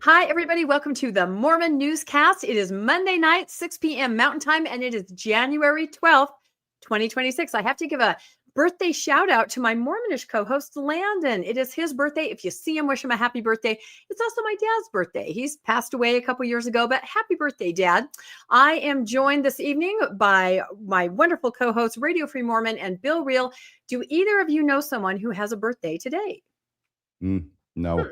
Hi, everybody. Welcome to the Mormon Newscast. It is Monday night, 6 p.m. Mountain Time, and it is January 12th, 2026. I have to give a birthday shout out to my Mormonish co-host, Landon. It is his birthday. If you see him, wish him a happy birthday. It's also my dad's birthday. He's passed away a couple years ago, but happy birthday, Dad. I am joined this evening by my wonderful co-host, Radio Free Mormon, and Bill Reel. Do either of you know someone who has a birthday today? No.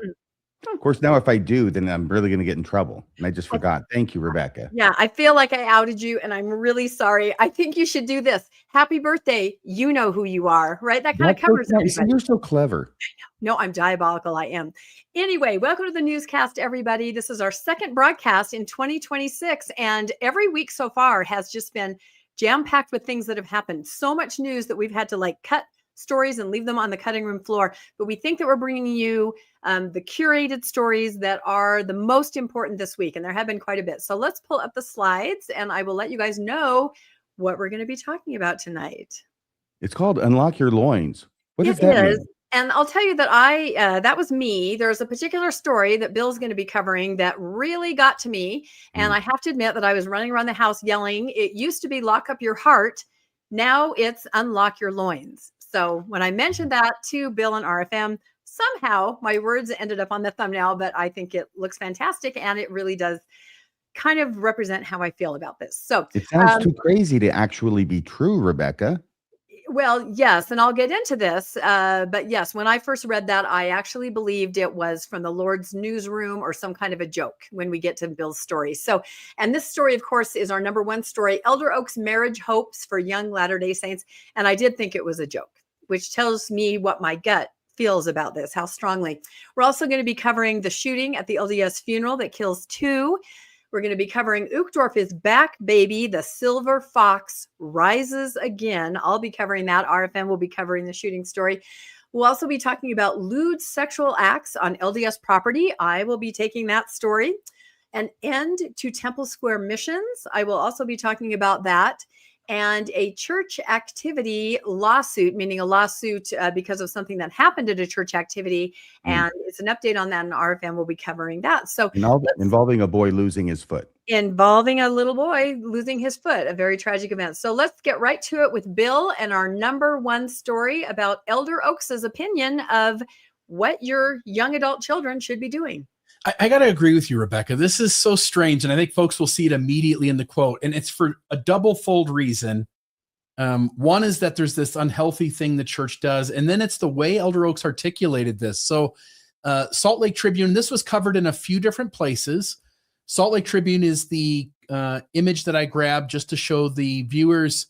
Of course, now if I do, then I'm really going to get in trouble. And I just forgot. Thank you, Rebecca. Yeah, I feel like I outed you, and I'm really sorry. I think you should do this. Happy birthday. You know who you are, right? That kind of covers everybody. You're so clever. No, I'm diabolical. I am. Anyway, welcome to the newscast, everybody. This is our second broadcast in 2026, and every week so far has just been jam-packed with things that have happened. So much news that we've had to cut stories and leave them on the cutting room floor. But we think that we're bringing you the curated stories that are the most important this week. And there have been quite a bit. So let's pull up the slides and I will let you guys know what we're going to be talking about tonight. It's called Unlock Your Loins. What does that mean? And I'll tell you that that was me. There's a particular story that Bill's going to be covering that really got to me. And I have to admit that I was running around the house yelling. It used to be lock up your heart. Now it's unlock your loins. So when I mentioned that to Bill and RFM, somehow my words ended up on the thumbnail, but I think it looks fantastic. And it really does kind of represent how I feel about this. So it sounds too crazy to actually be true, Rebecca. Well, yes. And I'll get into this. But yes, when I first read that, I actually believed it was from the Lord's newsroom or some kind of a joke when we get to Bill's story. So, and this story, of course, is our number one story, Elder Oaks Marriage Hopes for Young Latter-day Saints. And I did think it was a joke, which tells me what my gut feels about this, how strongly. We're also going to be covering the shooting at the LDS funeral that kills 2. We're going to be covering Uchtdorf is back, baby. The silver fox rises again. I'll be covering that. RFM will be covering the shooting story. We'll also be talking about lewd sexual acts on LDS property. I will be taking that story. An end to Temple Square missions. I will also be talking about that. And a church activity lawsuit, meaning a lawsuit because of something that happened at a church activity. And it's an update on that, and RFM will be covering that. So involving a boy losing his foot. Involving a little boy losing his foot, a very tragic event. So let's get right to it with Bill and our number one story about Elder Oaks's opinion of what your young adult children should be doing. I got to agree with you, Rebecca. This is so strange, and I think folks will see it immediately in the quote, and it's for a double-fold reason. One is that there's this unhealthy thing the church does, and then it's the way Elder Oaks articulated this. So Salt Lake Tribune, this was covered in a few different places. Salt Lake Tribune is the image that I grabbed just to show the viewers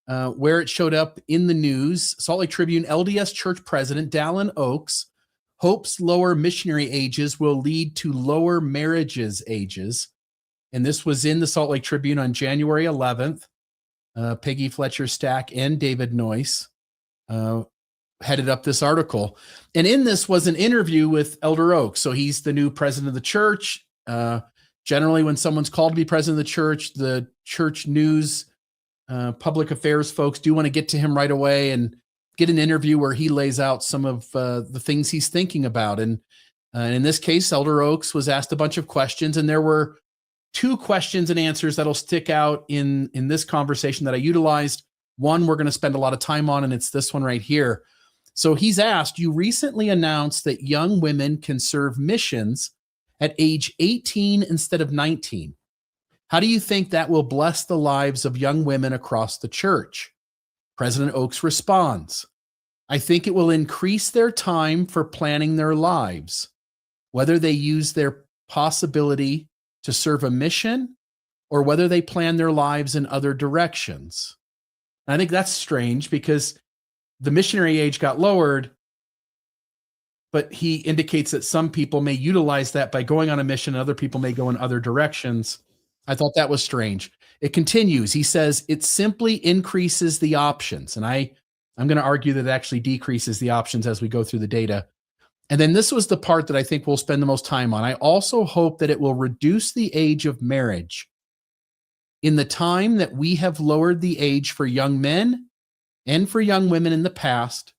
where it showed up in the news. Salt Lake Tribune, LDS Church President Dallin H hopes lower missionary ages will lead to lower marriages ages. And this was in the Salt Lake Tribune on January 11th. Peggy Fletcher Stack and David Noyce headed up this article. And in this was an interview with Elder Oaks. So he's the new president of the church. Generally, when someone's called to be president of the church news, public affairs folks do want to get to him right away and get an interview where he lays out some of the things he's thinking about. And in this case, Elder Oaks was asked a bunch of questions, and there were 2 questions and answers that'll stick out in this conversation that I utilized. One we're going to spend a lot of time on, and it's this one right here. So he's asked, you recently announced that young women can serve missions at age 18 instead of 19. How do you think that will bless the lives of young women across the church? President Oaks responds, I think it will increase their time for planning their lives, whether they use their possibility to serve a mission or whether they plan their lives in other directions. And I think that's strange because the missionary age got lowered, but he indicates that some people may utilize that by going on a mission, and other people may go in other directions. I thought that was strange. It continues. He says it simply increases the options. And I'm going to argue that it actually decreases the options as we go through the data. And then this was the part that I think we'll spend the most time on. I also hope that it will reduce the age of marriage. In the time that we have lowered the age for young men and for young women in the past,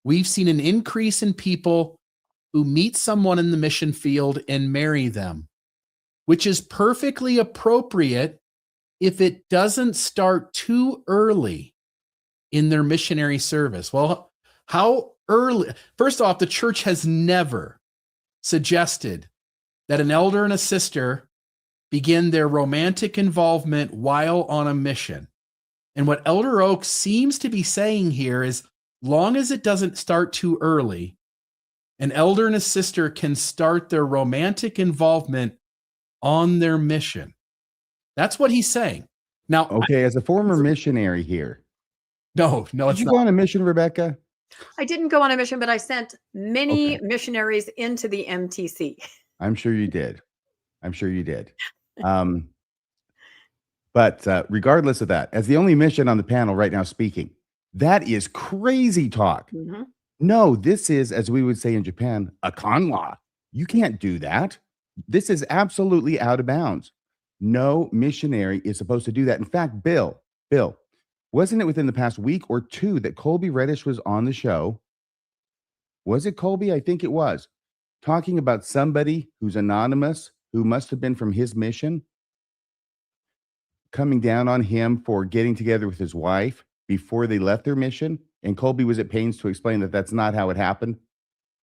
we've seen an increase in people who meet someone in the mission field and marry them, which is perfectly appropriate if it doesn't start too early in their missionary service. Well, how early? First off, the church has never suggested that an elder and a sister begin their romantic involvement while on a mission. And what Elder Oaks seems to be saying here is, long as it doesn't start too early, an elder and a sister can start their romantic involvement on their mission. That's what he's saying. Now, okay, as a former missionary here. No, Did you go on a mission, Rebecca? I didn't go on a mission, but I sent many missionaries into the MTC. I'm sure you did. But regardless of that, as the only mission on the panel right now speaking, that is crazy talk. Mm-hmm. No, this is, as we would say in Japan, a kanwa. You can't do that. This is absolutely out of bounds. No missionary is supposed to do that. In fact, Bill, wasn't it within the past week or two that Colby Reddish was on the show? Was it Colby? I think it was. Talking about somebody who's anonymous, who must have been from his mission, coming down on him for getting together with his wife before they left their mission. And Colby was at pains to explain that that's not how it happened.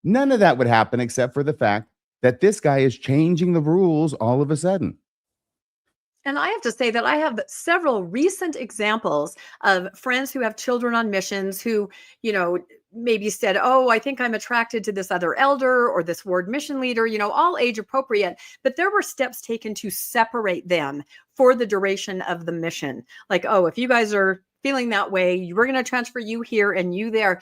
None of that would happen except for the fact that this guy is changing the rules all of a sudden. And I have to say that I have several recent examples of friends who have children on missions who, maybe said, oh, I think I'm attracted to this other elder or this ward mission leader, all age appropriate. But there were steps taken to separate them for the duration of the mission. Like, oh, if you guys are feeling that way, we're going to transfer you here and you there.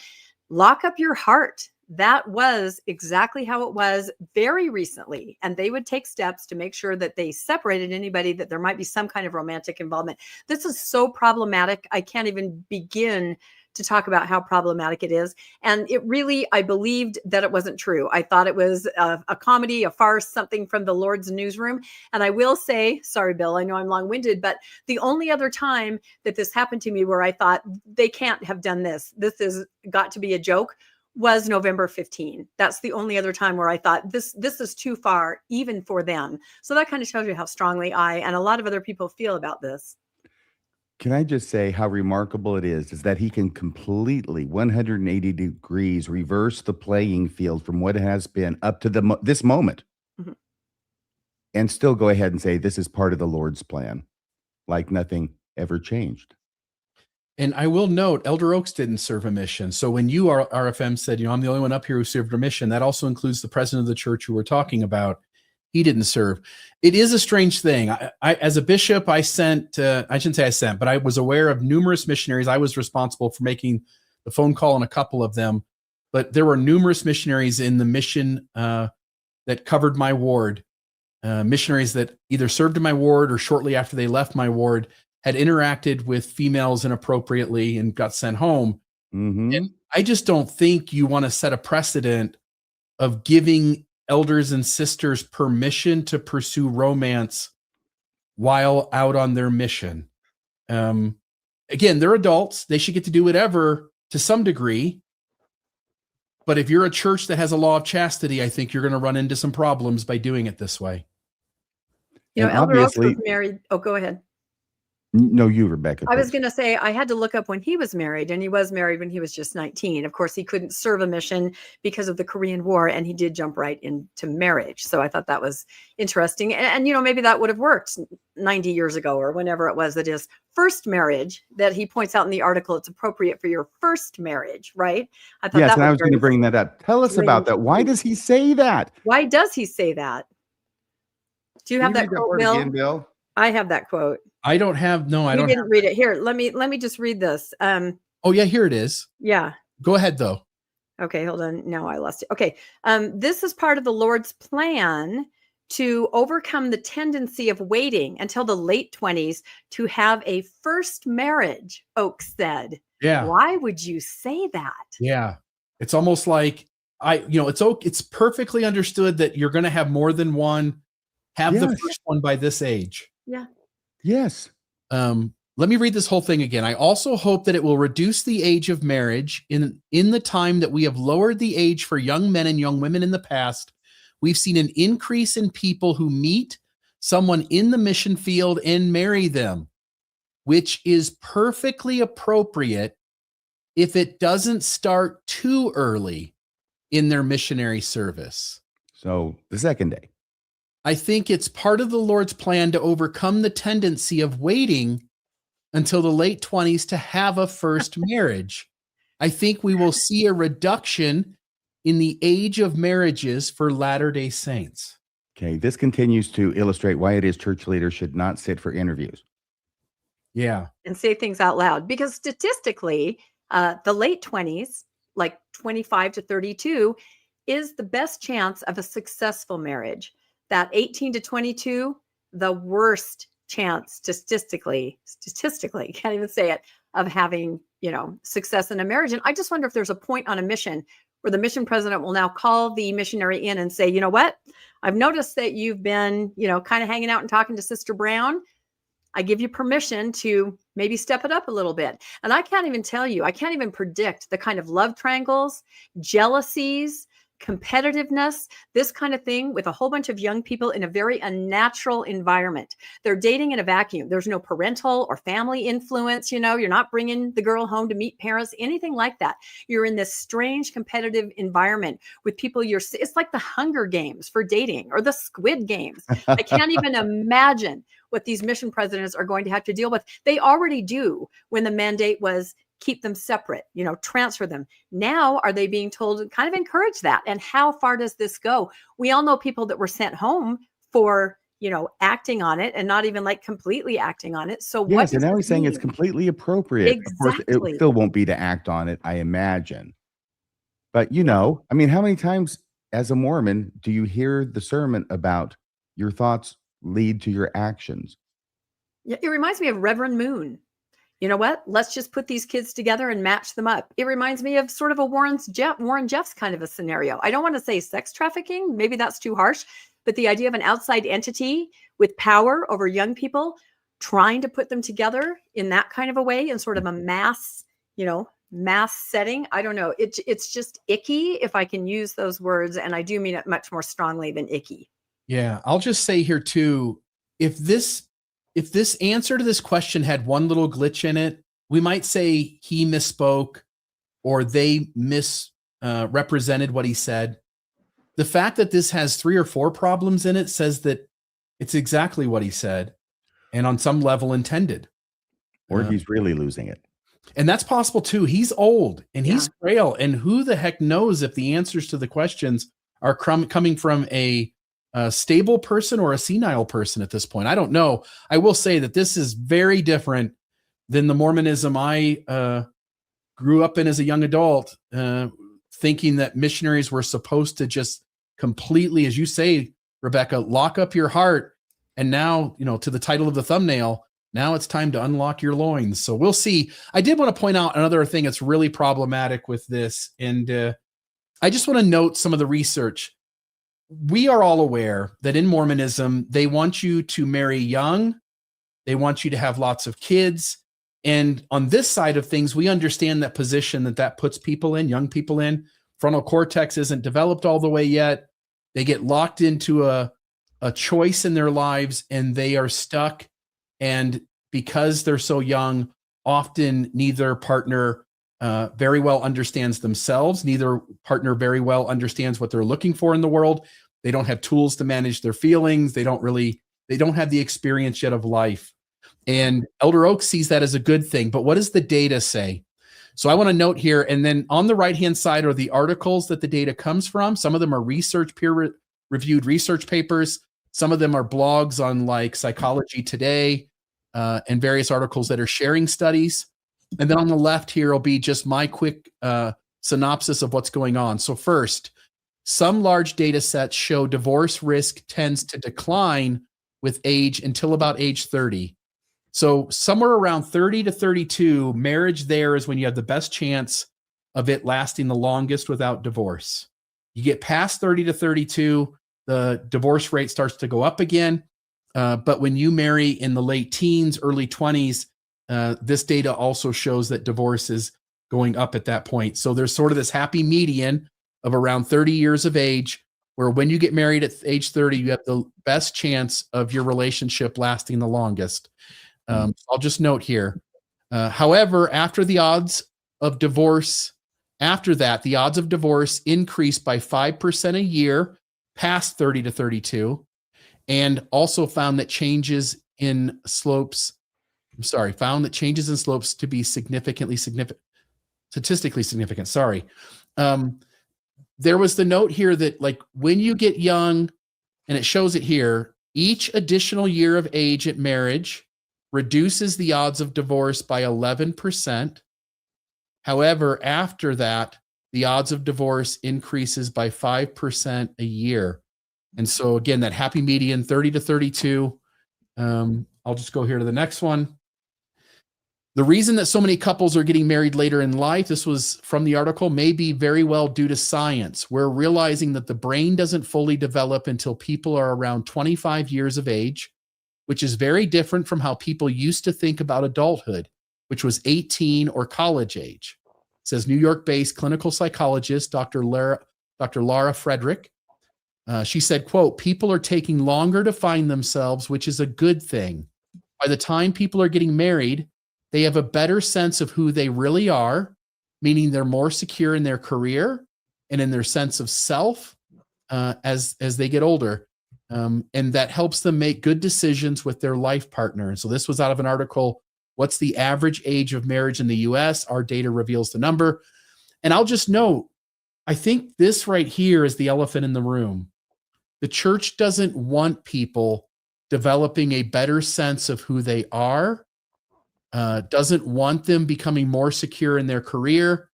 Lock up your heart. That was exactly how it was very recently. And they would take steps to make sure that they separated anybody that there might be some kind of romantic involvement. This is so problematic. I can't even begin to talk about how problematic it is. And it really, I believed that it wasn't true. I thought it was a comedy, a farce, something from the Lord's newsroom. And I will say, sorry, Bill, I know I'm long-winded, but the only other time that this happened to me where I thought they can't have done this, this has got to be a joke, was November 15. That's the only other time where I thought this is too far, even for them. So that kind of tells you how strongly I and a lot of other people feel about this. Can I just say how remarkable it is that he can completely 180 degrees reverse the playing field from what it has been up to this moment, mm-hmm. and still go ahead and say this is part of the Lord's plan, like nothing ever changed. And I will note, Elder Oaks didn't serve a mission. So when you, RFM, said, I'm the only one up here who served a mission, that also includes the president of the church who we're talking about. He didn't serve. It is a strange thing. I as a bishop, I shouldn't say I sent, but I was aware of numerous missionaries. I was responsible for making the phone call on a couple of them. But there were numerous missionaries in the mission that covered my ward, missionaries that either served in my ward or shortly after they left my ward had interacted with females inappropriately and got sent home. Mm-hmm. And I just don't think you want to set a precedent of giving elders and sisters permission to pursue romance while out on their mission. Again, they're adults. They should get to do whatever to some degree. But if you're a church that has a law of chastity, I think you're going to run into some problems by doing it this way. Elder Oaks was married. Oh, go ahead. No, you, Rebecca. I was going to say, I had to look up when he was married, and he was married when he was just 19. Of course, he couldn't serve a mission because of the Korean War, and he did jump right into marriage. So I thought that was interesting. And maybe that would have worked 90 years ago or whenever it was that his first marriage, that he points out in the article, it's appropriate for your first marriage, right? I thought yes, and I was going to bring that up. Tell us about that. Why does he say that? Why does he say that? Do you have that quote, Bill? Again, Bill? I have that quote. I don't have. No, I don't. You didn't read it. Here, let me just read this. Oh yeah, here it is. Yeah. Go ahead though. Okay, hold on. No, I lost it. Okay. This is part of the Lord's plan to overcome the tendency of waiting until the late 20s to have a first marriage, Oaks said. Yeah. Why would you say that? Yeah. It's almost like it's perfectly understood that you're going to have more than one. Have the first one by this age. Yeah. Yes. let me read this whole thing again. I also hope that it will reduce the age of marriage in the time that we have lowered the age for young men and young women in the past. We've seen an increase in people who meet someone in the mission field and marry them, which is perfectly appropriate if it doesn't start too early in their missionary service. So the second day. I think it's part of the Lord's plan to overcome the tendency of waiting until the late 20s to have a first marriage. I think we will see a reduction in the age of marriages for Latter-day Saints. Okay, this continues to illustrate why it is church leaders should not sit for interviews. Yeah. And say things out loud, because statistically, the late 20s, like 25 to 32, is the best chance of a successful marriage. That 18 to 22, the worst chance statistically, can't even say it, of having, success in a marriage. And I just wonder if there's a point on a mission where the mission president will now call the missionary in and say, you know what, I've noticed that you've been, kind of hanging out and talking to Sister Brown. I give you permission to maybe step it up a little bit. And I can't even predict the kind of love triangles, jealousies, competitiveness, this kind of thing with a whole bunch of young people in a very unnatural environment. They're dating in a vacuum. There's no parental or family influence. You're not bringing the girl home to meet parents, anything like that. You're in this strange competitive environment with people. It's like the Hunger Games for dating, or the Squid Games. I can't even imagine what these mission presidents are going to have to deal with. They already do when the mandate was keep them separate, transfer them. Now, are they being told to kind of encourage that? And how far does this go? We all know people that were sent home for, acting on it, and not even like completely acting on it. So yes, and now he's saying it's completely appropriate. Exactly. Of course, it still won't be to act on it, I imagine. But, how many times as a Mormon do you hear the sermon about your thoughts lead to your actions? Yeah, it reminds me of Reverend Moon. You know what? Let's just put these kids together and match them up. It reminds me of sort of a Warren Jeffs kind of a scenario. I don't want to say sex trafficking. Maybe that's too harsh. But the idea of an outside entity with power over young people, trying to put them together in that kind of a way, in sort of a mass setting. I don't know. It's just icky, if I can use those words. And I do mean it much more strongly than icky. Yeah. I'll just say here too, if this answer to this question had one little glitch in it, we might say he misspoke or they misrepresented what he said. The fact that this has 3 or 4 problems in it says that it's exactly what he said, and on some level intended. Or he's really losing it. And that's possible too. He's old and he's frail. And who the heck knows if the answers to the questions are coming from a stable person or a senile person at this point. I don't know. I will say that this is very different than the Mormonism I grew up in as a young adult, thinking that missionaries were supposed to just completely, as you say, Rebecca, lock up your heart. And now, to the title of the thumbnail, now it's time to unlock your loins. So we'll see. I did want to point out another thing that's really problematic with this. And I just want to note some of the research. We are all aware that in Mormonism, they want you to marry young. They want you to have lots of kids. And on this side of things, we understand that position that puts people in, young people in. Frontal cortex isn't developed all the way yet. They get locked into a choice in their lives, and they are stuck. And because they're so young, often neither partner very well understands themselves. Neither partner very well understands what they're looking for in the world. They don't have tools to manage their feelings. They don't have the experience yet of life. And Elder Oak sees that as a good thing. But what does the data say? So I want to note here, and then on the right-hand side are the articles that the data comes from. Some of them are peer-reviewed research papers. Some of them are blogs on like Psychology Today and various articles that are sharing studies. And then on the left here will be just my quick synopsis of what's going on. So first, some large data sets show divorce risk tends to decline with age until about age 30. So somewhere around 30 to 32, marriage there is when you have the best chance of it lasting the longest without divorce. You get past 30 to 32, the divorce rate starts to go up again. But when you marry in the late teens, early 20s, this data also shows that divorce is going up at that point. So there's sort of this happy median of around 30 years of age, where when you get married at age 30, you have the best chance of your relationship lasting the longest. I'll just note here. However, after the odds of divorce, after that, the odds of divorce increased by 5% a year past 30 to 32, and also found that changes in slopes to be statistically significant. Sorry. There was the note here that, like, when you get young, and it shows it here, each additional year of age at marriage reduces the odds of divorce by 11%. However, after that, the odds of divorce increases by 5% a year. And so again, that happy median, 30 to 32. I'll just go here to the next one. The reason that so many couples are getting married later in life, this was from the article, may be very well due to science. We're realizing that the brain doesn't fully develop until people are around 25 years of age, which is very different from how people used to think about adulthood, which was 18 or college age. Says New York-based clinical psychologist, Dr. Laura Frederick. She said, quote, people are taking longer to find themselves, which is a good thing. By the time people are getting married, they have a better sense of who they really are, meaning they're more secure in their career and in their sense of self as they get older. And that helps them make good decisions with their life partner. And so this was out of an article, What's the Average Age of Marriage in the U.S.? Our data reveals the number. And I'll just note, I think this right here is the elephant in the room. The church doesn't want people developing a better sense of who they are, doesn't want them becoming more secure in their career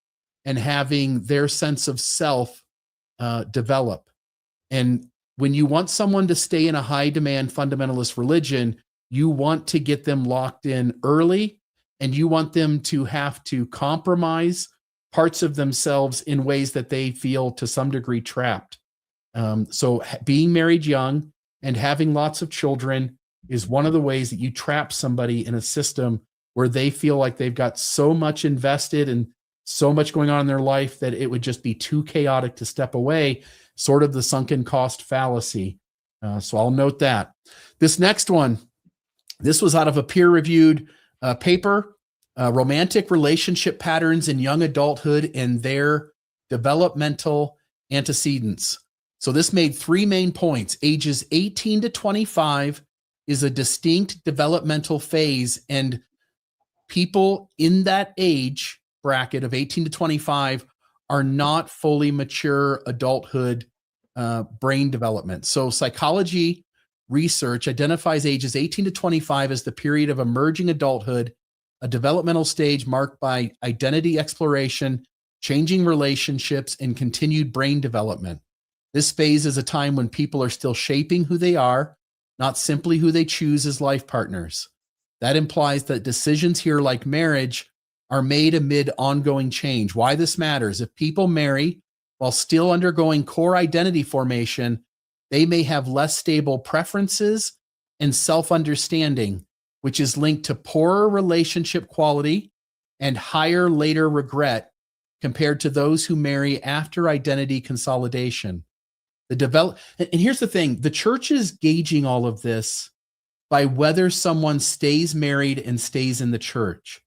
and having their sense of self develop. And when you want someone to stay in a high demand fundamentalist religion, you want to get them locked in early, and you want them to have to compromise parts of themselves in ways that they feel to some degree trapped. So being married young and having lots of children is one of the ways that you trap somebody in a system where they feel like they've got so much invested and so much going on in their life that it would just be too chaotic to step away, sort of the sunken cost fallacy. So I'll note that. This next one, this was out of a peer-reviewed paper, Romantic Relationship Patterns in Young Adulthood and Their Developmental Antecedents. So this made three main points. Ages 18 to 25 is a distinct developmental phase, and people in that age bracket of 18 to 25 are not fully mature adulthood brain development. So psychology research identifies ages 18 to 25 as the period of emerging adulthood, a developmental stage marked by identity exploration, changing relationships, and continued brain development. This phase is a time when people are still shaping who they are, not simply who they choose as life partners. That implies that decisions here, like marriage, are made amid ongoing change. Why this matters: if people marry while still undergoing core identity formation, they may have less stable preferences and self-understanding, which is linked to poorer relationship quality and higher later regret compared to those who marry after identity consolidation. And here's the thing, the church is gauging all of this by whether someone stays married and stays in the church.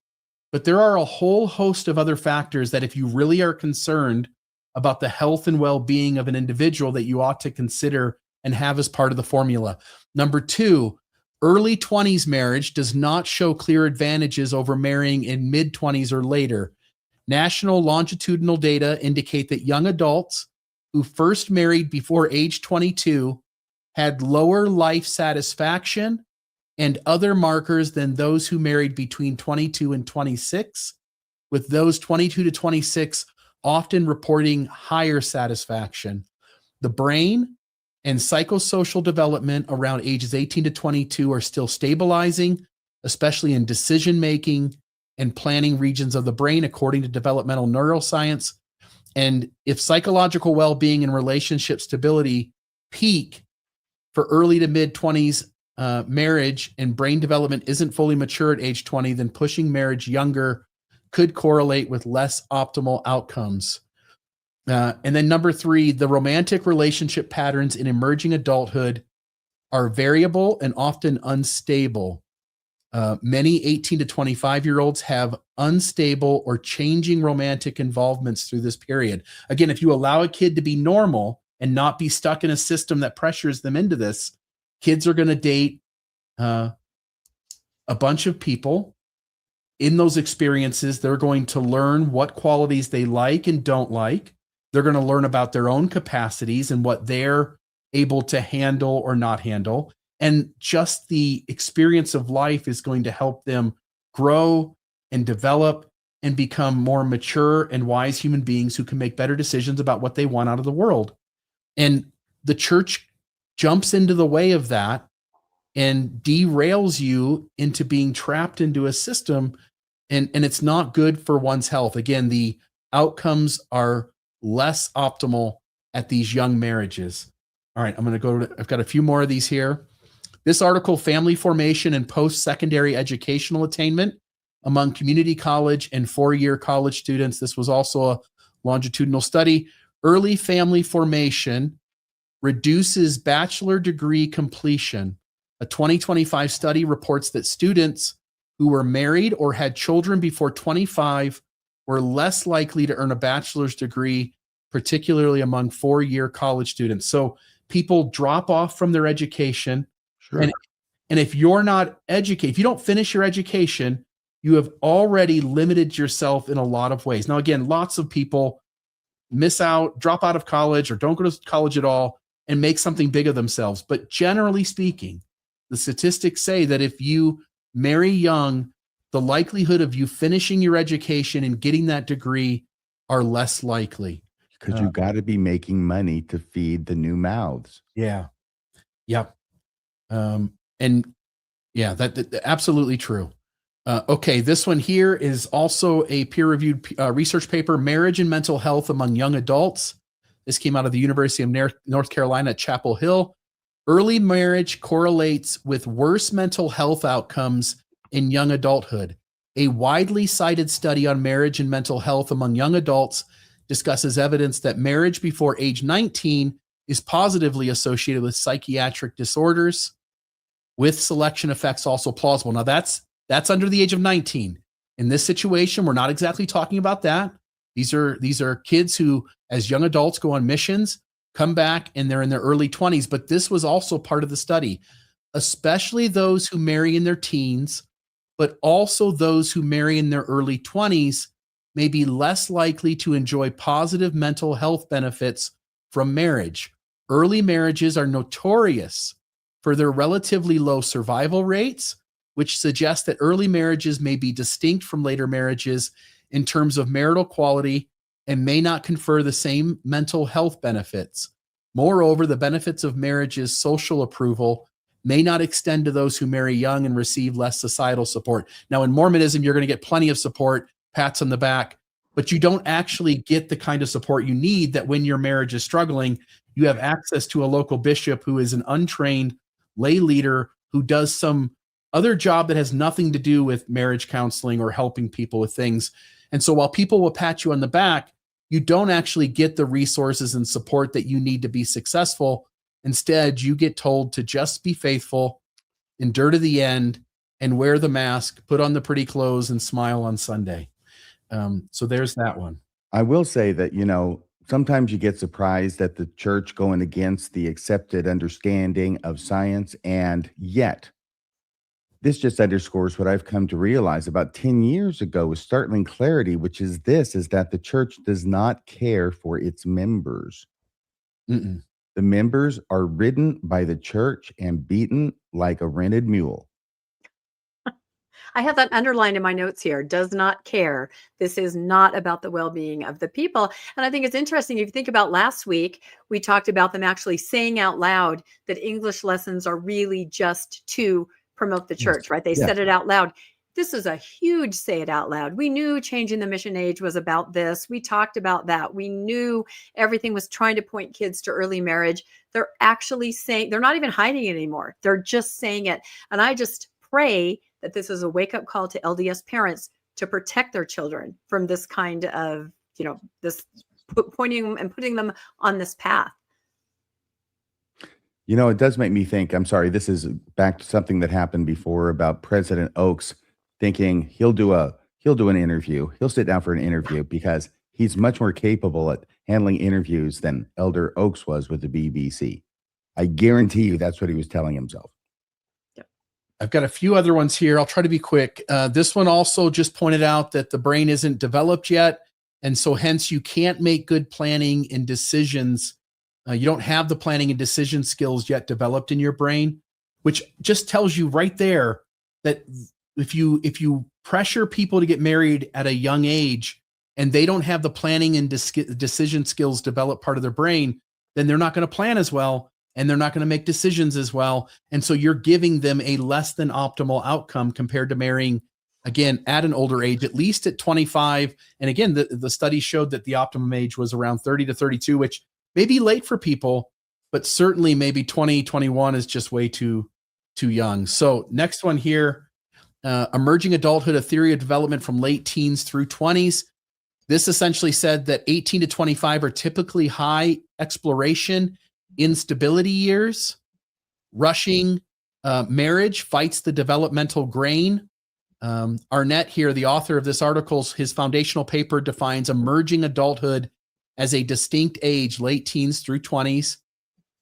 But there are a whole host of other factors that, if you really are concerned about the health and well-being of an individual, that you ought to consider and have as part of the formula. Number two, early 20s marriage does not show clear advantages over marrying in mid-20s or later. National longitudinal data indicate that young adults who first married before age 22 had lower life satisfaction and other markers than those who married between 22 and 26, with those 22 to 26 often reporting higher satisfaction. The brain and psychosocial development around ages 18 to 22 are still stabilizing, especially in decision-making and planning regions of the brain, according to developmental neuroscience. And if psychological well-being and relationship stability peak for early to mid-20s marriage and brain development isn't fully mature at age 20, then pushing marriage younger could correlate with less optimal outcomes. And then number 3, the romantic relationship patterns in emerging adulthood are variable and often unstable. Many 18 to 25-year-olds have unstable or changing romantic involvements through this period. Again, if you allow a kid to be normal and not be stuck in a system that pressures them into this, kids are going to date a bunch of people. In those experiences, they're going to learn what qualities they like and don't like. They're going to learn about their own capacities and what they're able to handle or not handle. And just the experience of life is going to help them grow and develop and become more mature and wise human beings who can make better decisions about what they want out of the world. And the church jumps into the way of that and derails you into being trapped into a system. And it's not good for one's health. Again, the outcomes are less optimal at these young marriages. All right, I've got a few more of these here. This article, Family Formation and Post-Secondary Educational Attainment Among Community College and 4-Year College Students. This was also a longitudinal study. Early family formation reduces bachelor degree completion. A 2025 study reports that students who were married or had children before 25 were less likely to earn a bachelor's degree, particularly among 4-year college students. So people drop off from their education. Sure. And if you're not educated, if you don't finish your education, you have already limited yourself in a lot of ways. Now, again, lots of people miss out, drop out of college, or don't go to college at all and make something big of themselves. But generally speaking, the statistics say that if you marry young, the likelihood of you finishing your education and getting that degree are less likely. Because you got to be making money to feed the new mouths. Yeah. Yep. And yeah, that absolutely true. Okay, this one here is also a peer-reviewed research paper, Marriage and Mental Health Among Young Adults. This came out of the University of North Carolina at Chapel Hill. Early marriage correlates with worse mental health outcomes in young adulthood. A widely cited study on marriage and mental health among young adults discusses evidence that marriage before age 19 is positively associated with psychiatric disorders, with selection effects also plausible. Now that's under the age of 19. In this situation, we're not exactly talking about that. These are kids who, as young adults, go on missions, come back, and they're in their early 20s. But this was also part of the study, especially those who marry in their teens, but also those who marry in their early 20s may be less likely to enjoy positive mental health benefits from marriage. Early marriages are notorious for their relatively low survival rates, which suggests that early marriages may be distinct from later marriages in terms of marital quality and may not confer the same mental health benefits. Moreover, the benefits of marriage's social approval may not extend to those who marry young and receive less societal support. Now, in Mormonism, you're going to get plenty of support, pats on the back, but you don't actually get the kind of support you need that when your marriage is struggling, you have access to a local bishop who is an untrained lay leader who does some other job that has nothing to do with marriage counseling or helping people with things. And so while people will pat you on the back, you don't actually get the resources and support that you need to be successful. Instead, you get told to just be faithful, endure to the end, and wear the mask, put on the pretty clothes, and smile on Sunday. So there's that one. I will say that, sometimes you get surprised at the church going against the accepted understanding of science, and yet this just underscores what I've come to realize about 10 years ago with startling clarity, which is that the church does not care for its members. Mm-mm. The members are ridden by the church and beaten like a rented mule. I have that underlined in my notes here. Does not care. This is not about the well-being of the people. And I think it's interesting. If you think about last week, we talked about them actually saying out loud that English lessons are really just to promote the church, right? They said it out loud. this is a huge say it out loud. We knew changing the mission age was about this. We talked about that. We knew everything was trying to point kids to early marriage. They're actually saying, they're not even hiding it anymore. They're just saying it. And I just pray that this is a wake-up call to LDS parents to protect their children from this kind of, this pointing and putting them on this path. It does make me think, I'm sorry, this is back to something that happened before about President Oaks thinking he'll do an interview. He'll sit down for an interview because he's much more capable at handling interviews than Elder Oaks was with the BBC. I guarantee you that's what he was telling himself. I've got a few other ones here. I'll try to be quick. This one also just pointed out that the brain isn't developed yet. And so hence you can't make good planning and decisions. You don't have the planning and decision skills yet developed in your brain, which just tells you right there that if you pressure people to get married at a young age and they don't have the planning and decision skills developed part of their brain, then they're not going to plan as well and they're not going to make decisions as well. And so you're giving them a less than optimal outcome compared to marrying, again, at an older age, at least at 25. And again, the study showed that the optimum age was around 30 to 32, which may be late for people, but certainly maybe 20, 21 is just way too young. So next one here, emerging adulthood, a theory of development from late teens through 20s. This essentially said that 18 to 25 are typically high exploration, instability years. Rushing marriage fights the developmental grain. Arnett here, the author of this article, his foundational paper defines emerging adulthood as a distinct age, late teens through 20s,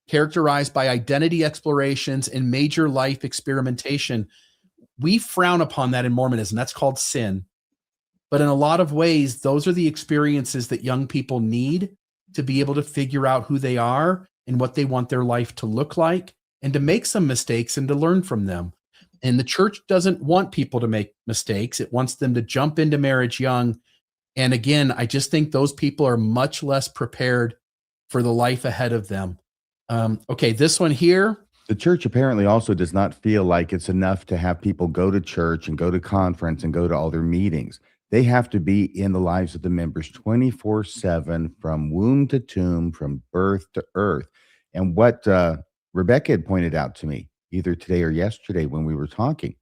characterized by identity explorations and major life experimentation. We frown upon that in Mormonism. That's called sin. But in a lot of ways, those are the experiences that young people need to be able to figure out who they are and what they want their life to look like, and to make some mistakes and to learn from them. And the church doesn't want people to make mistakes. It wants them to jump into marriage young. And again, I just think those people are much less prepared for the life ahead of them. Okay, this one here. The church apparently also does not feel like it's enough to have people go to church and go to conference and go to all their meetings. They have to be in the lives of the members 24/7, from womb to tomb, from birth to earth. And what Rebecca had pointed out to me, either today or yesterday when we were talking,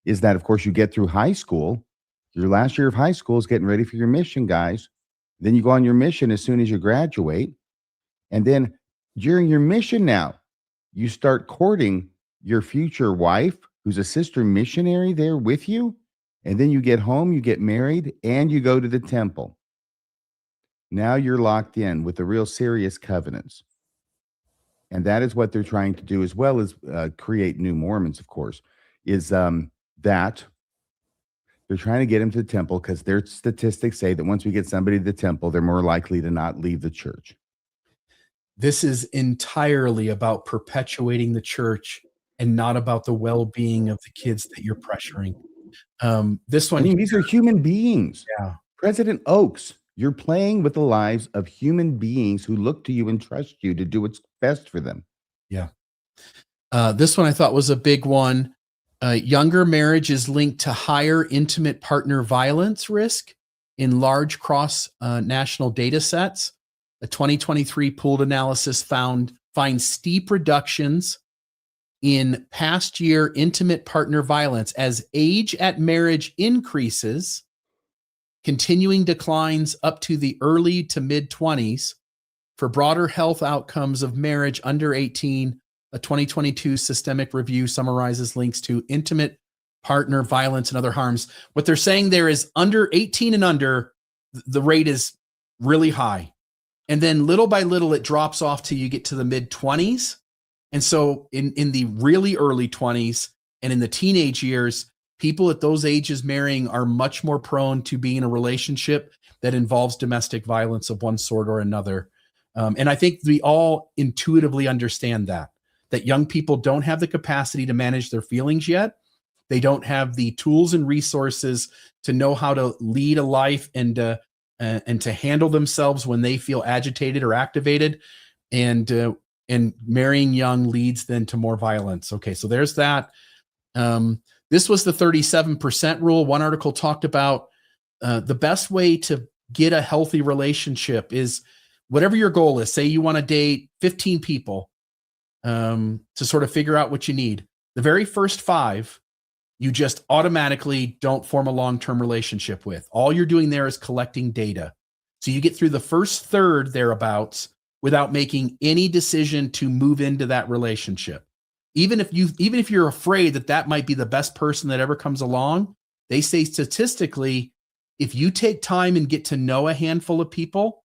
is that, of course, you get through high school. Your last year of high school is getting ready for your mission, guys. Then you go on your mission as soon as you graduate. And then during your mission now, you start courting your future wife, who's a sister missionary there with you. And then you get home, you get married, and you go to the temple. Now you're locked in with the real serious covenants. And that is what they're trying to do, as well as create new Mormons, of course, is that they're trying to get them to the temple because their statistics say that once we get somebody to the temple, they're more likely to not leave the church. This is entirely about perpetuating the church and not about the well-being of the kids that you're pressuring. This one, these are human beings. Yeah. President Oaks, you're playing with the lives of human beings who look to you and trust you to do what's best for them. Yeah. This one I thought was a big one. Younger marriage is linked to higher intimate partner violence risk in large cross-national data sets. A 2023 pooled analysis finds steep reductions in past year intimate partner violence as age at marriage increases, continuing declines up to the early to mid 20s. For broader health outcomes of marriage under 18, a 2022 systemic review summarizes links to intimate partner violence and other harms. What they're saying there is under 18 and under, the rate is really high. And then little by little, it drops off till you get to the mid 20s. And so in the really early 20s and in the teenage years, people at those ages marrying are much more prone to being in a relationship that involves domestic violence of one sort or another. And I think we all intuitively understand that young people don't have the capacity to manage their feelings yet. They don't have the tools and resources to know how to lead a life and to handle themselves when they feel agitated or activated. And marrying young leads then to more violence. Okay, so there's that. This was the 37% rule. One article talked about the best way to get a healthy relationship is whatever your goal is. Say you want to date 15 people to sort of figure out what you need. The very first 5, you just automatically don't form a long-term relationship with. All you're doing there is collecting data. So you get through the first third thereabouts without making any decision to move into that relationship. Even if you're afraid that that might be the best person that ever comes along, they say statistically, if you take time and get to know a handful of people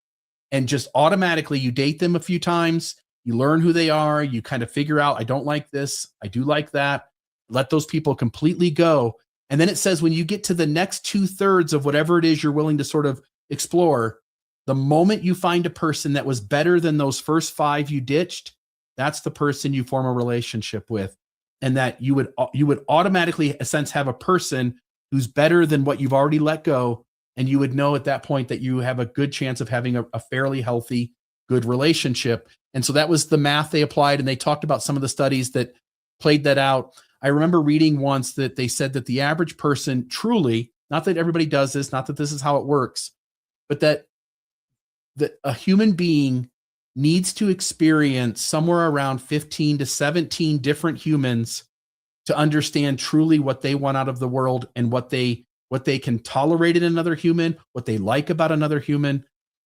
and just automatically you date them a few times, you learn who they are, you kind of figure out, I don't like this, I do like that, let those people completely go. And then it says when you get to the next 2/3 of whatever it is you're willing to sort of explore, the moment you find a person that was better than those first 5 you ditched, that's the person you form a relationship with. And that you would automatically, in a sense, have a person who's better than what you've already let go. And you would know at that point that you have a good chance of having a fairly healthy, good relationship. And so that was the math they applied. And they talked about some of the studies that played that out. I remember reading once that they said that the average person truly, not that everybody does this, not that this is how it works, but that a human being needs to experience somewhere around 15 to 17 different humans to understand truly what they want out of the world and what they can tolerate in another human, what they like about another human.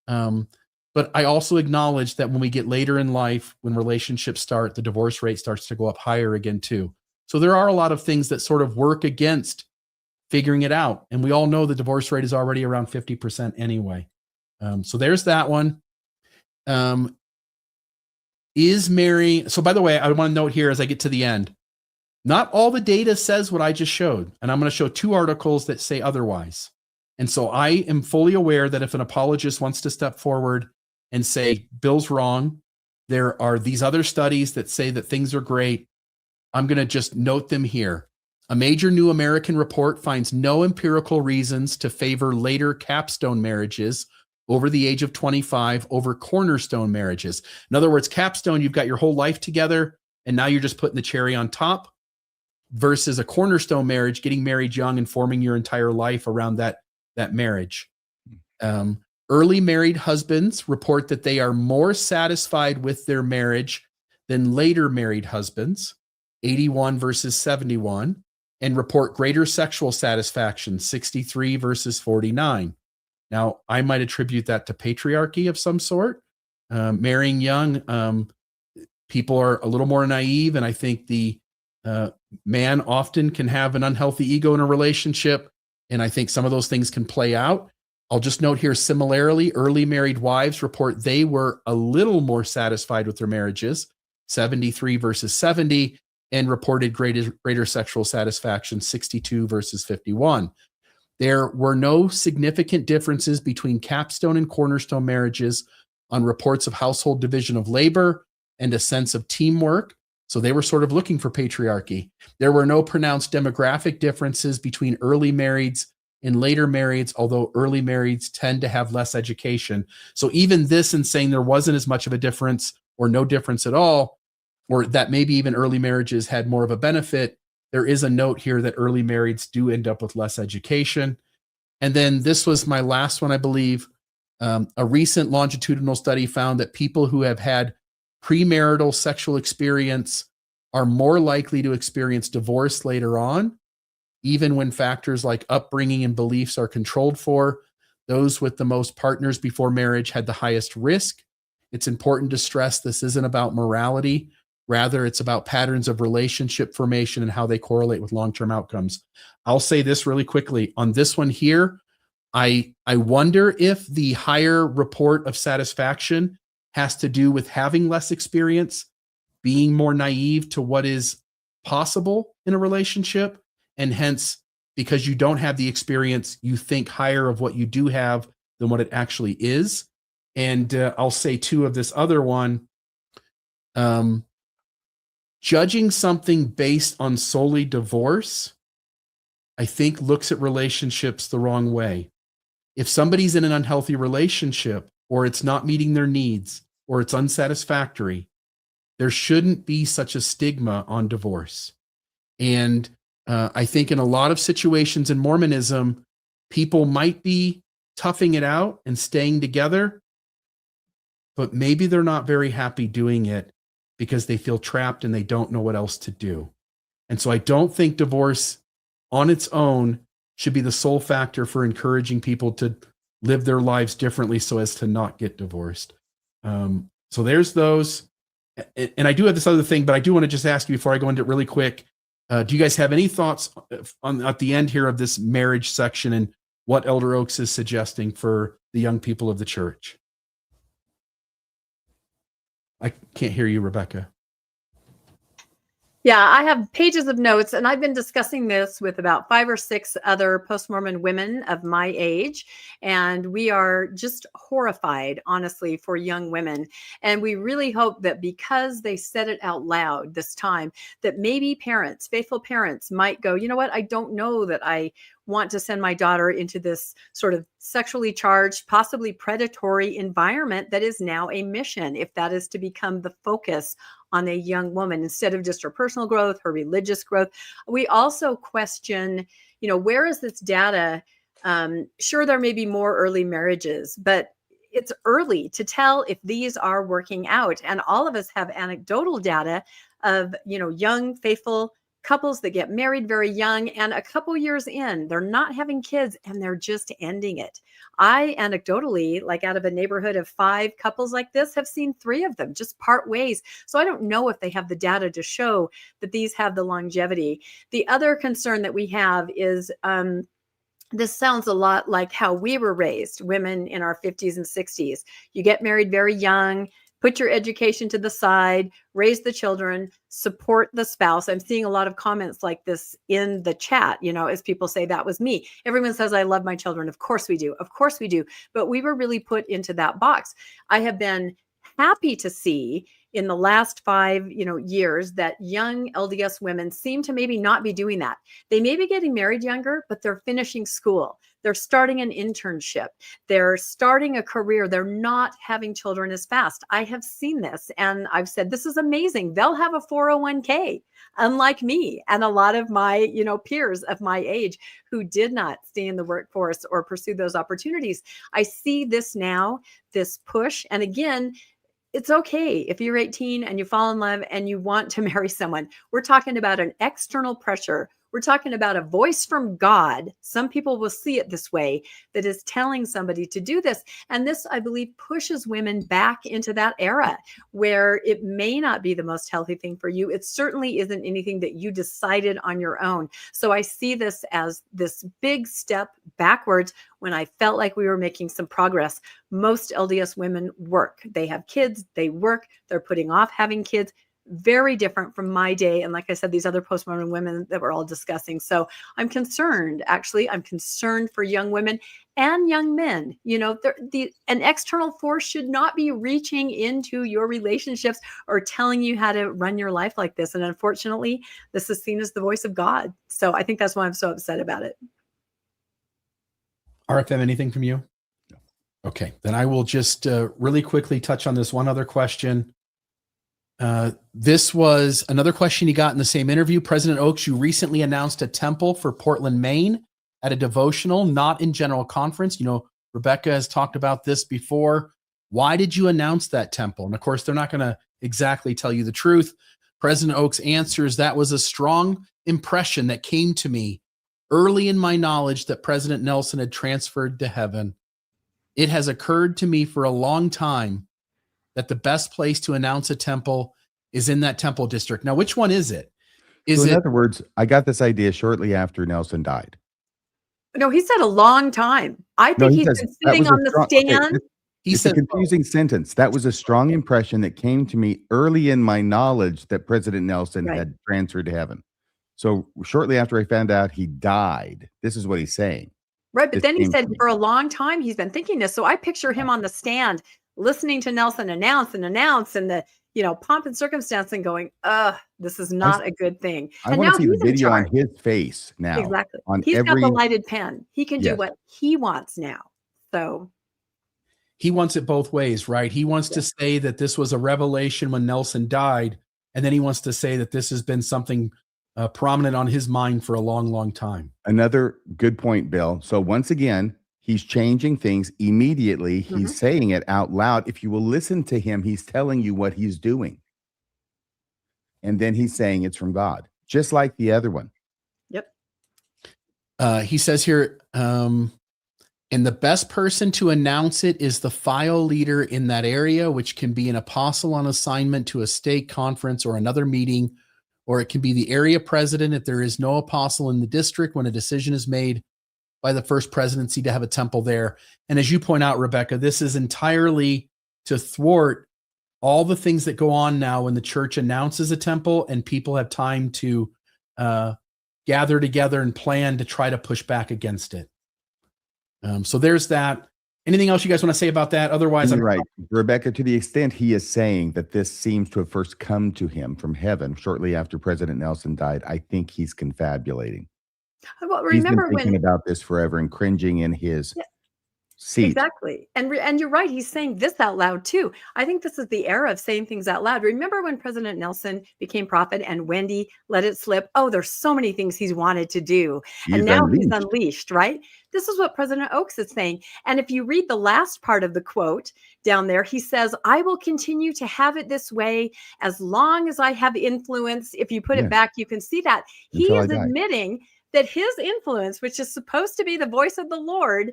But I also acknowledge that when we get later in life, when relationships start, the divorce rate starts to go up higher again too. So there are a lot of things that sort of work against figuring it out. And we all know the divorce rate is already around 50% anyway. So there's that one. Is Mary, so by the way, I want to note here as I get to the end, not all the data says what I just showed. And I'm going to show 2 articles that say otherwise. And so I am fully aware that if an apologist wants to step forward and say, Bill's wrong, there are these other studies that say that things are great, I'm going to just note them here. A major new American report finds no empirical reasons to favor later capstone marriages over the age of 25 over cornerstone marriages. In other words, capstone, you've got your whole life together, and now you're just putting the cherry on top, versus a cornerstone marriage, getting married young and forming your entire life around that marriage. Early married husbands report that they are more satisfied with their marriage than later married husbands, 81 versus 71, and report greater sexual satisfaction, 63 versus 49. Now, I might attribute that to patriarchy of some sort. Marrying young, people are a little more naive, and I think the man often can have an unhealthy ego in a relationship, and I think some of those things can play out. I'll just note here, similarly, early married wives report they were a little more satisfied with their marriages, 73 versus 70, and reported greater sexual satisfaction, 62 versus 51. There were no significant differences between capstone and cornerstone marriages on reports of household division of labor and a sense of teamwork. So they were sort of looking for patriarchy. There were no pronounced demographic differences between early marrieds and later marrieds, although early marrieds tend to have less education. So even this, in saying there wasn't as much of a difference or no difference at all, or that maybe even early marriages had more of a benefit, there is a note here that early marrieds do end up with less education. And then this was my last one, I believe. A recent longitudinal study found that people who have had premarital sexual experience are more likely to experience divorce later on, even when factors like upbringing and beliefs are controlled for. Those with the most partners before marriage had the highest risk. It's important to stress this isn't about morality. Rather, it's about patterns of relationship formation and how they correlate with long-term outcomes. I'll say this really quickly. On this one here, I wonder if the higher report of satisfaction has to do with having less experience, being more naive to what is possible in a relationship, and hence, because you don't have the experience, you think higher of what you do have than what it actually is. And I'll say too of this other one, judging something based on solely divorce, I think looks at relationships the wrong way. If somebody's in an unhealthy relationship, or it's not meeting their needs, or it's unsatisfactory, there shouldn't be such a stigma on divorce. And I think in a lot of situations in Mormonism, people might be toughing it out and staying together, but maybe they're not very happy doing it because they feel trapped and they don't know what else to do. And so I don't think divorce on its own should be the sole factor for encouraging people to live their lives differently so as to not get divorced. So there's those. And I do have this other thing, but I do want to just ask you before I go into it really quick. Do you guys have any thoughts at the end here of this marriage section and what Elder Oaks is suggesting for the young people of the church? I can't hear you, Rebecca. Yeah, I have pages of notes, and I've been discussing this with about 5 or 6 other post-Mormon women of my age, and we are just horrified, honestly, for young women. And we really hope that because they said it out loud this time, that maybe parents, faithful parents, might go, you know what, I don't know that I want to send my daughter into this sort of sexually charged, possibly predatory environment that is now a mission, if that is to become the focus on a young woman instead of just her personal growth, her religious growth. We also question, where is this data? Sure, there may be more early marriages, but it's early to tell if these are working out. And all of us have anecdotal data of, young, faithful couples that get married very young, and a couple years in, they're not having kids and they're just ending it. I anecdotally, like out of a neighborhood of 5 couples like this, have seen 3 of them just part ways. So I don't know if they have the data to show that these have the longevity. The other concern that we have is this sounds a lot like how we were raised, women in our 50s and 60s. You get married very young, put your education to the side, raise the children, support the spouse. I'm seeing a lot of comments like this in the chat, as people say, that was me. Everyone says, I love my children. Of course we do. Of course we do. But we were really put into that box. I have been happy to see in the last 5, years that young LDS women seem to maybe not be doing that. They may be getting married younger, but they're finishing school. They're starting an internship. They're starting a career. They're not having children as fast. I have seen this and I've said, this is amazing. They'll have a 401k, unlike me and a lot of my, peers of my age who did not stay in the workforce or pursue those opportunities. I see this now, this push. And again, it's okay if you're 18 and you fall in love and you want to marry someone. We're talking about an external pressure. We're talking about a voice from God. Some people will see it this way, that is telling somebody to do this. And this, I believe, pushes women back into that era where it may not be the most healthy thing for you. It certainly isn't anything that you decided on your own. So I see this as this big step backwards when I felt like we were making some progress. Most LDS women work. They have kids, they work, they're putting off having kids. Very different from my day. And like I said, these other post-Mormon women that we're all discussing. So I'm concerned, actually, I'm concerned for young women and young men. An external force should not be reaching into your relationships or telling you how to run your life like this. And unfortunately, this is seen as the voice of God. So I think that's why I'm so upset about it. RFM, anything from you? No. Okay, then I will just really quickly touch on this one other question. This was another question he got in the same interview. President Oaks, you recently announced a temple for Portland, Maine at a devotional, not in general conference. Rebecca has talked about this before. Why did you announce that temple? And of course, they're not going to exactly tell you the truth. President Oaks answers, that was a strong impression that came to me early in my knowledge that President Nelson had transferred to heaven. It has occurred to me for a long time that the best place to announce a temple is in that temple district. Now, which one is it? In other words, I got this idea shortly after Nelson died. No, he said a long time. I think he's been sitting on the stand. It's a confusing sentence. That was a strong impression that came to me early in my knowledge that President Nelson had transferred to heaven. So shortly after I found out he died, this is what he's saying. Right, but then he said for a long time he's been thinking this. So I picture him on the stand listening to Nelson announce and the pomp and circumstance and going, this is not a good thing. I want to see the video on his face now. Exactly. He's got the lighted pen. He can do what he wants now. So he wants it both ways, right? He wants to say that this was a revelation when Nelson died, and then he wants to say that this has been something prominent on his mind for a long, long time. Another good point, Bill. So once again, he's changing things immediately. He's saying it out loud. If you will listen to him, he's telling you what he's doing. And then he's saying it's from God, just like the other one. Yep. He says here, and the best person to announce it is the file leader in that area, which can be an apostle on assignment to a stake conference or another meeting, or it can be the area president if there is no apostle in the district when a decision is made by the first presidency to have a temple there. And as you point out, Rebecca, this is entirely to thwart all the things that go on now when the church announces a temple and people have time to gather together and plan to try to push back against it. So there's that. Anything else you guys want to say about that? Otherwise, You're right, Rebecca, to the extent he is saying that this seems to have first come to him from heaven shortly after President Nelson died, I think he's confabulating. Well, He's been remember thinking when about this forever and cringing in his seat. exactly, and you're right. He's saying this out loud too. I think this is the era of saying things out loud. Remember when President Nelson became prophet and Wendy let it slip? Oh, there's so many things he's wanted to do, and now he's unleashed. Right? This is what President Oaks is saying. And if you read the last part of the quote down there, he says, "I will continue to have it this way as long as I have influence." If you put it back, you can see that he is admitting that his influence, which is supposed to be the voice of the Lord,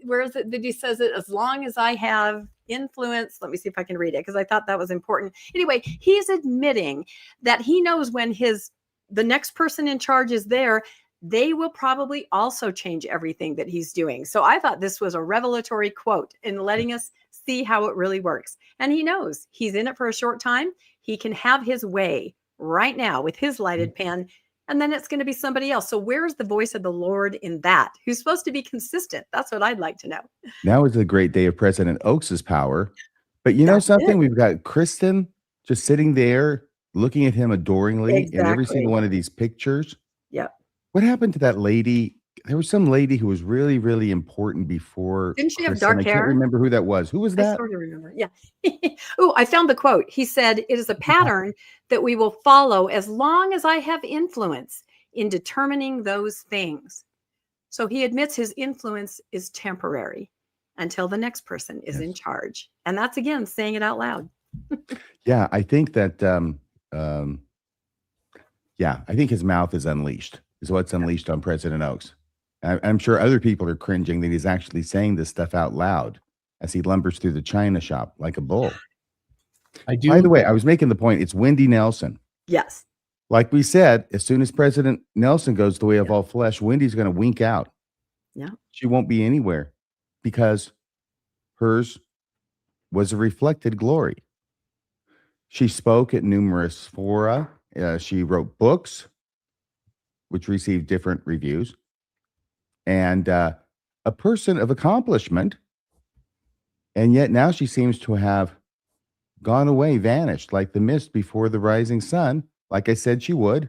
where is it that he says it? As long as I have influence. Let me see if I can read it, because I thought that was important. Anyway, he's admitting that he knows when the next person in charge is there, they will probably also change everything that he's doing. So I thought this was a revelatory quote in letting us see how it really works. And he knows he's in it for a short time. He can have his way right now with his lighted pen, and then it's going to be somebody else. So where's the voice of the Lord in that? Who's supposed to be consistent? That's what I'd like to know. Now is a great day of President Oaks's power. But you know something? We've got Kristen just sitting there looking at him adoringly in every single one of these pictures. Yep. What happened to that lady? There was some lady who was really, really important before. Didn't she have Kristen. dark I hair? can't remember who that was. Who was that? I sort of remember. Yeah. Oh, I found the quote. He said, "It is a pattern that we will follow as long as I have influence in determining those things." So he admits his influence is temporary until the next person is in charge. And that's, again, saying it out loud. Yeah, I think that, I think his mouth is unleashed, is what's unleashed on President Oaks. I'm sure other people are cringing that he's actually saying this stuff out loud as he lumbers through the china shop like a bull. By the way, I was making the point, it's Wendy Nelson. Yes. Like we said, as soon as President Nelson goes the way of all flesh, Wendy's going to wink out. Yeah. She won't be anywhere because hers was a reflected glory. She spoke at numerous fora. She wrote books, which received different reviews. And a person of accomplishment. And yet now she seems to have gone away, vanished like the mist before the rising sun, like I said she would.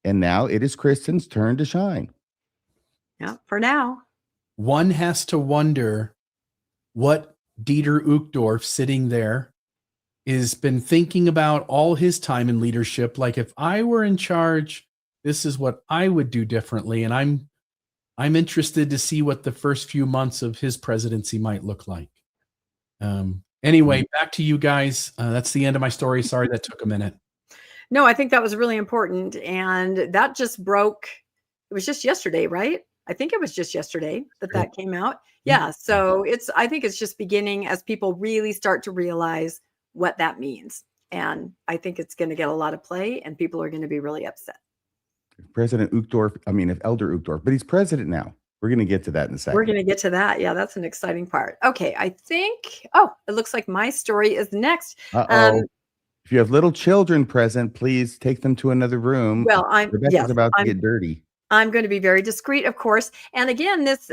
And now it is Kristen's turn to shine. Yeah, for now. One has to wonder what Dieter Uchtdorf sitting there has been thinking about all his time in leadership. Like, if I were in charge, this is what I would do differently. And I'm interested to see what the first few months of his presidency might look like. Anyway, back to you guys. That's the end of my story. Sorry that took a minute. No, I think that was really important. And that just broke. It was just yesterday, right? I think it was just yesterday that came out. Yeah. So I think it's just beginning as people really start to realize what that means. And I think it's going to get a lot of play and people are going to be really upset. President Uchtdorf, if Elder Uchtdorf, but he's president now. We're going to get to that in a second. We're going to get to that. Yeah, that's an exciting part. Okay, I think, it looks like my story is next. If you have little children present, please take them to another room. Well, Rebecca's about to get dirty. I'm going to be very discreet, of course. And again, this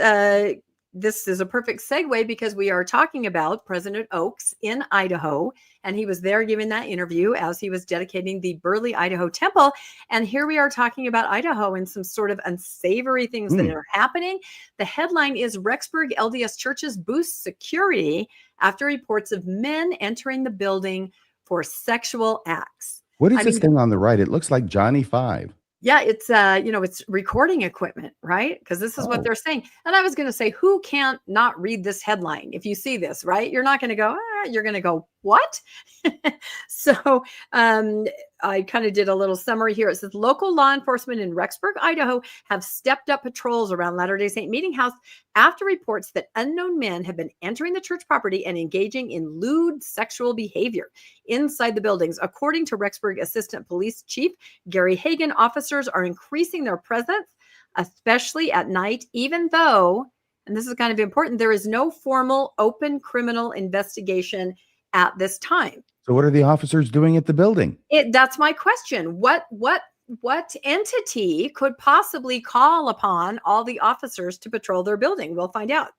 is a perfect segue because we are talking about President Oaks in Idaho. And he was there giving that interview as he was dedicating the Burley, Idaho temple. And here we are talking about Idaho and some sort of unsavory things that are happening. The headline is Rexburg LDS churches boost security after reports of men entering the building for sexual acts. What is I this mean, thing on the right? It looks like Johnny Five. yeah, it's it's recording equipment, right? Because this is what Oh, they're saying. And I was going to say, who can't not read this headline if you see this, right? You're not going to go, you're going to go, what? So um, I kind of did a little summary here. It says local law enforcement in Rexburg, Idaho, have stepped up patrols around Latter-day Saint Meeting House after reports that unknown men have been entering the church property and engaging in lewd sexual behavior inside the buildings. According to Rexburg Assistant Police Chief Gary Hagan, officers are increasing their presence, especially at night, even though, and this is kind of important, there is no formal open criminal investigation at this time. so what are the officers doing at the building? That's my question. What entity could possibly call upon all the officers to patrol their building? We'll find out.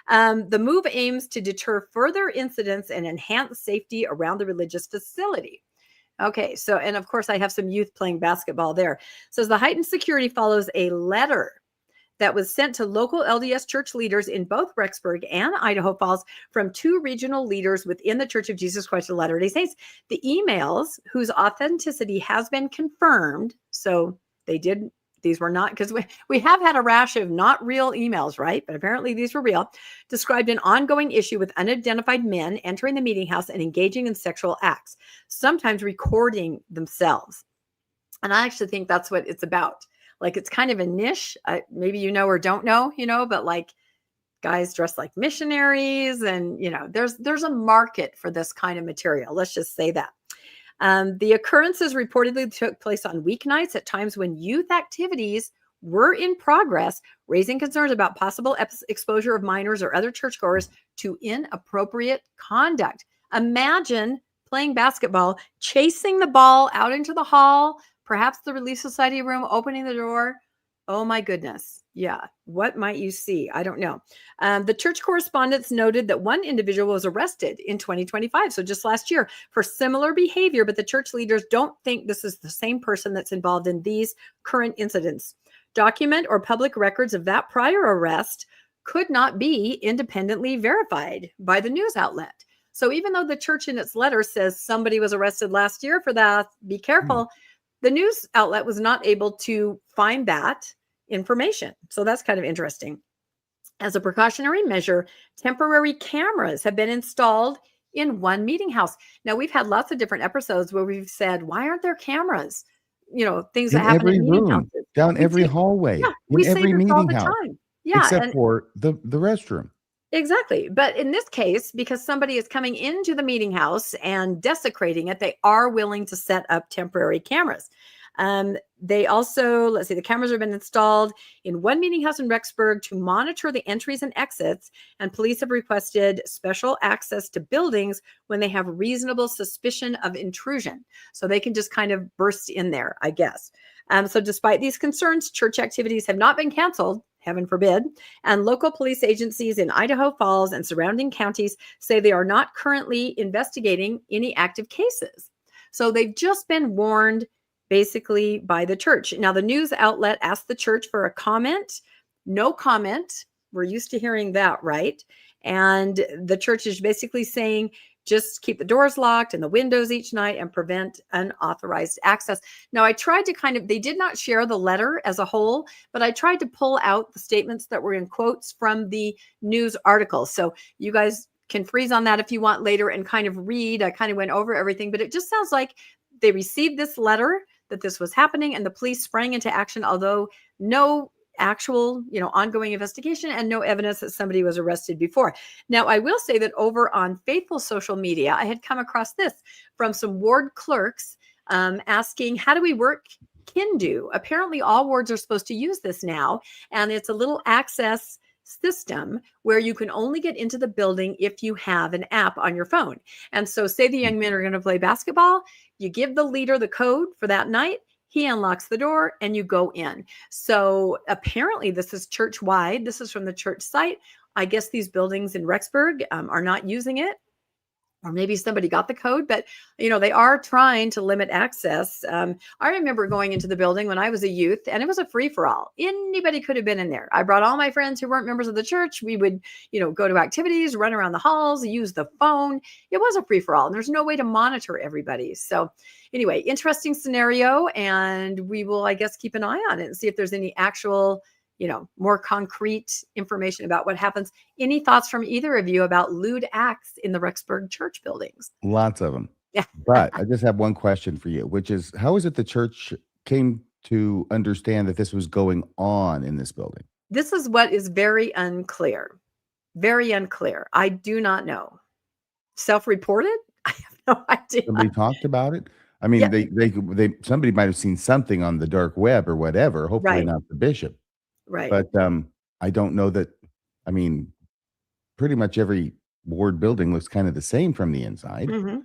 The move aims to deter further incidents and enhance safety around the religious facility. Okay, so, and of course, I have some youth playing basketball there. It says the heightened security follows a letter that was sent to local LDS church leaders in both Rexburg and Idaho Falls from two regional leaders within the Church of Jesus Christ of Latter-day Saints. The emails, whose authenticity has been confirmed, so these were not, because we have had a rash of not real emails, right? But apparently these were real, described an ongoing issue with unidentified men entering the meeting house and engaging in sexual acts, sometimes recording themselves. And I actually think that's what it's about. Like, it's kind of a niche. Maybe you know or don't know, but like guys dressed like missionaries, and there's a market for this kind of material. Let's just say that. The occurrences reportedly took place on weeknights at times when youth activities were in progress, raising concerns about possible exposure of minors or other churchgoers to inappropriate conduct. Imagine playing basketball, chasing the ball out into the hall, perhaps the Relief Society room, opening the door. Oh my goodness. Yeah. What might you see? I don't know. The church correspondence noted that one individual was arrested in 2025, so just last year, for similar behavior, but the church leaders don't think this is the same person that's involved in these current incidents. Document or public records of that prior arrest could not be independently verified by the news outlet. So even though the church in its letter says somebody was arrested last year for that, be careful, the news outlet was not able to find that information. So that's kind of interesting. As a precautionary measure, temporary cameras have been installed in one meeting house. Now, we've had lots of different episodes where we've said, why aren't there cameras? Things that In happen in every meeting room, houses. down every Yeah, hallway, we in say every this all meeting the house, time. Yeah, except and for the restroom. exactly. But in this case, because somebody is coming into the meeting house and desecrating it, they are willing to set up temporary cameras. They also, let's see, the cameras have been installed in one meeting house in Rexburg to monitor the entries and exits, and police have requested special access to buildings when they have reasonable suspicion of intrusion. So they can just kind of burst in there, I guess. So despite these concerns, church activities have not been canceled, heaven forbid, and local police agencies in Idaho Falls and surrounding counties say they are not currently investigating any active cases. So they've just been warned basically by the church. Now, the news outlet asked the church for a comment. No comment. We're used to hearing that, right? And the church is basically saying, just keep the doors locked and the windows each night and prevent unauthorized access. Now, I tried to they did not share the letter as a whole, but I tried to pull out the statements that were in quotes from the news article. So you guys can freeze on that if you want later and kind of read. I kind of went over everything, but it just sounds like they received this letter that this was happening and the police sprang into action, although no actual, ongoing investigation and no evidence that somebody was arrested before. Now, I will say that over on Faithful social media, I had come across this from some ward clerks asking, how do we work Kindu? Apparently, all wards are supposed to use this now, and it's a little access system where you can only get into the building if you have an app on your phone. And so say the young men are going to play basketball, you give the leader the code for that night, he unlocks the door and you go in. So apparently this is church-wide. This is from the church site. I guess these buildings in Rexburg are not using it. or maybe somebody got the code, but they are trying to limit access. I remember going into the building when I was a youth, and it was a free for all. Anybody could have been in there. I brought all my friends who weren't members of the church. We would, go to activities, run around the halls, use the phone. It was a free for all, and there's no way to monitor everybody. So anyway, interesting scenario, and we will, I guess, keep an eye on it and see if there's any actual more concrete information about what happens. Any thoughts from either of you about lewd acts in the Rexburg church buildings? Lots of them. Yeah. But I just have one question for you, which is, how is it the church came to understand that this was going on in this building? This is what is very unclear. Very unclear. I do not know. Self-reported? I have no idea. Somebody talked about it. I mean, they somebody might have seen something on the dark web or whatever. Hopefully Right. not the bishop. Right. But I don't know that. I mean, pretty much every ward building looks kind of the same from the inside. Mm-hmm.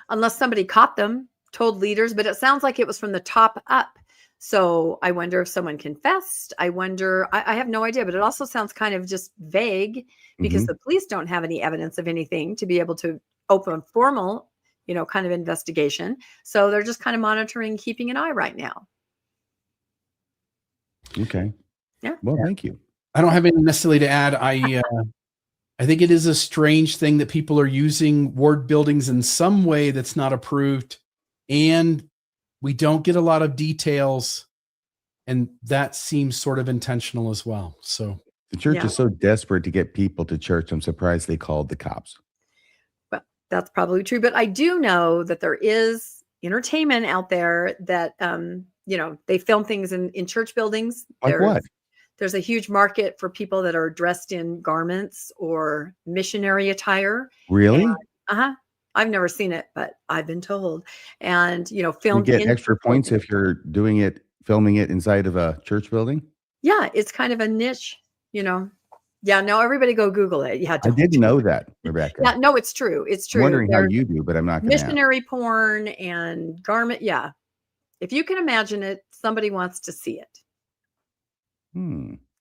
Unless somebody caught them, told leaders, but it sounds like it was from the top up. So I wonder if someone confessed. I wonder, I have no idea, but it also sounds kind of just vague because the police don't have any evidence of anything to be able to open a formal, kind of investigation. So they're just kind of monitoring, keeping an eye right now. Okay. Yeah. Well, thank you. I don't have anything necessarily to add. I think it is a strange thing that people are using ward buildings in some way that's not approved, and we don't get a lot of details, and that seems sort of intentional as well. So The church is so desperate to get people to church. I'm surprised they called the cops. Well, that's probably true, but I do know that there is entertainment out there that they film things in church buildings. Like what? There's a huge market for people that are dressed in garments or missionary attire. Really? I've never seen it, but I've been told. And You filmed get in extra church points buildings. if you're doing it, filming it inside of a church building? Yeah, it's kind of a niche, Yeah, no, everybody go Google it. Yeah, I don't. didn't know that, Rebecca. Yeah, no, it's true. It's I'm true. wondering how There's you do, but I'm not going to ask. missionary porn and garment. Yeah. If you can imagine it, somebody wants to see it.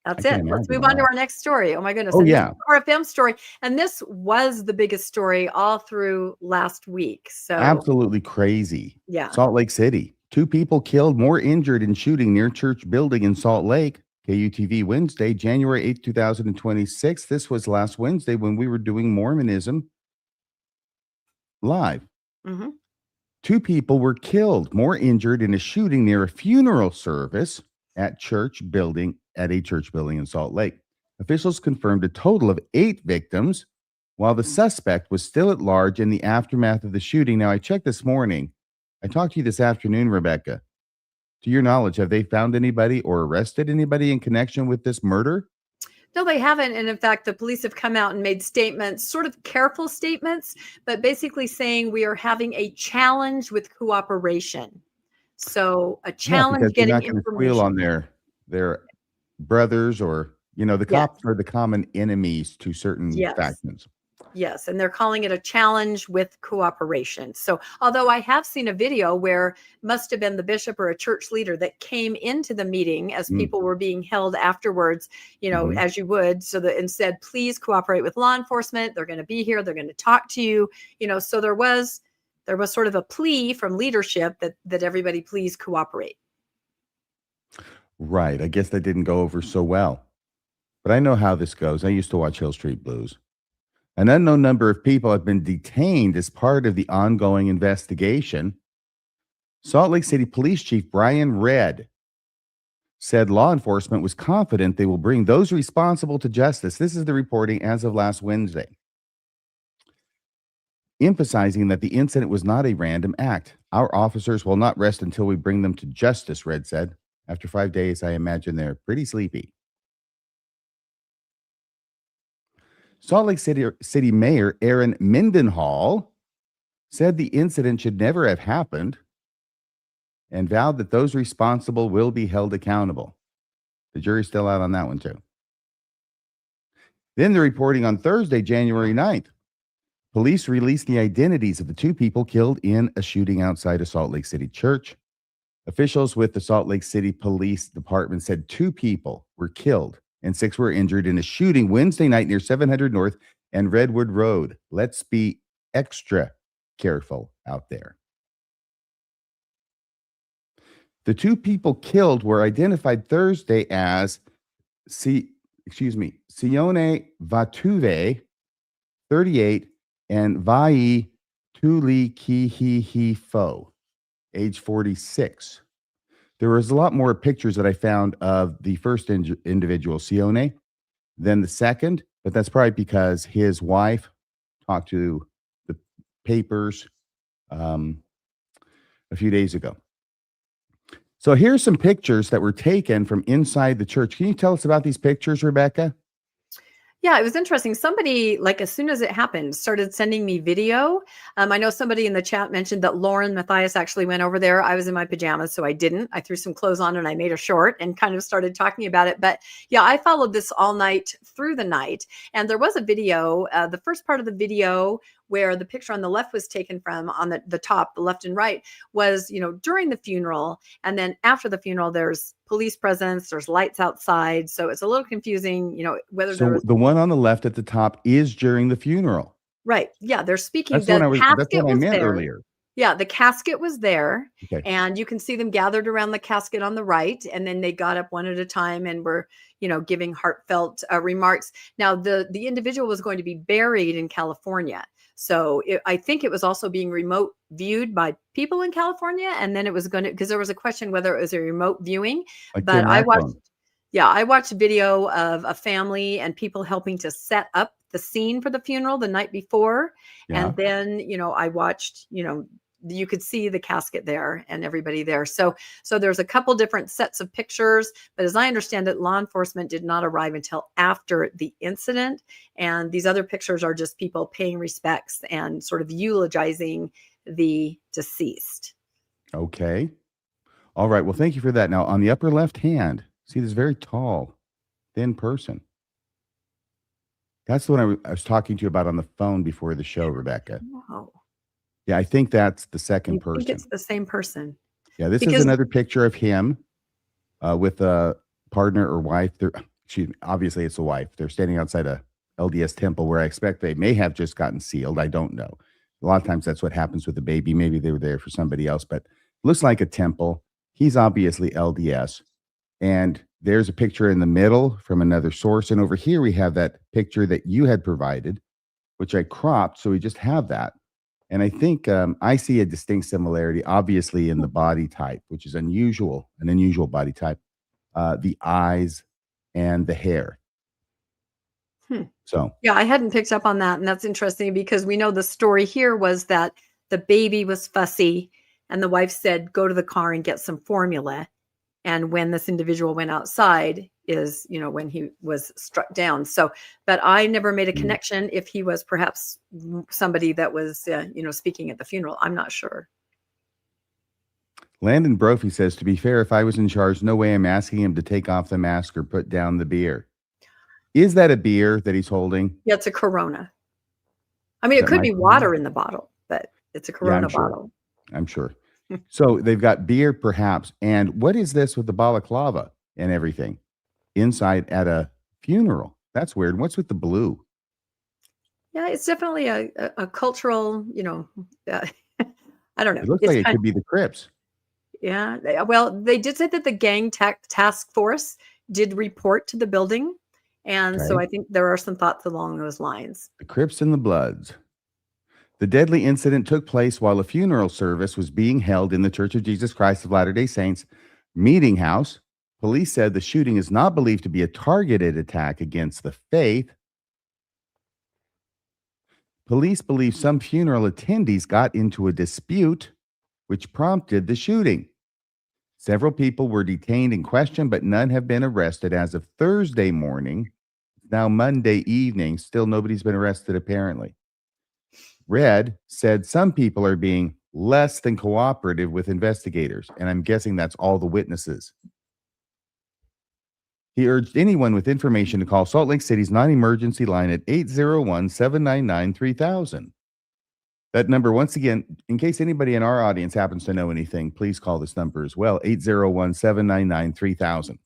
That's I it. can't Let's imagine move on to that. our next story. Oh my goodness. Oh, And this yeah. is an RFM story. And this was the biggest story all through last week. So Absolutely crazy. yeah. Salt Lake City. 2 people killed, more injured in shooting near church building in Salt Lake. KUTV Wednesday, January 8th, 2026. This was last Wednesday when we were doing Mormonism live. Mm-hmm. 2 people were killed, more injured in a shooting near a funeral service at a church building in Salt Lake. Officials confirmed a total of 8 victims, while the suspect was still at large in the aftermath of the shooting. Now, I checked this morning. I talked to you this afternoon, Rebecca. To your knowledge, have they found anybody or arrested anybody in connection with this murder? No, they haven't. And in fact, the police have come out and made statements, sort of careful statements, but basically saying we are having a challenge with cooperation. So a challenge because they're getting not going to squeal information. on their brothers, or the cops are the common enemies to certain Yes. factions. Yes, and they're calling it a challenge with cooperation. So although I have seen a video where must have been the bishop or a church leader that came into the meeting as people were being held afterwards, as you would, so that and said, please cooperate with law enforcement. They're going to be here. They're going to talk to you. So there was sort of a plea from leadership that everybody please cooperate. Right. I guess that didn't go over so well. But I know how this goes. I used to watch Hill Street Blues. An unknown number of people have been detained as part of the ongoing investigation. Salt Lake City Police Chief Brian Redd said law enforcement was confident they will bring those responsible to justice. This is the reporting as of last Wednesday, emphasizing that the incident was not a random act. Our officers will not rest until we bring them to justice, Redd said. After 5 days, I imagine they're pretty sleepy. Salt Lake City Mayor Aaron Mendenhall said the incident should never have happened and vowed that those responsible will be held accountable. The jury's still out on that one, too. Then the reporting on Thursday, January 9th. Police released the identities of the 2 people killed in a shooting outside a Salt Lake City church. Officials with the Salt Lake City Police Department said 2 people were killed and 6 were injured in a shooting Wednesday night near 700 North and Redwood Road. Let's be extra careful out there. The two people killed were identified Thursday as Sione Vatuve, 38, and Vai Tulikihihifo, age 46. There was a lot more pictures that I found of the first individual, Sione, than the second, but that's probably because his wife talked to the papers a few days ago. So here's some pictures that were taken from inside the church. Can you tell us about these pictures, Rebecca? Yeah, it was interesting. Somebody, like as soon as it happened, started sending me video. I know somebody in the chat mentioned that Lauren Matthias actually went over there. I was in my pajamas, so I didn't. I threw some clothes on and I made a short and kind of started talking about it. But yeah, I followed this all night through the night. And there was a video, the first part of the video where the picture on the left was taken from, on the top, the left and right, was, during the funeral. And then after the funeral, there's police presence, there's lights outside. So it's a little confusing, whether there was. The one on the left at the top is during the funeral. Right. Yeah. They're speaking. That's what I meant earlier. Yeah. The casket was there. Okay. And you can see them gathered around the casket on the right. And then they got up one at a time and were, giving heartfelt remarks. Now, the individual was going to be buried in California. So I think it was also being remote viewed by people in California. And then it was because there was a question whether it was a remote viewing. But I watched a video of a family and people helping to set up the scene for the funeral the night before. Yeah. And then, I watched, you could see the casket there and everybody there. So there's a couple different sets of pictures, but as I understand it, law enforcement did not arrive until after the incident. And these other pictures are just people paying respects and sort of eulogizing the deceased. Okay. All right. Well, thank you for that. Now on the upper left hand, see this very tall, thin person. That's the one I was talking to you about on the phone before the show, Rebecca. Wow. Yeah, I think that's the second person. I think it's the same person. Yeah, this is another picture of him with a partner or wife. Obviously, it's a wife. They're standing outside a LDS temple where I expect they may have just gotten sealed. I don't know. A lot of times that's what happens with the baby. Maybe they were there for somebody else, but it looks like a temple. He's obviously LDS. And there's a picture in the middle from another source. And over here, we have that picture that you had provided, which I cropped. So we just have that. And I think I see a distinct similarity, obviously, in the body type, which is an unusual body type, the eyes and the hair. So, yeah, I hadn't picked up on that. And that's interesting because we know the story here was that the baby was fussy and the wife said, go to the car and get some formula. And when this individual went outside is, when he was struck down. So, but I never made a connection if he was perhaps somebody that was, speaking at the funeral. I'm not sure. Landon Brophy says, to be fair, if I was in charge, no way I'm asking him to take off the mask or put down the beer. Is that a beer that he's holding? Yeah, it's a Corona. I mean, it could be water in the bottle, but it's a Corona bottle. I'm sure. So they've got beer, perhaps. And what is this with the balaclava and everything inside at a funeral? That's weird. What's with the blue? Yeah, it's definitely a cultural, I don't know. It looks like it could be the Crips. Yeah. Well, they did say that the gang task force did report to the building. And so I think there are some thoughts along those lines. The Crips and the Bloods. The deadly incident took place while a funeral service was being held in the Church of Jesus Christ of Latter-day Saints meeting house. Police said the shooting is not believed to be a targeted attack against the faith. Police believe some funeral attendees got into a dispute, which prompted the shooting. Several people were detained and questioned, but none have been arrested as of Thursday morning. Now Monday evening, still nobody's been arrested, apparently. Red said some people are being less than cooperative with investigators, and I'm guessing that's all the witnesses. He urged anyone with information to call Salt Lake City's non-emergency line at 801-799-3000. That number, once again, in case anybody in our audience happens to know anything, please call this number as well, 801-799-3000.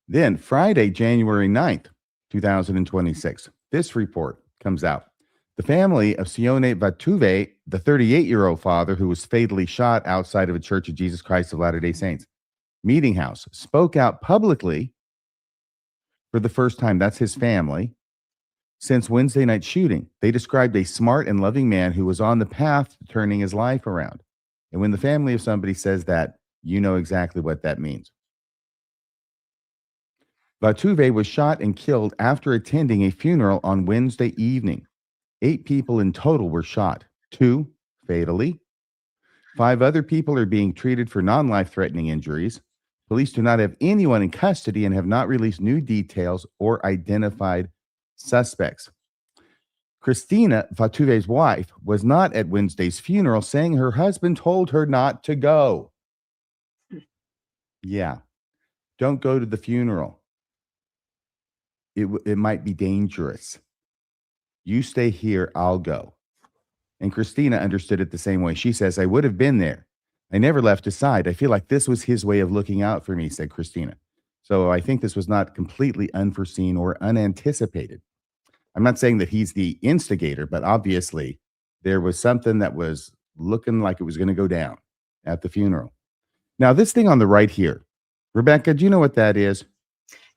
Then Friday, January 9th, 2026, this report comes out. The family of Sione Vatuve, the 38-year-old father who was fatally shot outside of a Church of Jesus Christ of Latter-day Saints meeting house, spoke out publicly for the first time. That's his family. Since Wednesday night shooting, they described a smart and loving man who was on the path to turning his life around. And when the family of somebody says that, you know exactly what that means. Vatuve was shot and killed after attending a funeral on Wednesday evening. 8 people in total were shot, 2 fatally. 5 other people are being treated for non-life-threatening injuries. Police do not have anyone in custody and have not released new details or identified suspects. Christina, Vatuve's wife, was not at Wednesday's funeral, saying her husband told her not to go. Yeah, don't go to the funeral. It might be dangerous. You stay here, I'll go. And Christina understood it the same way. She says, I would have been there. I never left his side. I feel like this was his way of looking out for me, said Christina. So I think this was not completely unforeseen or unanticipated. I'm not saying that he's the instigator, but obviously there was something that was looking like it was going to go down at the funeral. Now, this thing on the right here, Rebecca, do you know what that is?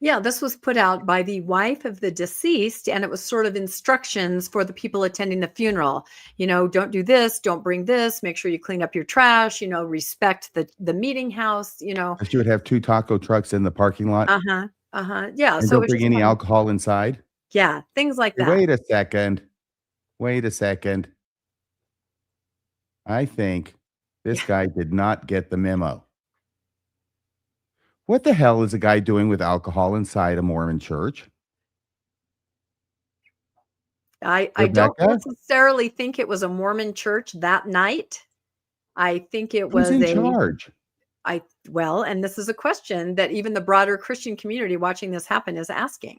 Yeah, this was put out by the wife of the deceased, and it was sort of instructions for the people attending the funeral. You know, don't do this, don't bring this, make sure you clean up your trash, you know, respect the meeting house, you know. She would have 2 taco trucks in the parking lot. Yeah. And So don't bring any alcohol inside. Yeah, things like that. Wait a second. I think this guy did not get the memo. What the hell is a guy doing with alcohol inside a Mormon church? I don't necessarily think it was a Mormon church that night. I think it was Who's in charge? Well, and this is a question that even the broader Christian community watching this happen is asking.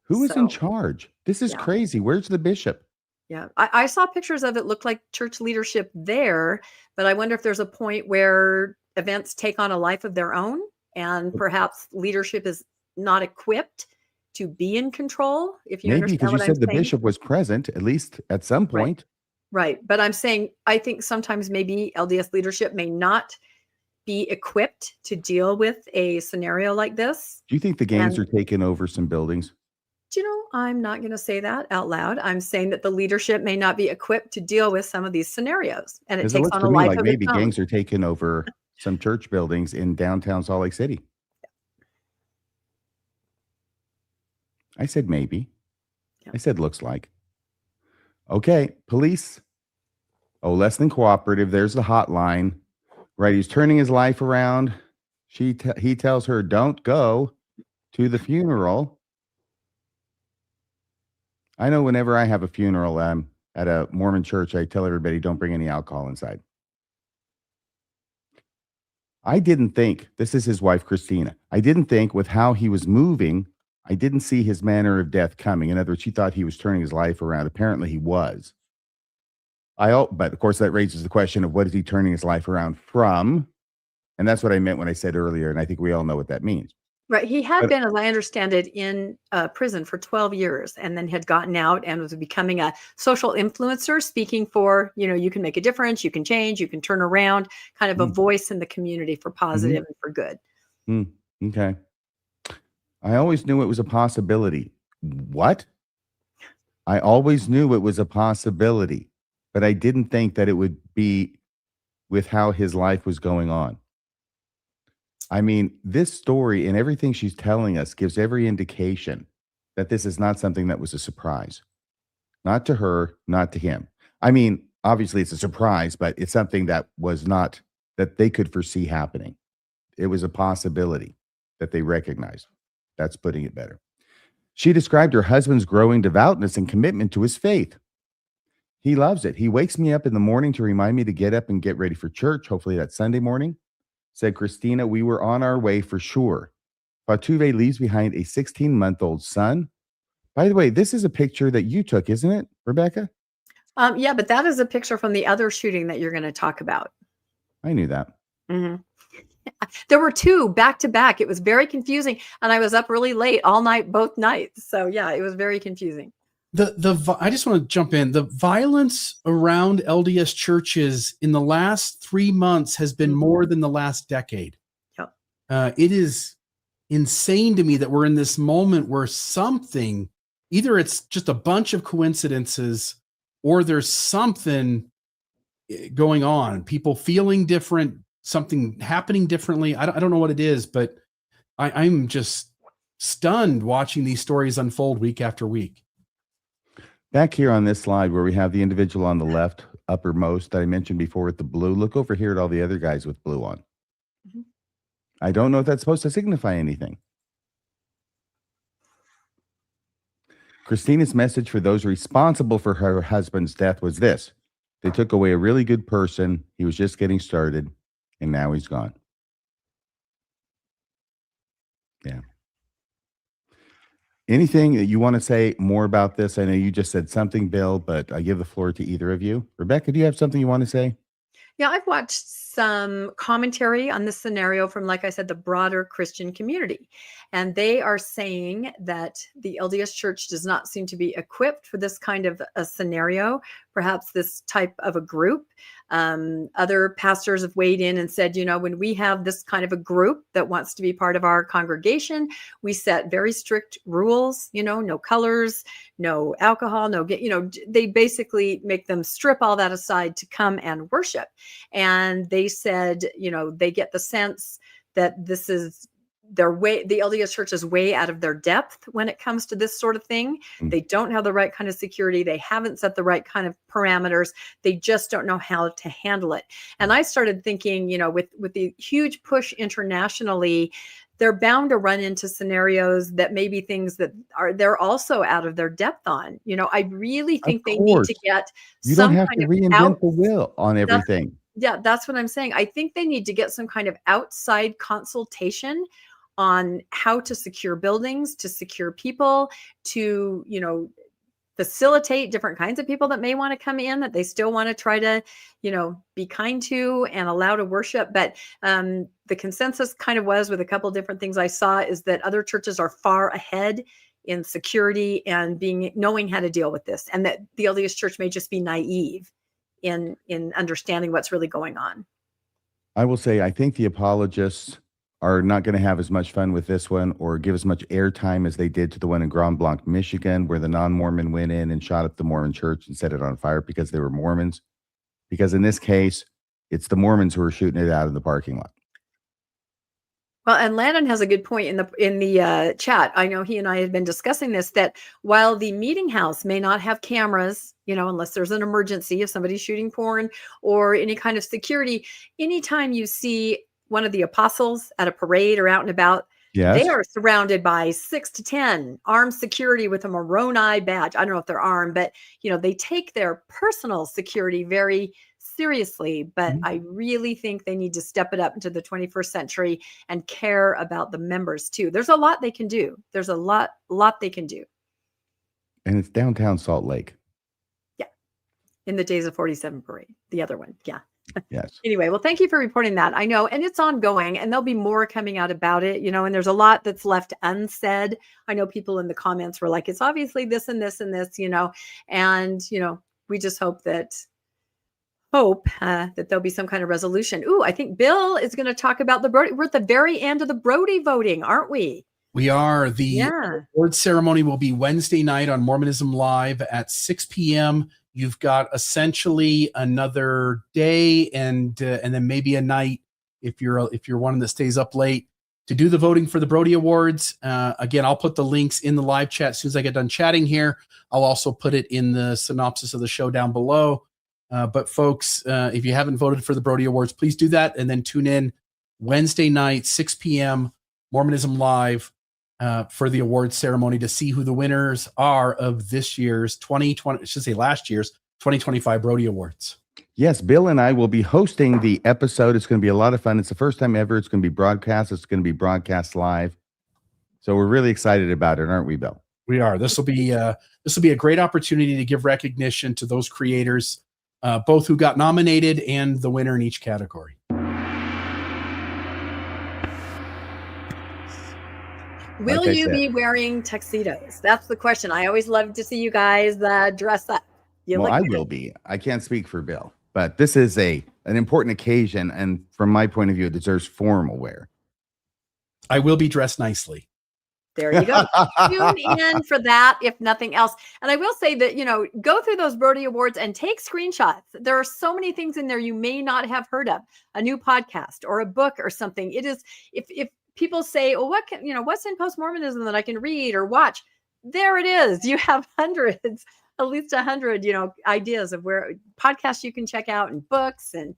Who is in charge? This is crazy. Where's the bishop? Yeah, I saw pictures of it, looked like church leadership there, but I wonder if there's a point where events take on a life of their own and perhaps leadership is not equipped to be in control. If you Maybe because you said the saying. bishop was present, at least at some point. Right. But I'm saying, I think sometimes maybe LDS leadership may not be equipped to deal with a scenario like this. Do you think the gangs are taking over some buildings? You know, I'm not going to say that out loud. I'm saying that the leadership may not be equipped to deal with some of these scenarios, and it takes on a life of maybe its own. gangs are taking over some church buildings in downtown Salt Lake City. I said maybe. I said looks like. Okay, police. Oh, less than cooperative. There's the hotline. Right, he's turning his life around. He tells her, don't go to the funeral. I know whenever I have a funeral at a Mormon church, I tell everybody, don't bring any alcohol inside. I didn't think, this is his wife, Christina. I didn't think with how he was moving, I didn't see his manner of death coming. In other words, she thought he was turning his life around. Apparently he was. But of course, that raises the question of what is he turning his life around from? And that's what I meant when I said earlier. And I think we all know what that means. Right. He had been, as I understand it, in prison for 12 years and then had gotten out and was becoming a social influencer, speaking for, you know, you can make a difference, you can change, you can turn around, kind of a voice in the community for positive and for good. Okay. I always knew it was a possibility. What? I always knew it was a possibility, but I didn't think that it would be with how his life was going on. I mean, this story and everything she's telling us gives every indication that this is not something that was a surprise. Not to her, not to him. I mean, obviously it's a surprise, but it's something that was not, that they could foresee happening. It was a possibility that they recognized. That's putting it better. She described her husband's growing devoutness and commitment to his faith. He loves it. He wakes me up in the morning to remind me to get up and get ready for church. Hopefully that's Sunday morning. Said Christina, we were on our way for sure. Vatuve leaves behind a 16-month-old son. By the way, this is a picture that you took, isn't it, Rebecca? Yeah, but that is a picture from the other shooting that you're going to talk about. I knew that. There were 2 back to back. It was very confusing. And I was up really late all night, both nights. So yeah, it was very confusing. I just want to jump in. The violence around LDS churches in the last 3 months has been more than the last decade. Yep. It is insane to me that we're in this moment where something, either it's just a bunch of coincidences or there's something going on, people feeling different, something happening differently. I don't know what it is, but I'm just stunned watching these stories unfold week after week. Back here on this slide where we have the individual on the left uppermost that I mentioned before with the blue, look over here at all the other guys with blue on. Mhm. I don't know if that's supposed to signify anything. Christina's message for those responsible for her husband's death was this: they took away a really good person. He was just getting started, and now he's gone. Yeah. Anything that you want to say more about this? I know you just said something, Bill, but I give the floor to either of you. Rebecca, do you have something you want to say? Yeah, I've watched some commentary on this scenario from, like I said, the broader Christian community. And they are saying that the LDS Church does not seem to be equipped for this kind of a scenario, perhaps this type of a group. Other pastors have weighed in and said, when we have this kind of a group that wants to be part of our congregation, we set very strict rules, no colors, no alcohol, they basically make them strip all that aside to come and worship. And they said, they get the sense that this is the LDS Church is way out of their depth when it comes to this sort of thing. They don't have the right kind of security. They haven't set the right kind of parameters. They just don't know how to handle it. And I started thinking, with the huge push internationally, they're bound to run into scenarios that may be things that they're also out of their depth on. I really think they need to get you some don't have kind to of reinvent the wheel on everything. That's what I'm saying. I think they need to get some kind of outside consultation on how to secure buildings, to secure people, to, facilitate different kinds of people that may want to come in, that they still want to try to, be kind to and allow to worship. But the consensus kind of was, with a couple of different things I saw, is that other churches are far ahead in security and knowing how to deal with this, and that the LDS Church may just be naive in understanding what's really going on. I will say, I think the apologists are not going to have as much fun with this one or give as much airtime as they did to the one in Grand Blanc, Michigan, where the non-Mormon went in and shot up the Mormon church and set it on fire because they were Mormons. Because in this case, it's the Mormons who are shooting it out in the parking lot. Well, and Landon has a good point in the chat. I know he and I had been discussing this, that while the meeting house may not have cameras, unless there's an emergency, if somebody's shooting porn or any kind of security, anytime you see one of the apostles at a parade or out and about, yes, they are surrounded by 6 to 10 armed security with a Moroni badge. I don't know if they're armed, but they take their personal security very seriously. But I really think they need to step it up into the 21st century and care about the members too. There's a lot they can do. There's a lot they can do. And it's downtown Salt Lake. Yeah. In the Days of 47 parade, the other one. Yeah. Yes. Anyway, well, thank you for reporting that. I know, and it's ongoing, and there'll be more coming out about it, and there's a lot that's left unsaid. I know people in the comments were like, it's obviously this and this and this, and, we just hope that there'll be some kind of resolution. Ooh, I think Bill is going to talk about the Brody. We're at the very end of the Brody voting, aren't we? We are. The award ceremony will be Wednesday night on Mormonism Live at 6 p.m. You've got essentially another day and then maybe a night if you're one that stays up late to do the voting for the Brody Awards. Again, I'll put the links in the live chat as soon as I get done chatting here. I'll also put it in the synopsis of the show down below. But folks, if you haven't voted for the Brody Awards, please do that, and then tune in Wednesday night, 6 p.m. Mormonism Live for the awards ceremony to see who the winners are of this year's last year's 2025 Brody Awards. Yes, Bill and I will be hosting the episode. It's going to be a lot of fun. It's the first time ever. It's going to be broadcast. It's going to be broadcast live. So we're really excited about it, aren't we, Bill? We are. This will be a great opportunity to give recognition to those creators, both who got nominated and the winner in each category. Will I you said. be wearing tuxedos? That's the question. I always love to see you guys dress up. You Well, look I good. will be. I can't speak for Bill, but this is an important occasion, and from my point of view, it deserves formal wear. I will be dressed nicely. There you go. Tune in for that, if nothing else. And I will say that, go through those Brody Awards and take screenshots. There are so many things in there you may not have heard of, a new podcast or a book or something. It is, if people say, well, what's in post-Mormonism that I can read or watch? There it is. You have hundreds, at least 100, ideas of where podcasts you can check out and books and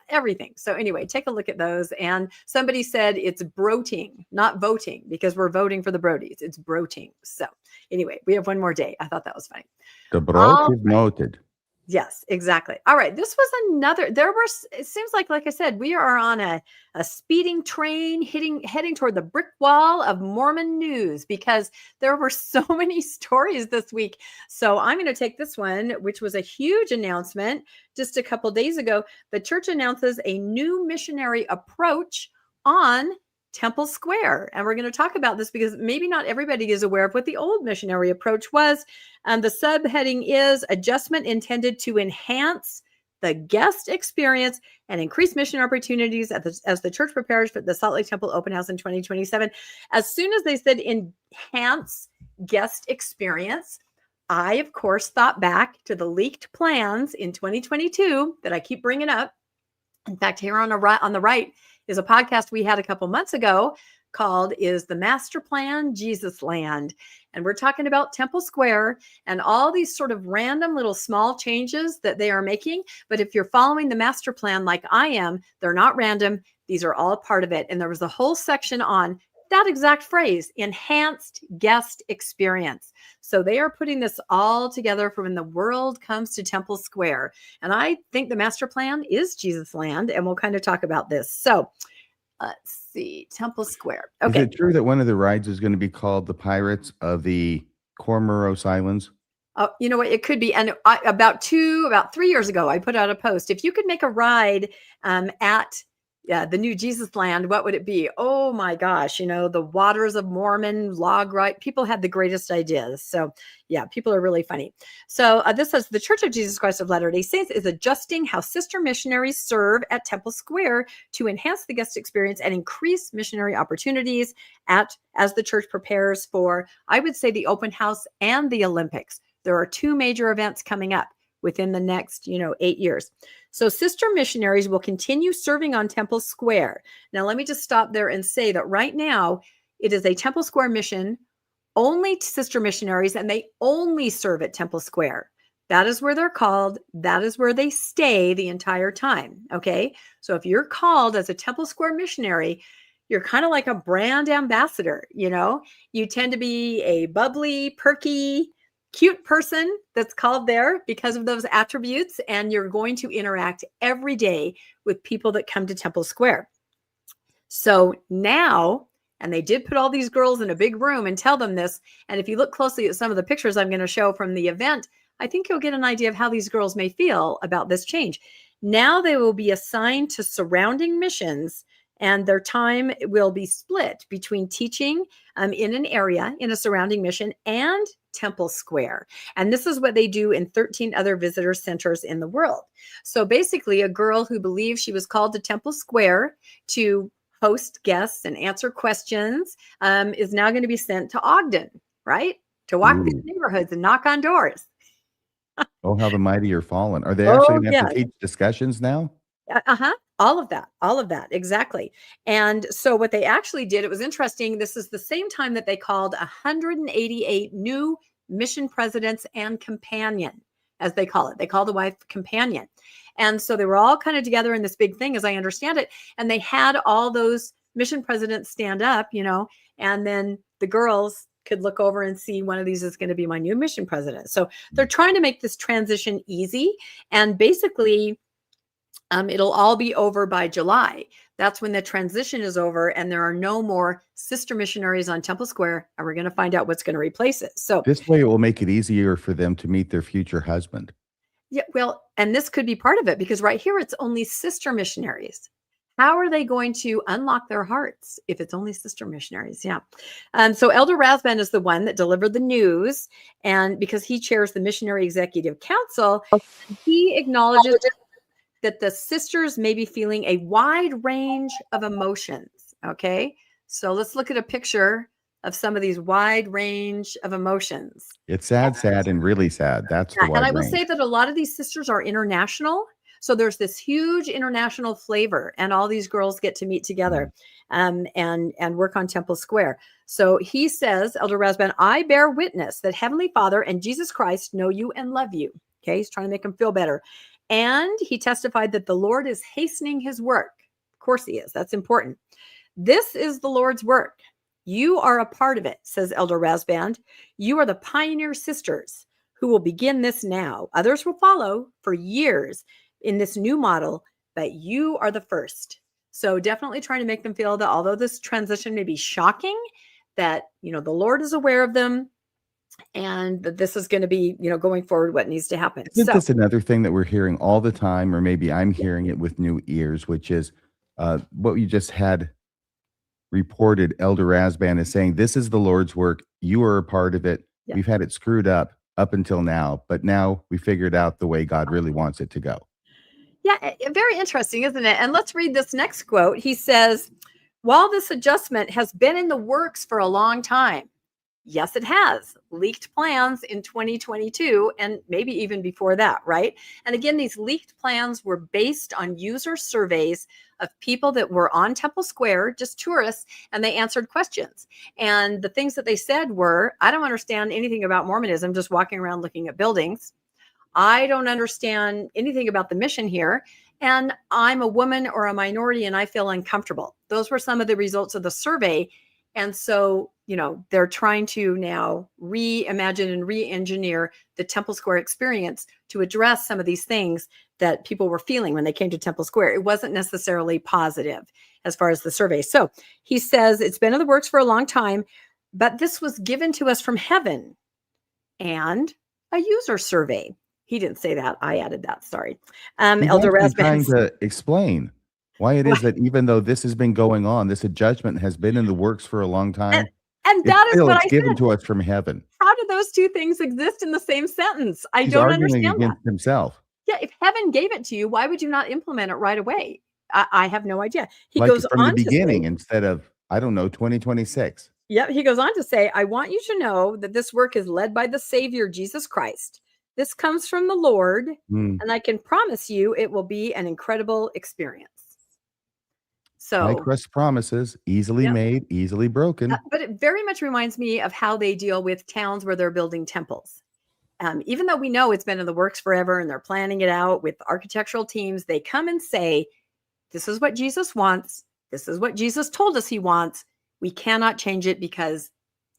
everything. So anyway, take a look at those. And somebody said it's broting, not voting, because we're voting for the Brodies. It's broting. So anyway, we have one more day. I thought that was funny. The brot is noted. Yes, exactly. All right. This was another, it seems like I said, we are on a speeding train heading toward the brick wall of Mormon news, because there were so many stories this week. So I'm going to take this one, which was a huge announcement just a couple days ago. The church announces a new missionary approach on Temple Square. And we're going to talk about this because maybe not everybody is aware of what the old missionary approach was. And the subheading is adjustment intended to enhance the guest experience and increase mission opportunities as the church prepares for the Salt Lake Temple Open House in 2027. As soon as they said enhance guest experience, I, of course, thought back to the leaked plans in 2022 that I keep bringing up. In fact, here on the right is a podcast we had a couple months ago called Is the Master Plan Jesus Land? And we're talking about Temple Square and all these sort of random little small changes that they are making. But if you're following the master plan like I am, they're not random. These are all part of it. And there was a whole section on that exact phrase, enhanced guest experience. So they are putting this all together for when the world comes to Temple Square. And I think the master plan is Jesus Land, and we'll kind of talk about this. So let's see, Temple Square. Okay. Is it true that one of the rides is going to be called the Pirates of the Comoros Islands? Oh, you know what? It could be. And about 3 years ago, I put out a post. If you could make a ride at the new Jesus Land, what would it be? Oh my gosh, the Waters of Mormon log ride. People had the greatest ideas. So yeah, people are really funny. So this says the Church of Jesus Christ of Latter-day Saints is adjusting how sister missionaries serve at Temple Square to enhance the guest experience and increase missionary opportunities as the church prepares for, I would say, the open house and the Olympics. There are two major events coming up within the next, 8 years. So sister missionaries will continue serving on Temple Square. Now, let me just stop there and say that right now it is a Temple Square mission, only sister missionaries, and they only serve at Temple Square. That is where they're called. That is where they stay the entire time. Okay. So if you're called as a Temple Square missionary, you're kind of like a brand ambassador. You tend to be a bubbly, perky, cute person that's called there because of those attributes, and you're going to interact every day with people that come to Temple Square. So now, and they did put all these girls in a big room and tell them this, and if you look closely at some of the pictures I'm going to show from the event, I think you'll get an idea of how these girls may feel about this change. Now they will be assigned to surrounding missions, and their time will be split between teaching in an area in a surrounding mission and Temple Square. And this is what they do in 13 other visitor centers in the world. So basically, a girl who believes she was called to Temple Square to host guests and answer questions is now going to be sent to Ogden, right? To walk through the neighborhoods and knock on doors. Oh, how the mighty are fallen. Are they actually going to have to teach discussions now? All of that. Exactly. And so what they actually did, it was interesting. This is the same time that they called 188 new mission presidents and companion, as they call it. They call the wife companion. And so they were all kind of together in this big thing, as I understand it. And they had all those mission presidents stand up, and then the girls could look over and see one of these is going to be my new mission president. So they're trying to make this transition easy. And basically, it'll all be over by July. That's when the transition is over and there are no more sister missionaries on Temple Square, and we're going to find out what's going to replace it. So this way it will make it easier for them to meet their future husband. Yeah, well, and this could be part of it because right here, it's only sister missionaries. How are they going to unlock their hearts if it's only sister missionaries? Yeah. So Elder Rasband is the one that delivered the news. And because he chairs the Missionary Executive Council, he acknowledges that the sisters may be feeling a wide range of emotions. Okay. So let's look at a picture of some of these wide range of emotions. It's sad, sad, and really sad. That's the Yeah, and wide I will range. say that a lot of these sisters are international. So there's this huge international flavor, and all these girls get to meet together and work on Temple Square. So he says, Elder Rasband, I bear witness that Heavenly Father and Jesus Christ know you and love you. Okay, he's trying to make them feel better. And he testified that the Lord is hastening his work. Of course he is. That's important. This is the Lord's work. You are a part of it, says Elder Rasband. You are the pioneer sisters who will begin this now. Others will follow for years in this new model, but you are the first. So definitely trying to make them feel that although this transition may be shocking, that, the Lord is aware of them and that this is going to be, going forward, what needs to happen. Isn't this another thing that we're hearing all the time, or maybe I'm hearing it with new ears, which is what you just had reported. Elder Rasband is saying, this is the Lord's work. You are a part of it. Yeah. We've had it screwed up until now, but now we figured out the way God really wants it to go. Yeah, very interesting, isn't it? And let's read this next quote. He says, while this adjustment has been in the works for a long time, yes, it has. Leaked plans in 2022 and maybe even before that, right? And again, these leaked plans were based on user surveys of people that were on Temple Square, just tourists, and they answered questions. And the things that they said were, I don't understand anything about Mormonism, just walking around looking at buildings. I don't understand anything about the mission here. And I'm a woman or a minority and I feel uncomfortable. Those were some of the results of the survey. And so, they're trying to now reimagine and re-engineer the Temple Square experience to address some of these things that people were feeling when they came to Temple Square. It wasn't necessarily positive as far as the survey. So he says it's been in the works for a long time, but this was given to us from heaven and a user survey. He didn't say that. I added that. Sorry. Elder Rasband trying to explain why it is that even though this has been going on, this judgment has been in the works for a long time. And that is what I given said. To us from heaven. How do those two things exist in the same sentence? He's don't arguing understand against that. himself. Yeah, if heaven gave it to you, why would you not implement it right away? I have no idea. He like goes from on the beginning to say, instead of, 2026. Yep, he goes on to say, I want you to know that this work is led by the Savior, Jesus Christ. This comes from the Lord, and I can promise you it will be an incredible experience. So, high crust promises, easily made, easily broken. But it very much reminds me of how they deal with towns where they're building temples. Even though we know it's been in the works forever and they're planning it out with architectural teams, they come and say, this is what Jesus wants. This is what Jesus told us he wants. We cannot change it because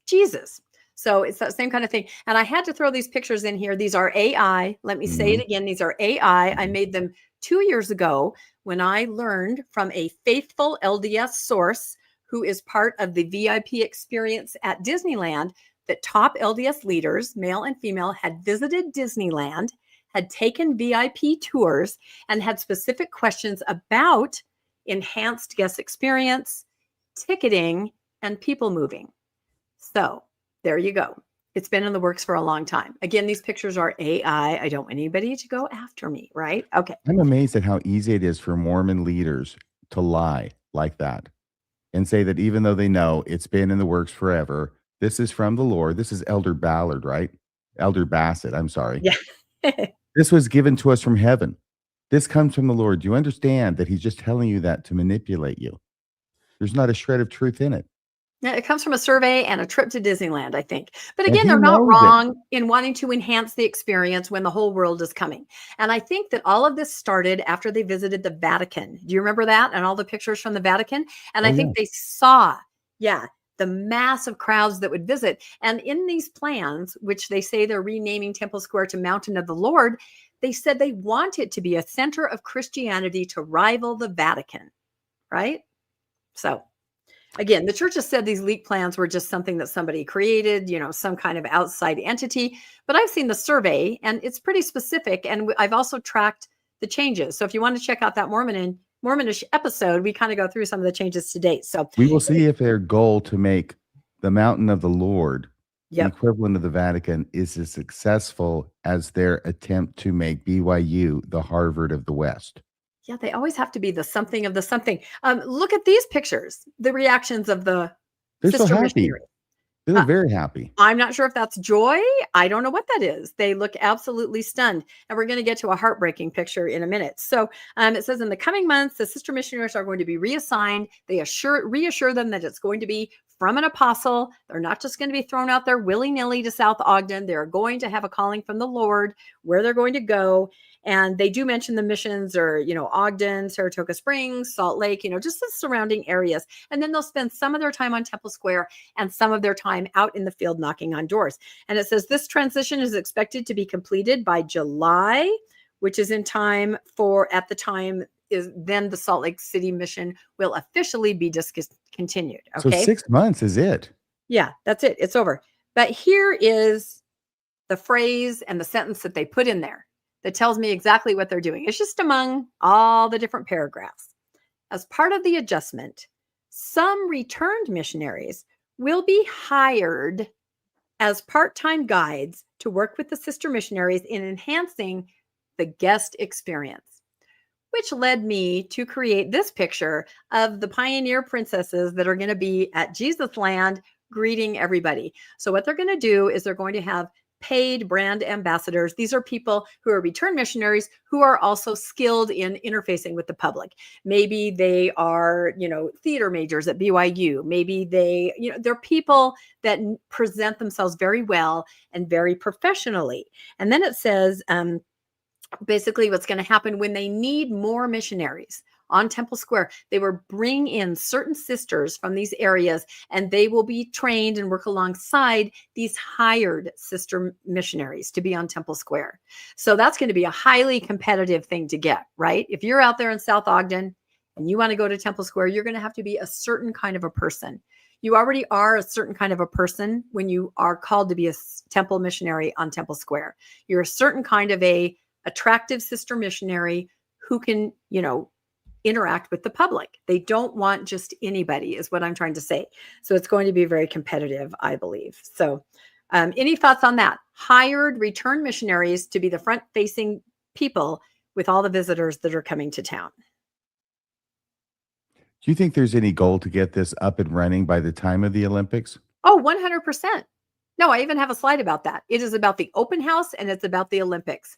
Jesus. So it's that same kind of thing. And I had to throw these pictures in here. These are AI. Let me say it again. These are AI. I made them 2 years ago when I learned from a faithful LDS source who is part of the VIP experience at Disneyland that top LDS leaders, male and female, had visited Disneyland, had taken VIP tours, and had specific questions about enhanced guest experience, ticketing, and people moving. So there you go. It's been in the works for a long time. Again, these pictures are AI. I don't want anybody to go after me, right? Okay. I'm amazed at how easy it is for Mormon leaders to lie like that and say that even though they know it's been in the works forever, this is from the Lord. This is Elder Ballard, right? Elder Bassett, I'm sorry. Yeah. This was given to us from heaven. This comes from the Lord. Do you understand that he's just telling you that to manipulate you? There's not a shred of truth in it. Yeah, it comes from a survey and a trip to Disneyland, I think. But again, they're not wrong in wanting to enhance the experience when the whole world is coming. And I think that all of this started after they visited the Vatican. Do you remember that? And all the pictures from the Vatican? And I think they saw, the massive crowds that would visit. And in these plans, which they say they're renaming Temple Square to Mountain of the Lord, they said they want it to be a center of Christianity to rival the Vatican, right? So again, the church has said these leaked plans were just something that somebody created, some kind of outside entity. But I've seen the survey and it's pretty specific. And I've also tracked the changes. So if you want to check out that Mormon Mormonish episode, we kind of go through some of the changes to date. So We will see if their goal to make the mountain of the Lord the yep. equivalent of the Vatican is as successful as their attempt to make BYU the Harvard of the West. Yeah, they always have to be the something of the something. Look at these pictures, the reactions of the They're so sister happy. missionaries. They look very happy. I'm not sure if that's joy. I don't know what that is. They look absolutely stunned. And we're going to get to a heartbreaking picture in a minute. So it says in the coming months, the sister missionaries are going to be reassigned. They reassure them that it's going to be from an apostle. They're not just going to be thrown out there willy-nilly to South Ogden. They're going to have a calling from the Lord where they're going to go. And they do mention the missions or, Ogden, Saratoga Springs, Salt Lake, just the surrounding areas. And then they'll spend some of their time on Temple Square and some of their time out in the field knocking on doors. And it says this transition is expected to be completed by July, which is in time for, at the time, is then the Salt Lake City mission will officially be discontinued. Okay. So 6 months is it. Yeah, that's it. It's over. But here is the phrase and the sentence that they put in there that tells me exactly what they're doing. It's just among all the different paragraphs. As part of the adjustment, some returned missionaries will be hired as part-time guides to work with the sister missionaries in enhancing the guest experience, which led me to create this picture of the pioneer princesses that are going to be at Jesus Land greeting everybody. So what they're going to do is they're going to have paid brand ambassadors. These are people who are returned missionaries who are also skilled in interfacing with the public. Maybe they are, theater majors at BYU. Maybe they're people that present themselves very well and very professionally. And then it says, basically what's going to happen when they need more missionaries on Temple Square, they will bring in certain sisters from these areas and they will be trained and work alongside these hired sister missionaries to be on Temple Square. So that's going to be a highly competitive thing to get, right? If you're out there in South Ogden and you want to go to Temple Square, you're going to have to be a certain kind of a person. You already are a certain kind of a person when you are called to be a temple missionary on Temple Square. You're a certain kind of a attractive sister missionary who can, interact with the public. They don't want just anybody is what I'm trying to say. So it's going to be very competitive, I believe. So any thoughts on that? Hired return missionaries to be the front facing people with all the visitors that are coming to town. Do you think there's any goal to get this up and running by the time of the Olympics? Oh, 100%. No, I even have a slide about that. It is about the open house and it's about the Olympics.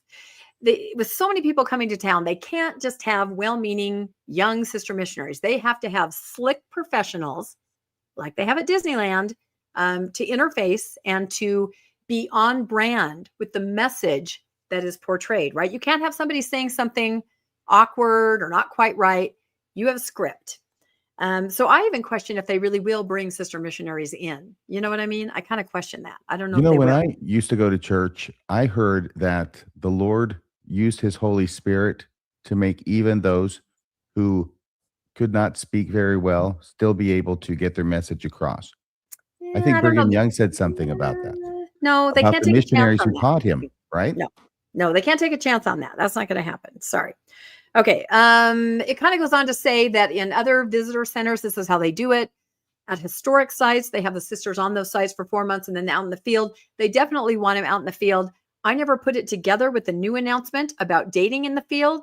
With so many people coming to town, they can't just have well-meaning young sister missionaries. They have to have slick professionals like they have at Disneyland to interface and to be on brand with the message that is portrayed, right? You can't have somebody saying something awkward or not quite right. You have a script. So I even question if they really will bring sister missionaries in. You know what I mean? I kind of question that. I don't know. When I used to go to church, I heard that the Lord used his Holy Spirit to make even those who could not speak very well still be able to get their message across. I think Brigham Young said something about that. No, they can't the take missionaries a chance who on taught him, right? No, they can't take a chance on that. That's not going to happen. Sorry. Okay. It kind of goes on to say that in other visitor centers, this is how they do it. At historic sites, they have the sisters on those sites for 4 months and then out in the field. They definitely want them out in the field. I never put it together with the new announcement about dating in the field.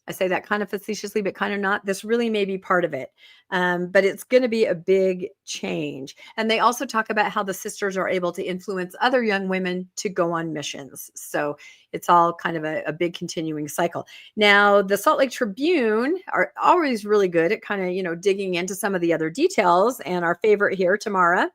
I say that kind of facetiously, but kind of not. This really may be part of it. But it's going to be a big change. And they also talk about how the sisters are able to influence other young women to go on missions. So it's all kind of a big continuing cycle. Now, the Salt Lake Tribune are always really good at kind of, digging into some of the other details. And our favorite here, Tamara,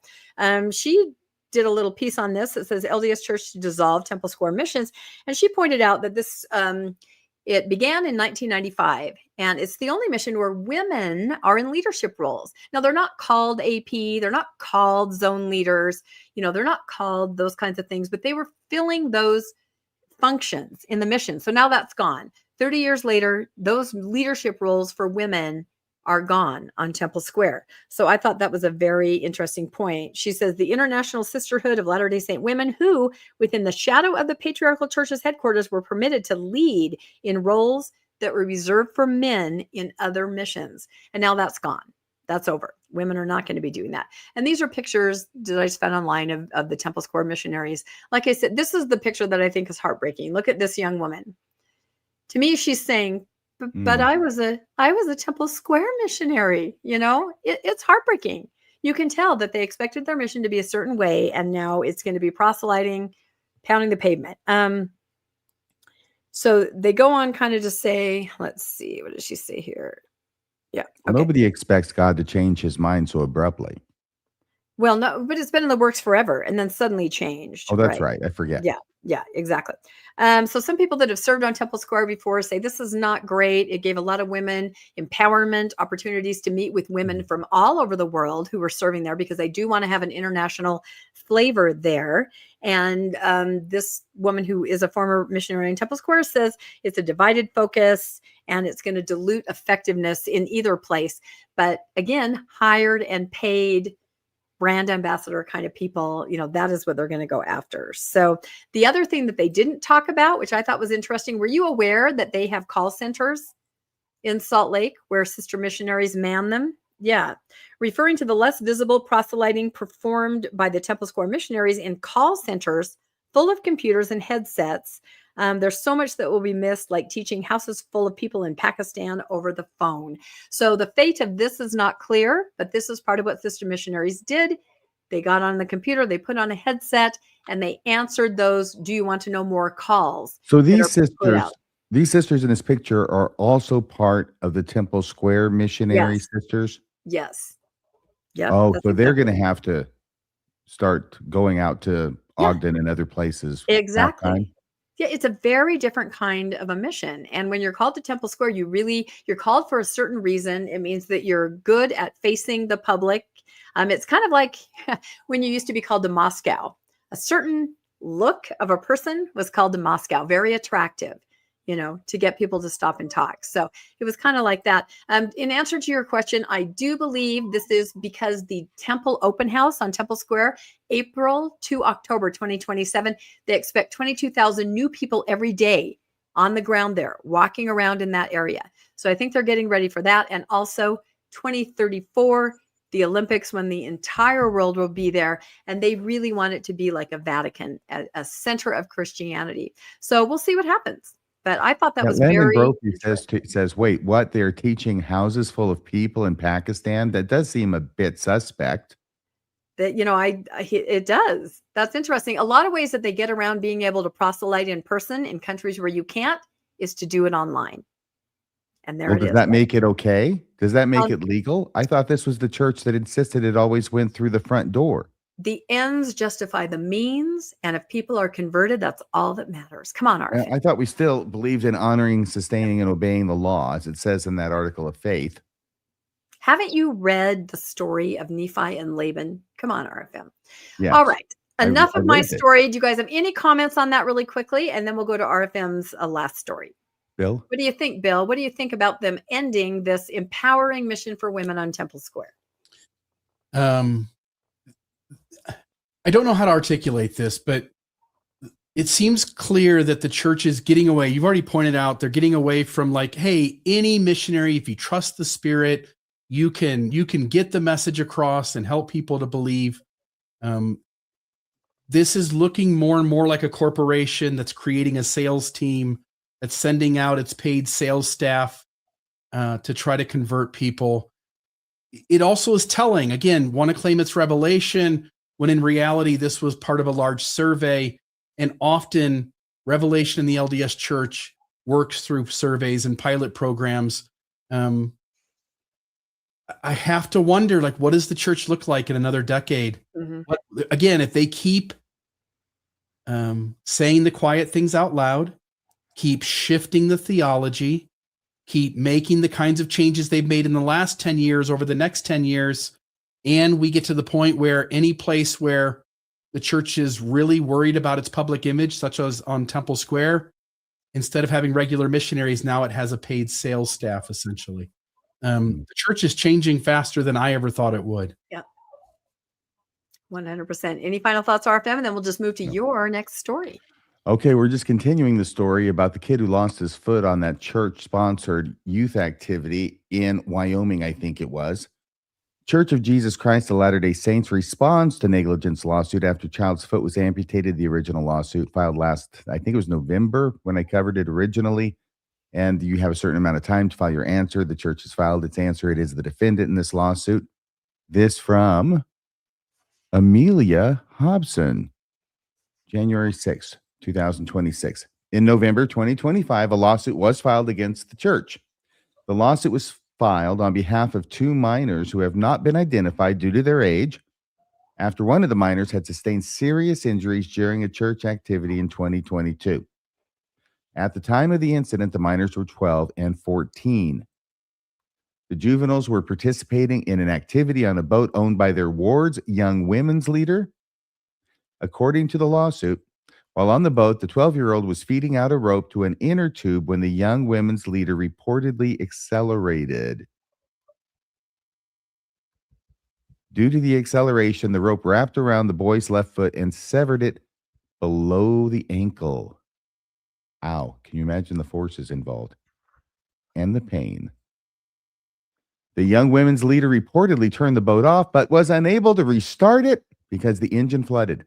she did a little piece on this. It says LDS Church to dissolve Temple Square missions. And she pointed out that this, it began in 1995, and it's the only mission where women are in leadership roles. Now, they're not called AP. They're not called zone leaders. They're not called those kinds of things, but they were filling those functions in the mission. So now that's gone. 30 years later, those leadership roles for women are gone on Temple Square. So I thought that was a very interesting point. She says the International Sisterhood of Latter-day Saint women who, within the shadow of the patriarchal church's headquarters, were permitted to lead in roles that were reserved for men in other missions. And now that's gone. That's over. Women are not going to be doing that. And these are pictures that I just found online of the Temple Square missionaries. Like I said, this is the picture that I think is heartbreaking. Look at this young woman. To me, she's saying, but I was a Temple Square missionary. It's heartbreaking. You can tell that they expected their mission to be a certain way, and now it's going to be proselyting, pounding the pavement. So they go on kind of to say, let's see, what does she say here? Yeah. Okay. Nobody expects God to change his mind so abruptly. Well, no, but it's been in the works forever and then suddenly changed. Oh, that's right. I forget. Yeah, exactly. So some people that have served on Temple Square before say this is not great. It gave a lot of women empowerment, opportunities to meet with women from all over the world who were serving there, because they do want to have an international flavor there. And this woman who is a former missionary in Temple Square says it's a divided focus and it's going to dilute effectiveness in either place. But again, hired and paid brand ambassador kind of people, that is what they're going to go after. So the other thing that they didn't talk about, which I thought was interesting, were you aware that they have call centers in Salt Lake where sister missionaries man them? Yeah. Referring to the less visible proselyting performed by the Temple Square missionaries in call centers full of computers and headsets. There's so much that will be missed, like teaching houses full of people in Pakistan over the phone. So the fate of this is not clear, but this is part of what sister missionaries did. They got on the computer, they put on a headset, and they answered those "Do you want to know more?" calls. So these sisters in this picture are also part of the Temple Square missionary sisters? Yes. Yep. Oh, so they're going to have to start going out to Ogden and other places. Exactly. Yeah, it's a very different kind of a mission. And when you're called to Temple Square, you're called for a certain reason. It means that you're good at facing the public. It's kind of like when you used to be called to Moscow. A certain look of a person was called to Moscow, very attractive, to get people to stop and talk. So it was kind of like that. In answer to your question, I do believe this is because the Temple Open House on Temple Square, April to October 2027, they expect 22,000 new people every day on the ground there, walking around in that area. So I think they're getting ready for that. And also 2034, the Olympics, when the entire world will be there, and they really want it to be like a Vatican, a center of Christianity. So we'll see what happens. But I thought that was very says, wait, what? They're teaching houses full of people in Pakistan? That does seem a bit suspect. That, it does. That's interesting. A lot of ways that they get around being able to proselyte in person in countries where you can't is to do it online. And there it is. Does that make it okay? Does that make it legal? I thought this was the church that insisted it always went through the front door. The ends justify the means, and if people are converted, that's all that matters. Come on, RFM. I thought we still believed in honoring, sustaining, and obeying the law, as it says in that article of faith. Haven't you read the story of Nephi and Laban? Come on, RFM. Yes. All right. Enough of my story. Do you guys have any comments on that really quickly? And then we'll go to RFM's last story. Bill? What do you think, Bill? What do you think about them ending this empowering mission for women on Temple Square? I don't know how to articulate this, but it seems clear that the church is getting away. You've already pointed out they're getting away from like, hey, any missionary, if you trust the Spirit, you can get the message across and help people to believe. This is looking more and more like a corporation that's creating a sales team that's sending out its paid sales staff to try to convert people. It also is telling, again, want to claim it's revelation, when in reality, this was part of a large survey. And often revelation in the LDS church works through surveys and pilot programs. I have to wonder, like, what does the church look like in another decade? Mm-hmm. Again, if they keep saying the quiet things out loud, keep shifting the theology, keep making the kinds of changes they've made in the last 10 years over the next 10 years, and we get to the point where any place where the church is really worried about its public image, such as on Temple Square, instead of having regular missionaries, now it has a paid sales staff, essentially. The church is changing faster than I ever thought it would. Yeah. 100%. Any final thoughts, RFM? And then we'll just move to your next story. Okay, we're just continuing the story about the kid who lost his foot on that church-sponsored youth activity in Wyoming, I think it was. Church of Jesus Christ of Latter-day Saints responds to negligence lawsuit after child's foot was amputated. The original lawsuit filed last, I think it was November when I covered it originally. And you have a certain amount of time to file your answer. The church has filed its answer. It is the defendant in this lawsuit. This from Amelia Hobson, January 6th, 2026. In November 2025, a lawsuit was filed against the church. The lawsuit was filed on behalf of two minors who have not been identified due to their age, after one of the minors had sustained serious injuries during a church activity in 2022. At the time of the incident, the minors were 12 and 14. The juveniles were participating in an activity on a boat owned by their ward's young women's leader. According to the lawsuit, while on the boat, the 12-year-old was feeding out a rope to an inner tube when the young women's leader reportedly accelerated. Due to the acceleration, the rope wrapped around the boy's left foot and severed it below the ankle. Ow, can you imagine the forces involved and the pain? The young women's leader reportedly turned the boat off, but was unable to restart it because the engine flooded.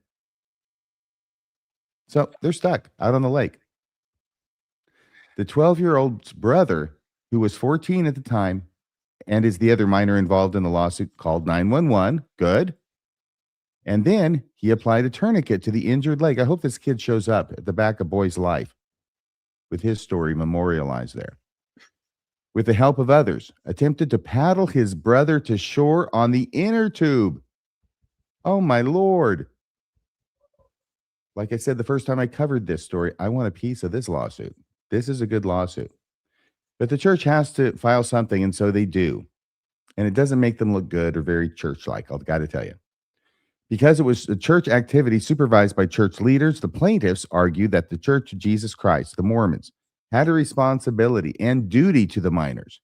So they're stuck out on the lake. The 12-year-old's brother, who was 14 at the time, and is the other minor involved in the lawsuit, called 911. Good. And then he applied a tourniquet to the injured leg. I hope this kid shows up at the back of Boy's Life with his story memorialized there. With the help of others, attempted to paddle his brother to shore on the inner tube. Oh, my Lord. Like I said, the first time I covered this story, I want a piece of this lawsuit. This is a good lawsuit. But the church has to file something, and so they do. And it doesn't make them look good or very church-like, I've got to tell you. Because it was a church activity supervised by church leaders, the plaintiffs argue that the Church of Jesus Christ, the Mormons, had a responsibility and duty to the minors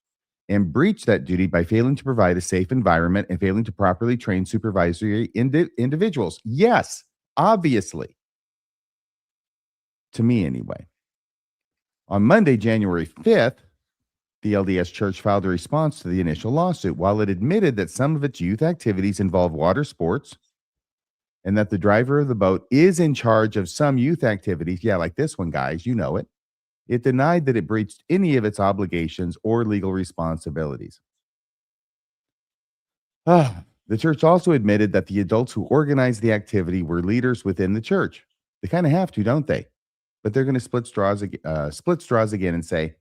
and breached that duty by failing to provide a safe environment and failing to properly train supervisory individuals. Yes, obviously. To me, anyway. On Monday, January 5th, the LDS Church filed a response to the initial lawsuit. While it admitted that some of its youth activities involve water sports and that the driver of the boat is in charge of some youth activities, yeah, like this one, guys, you know it, it denied that it breached any of its obligations or legal responsibilities. The church also admitted that the adults who organized the activity were leaders within the church. They kind of have to, don't they? But they're going to split straws again and say,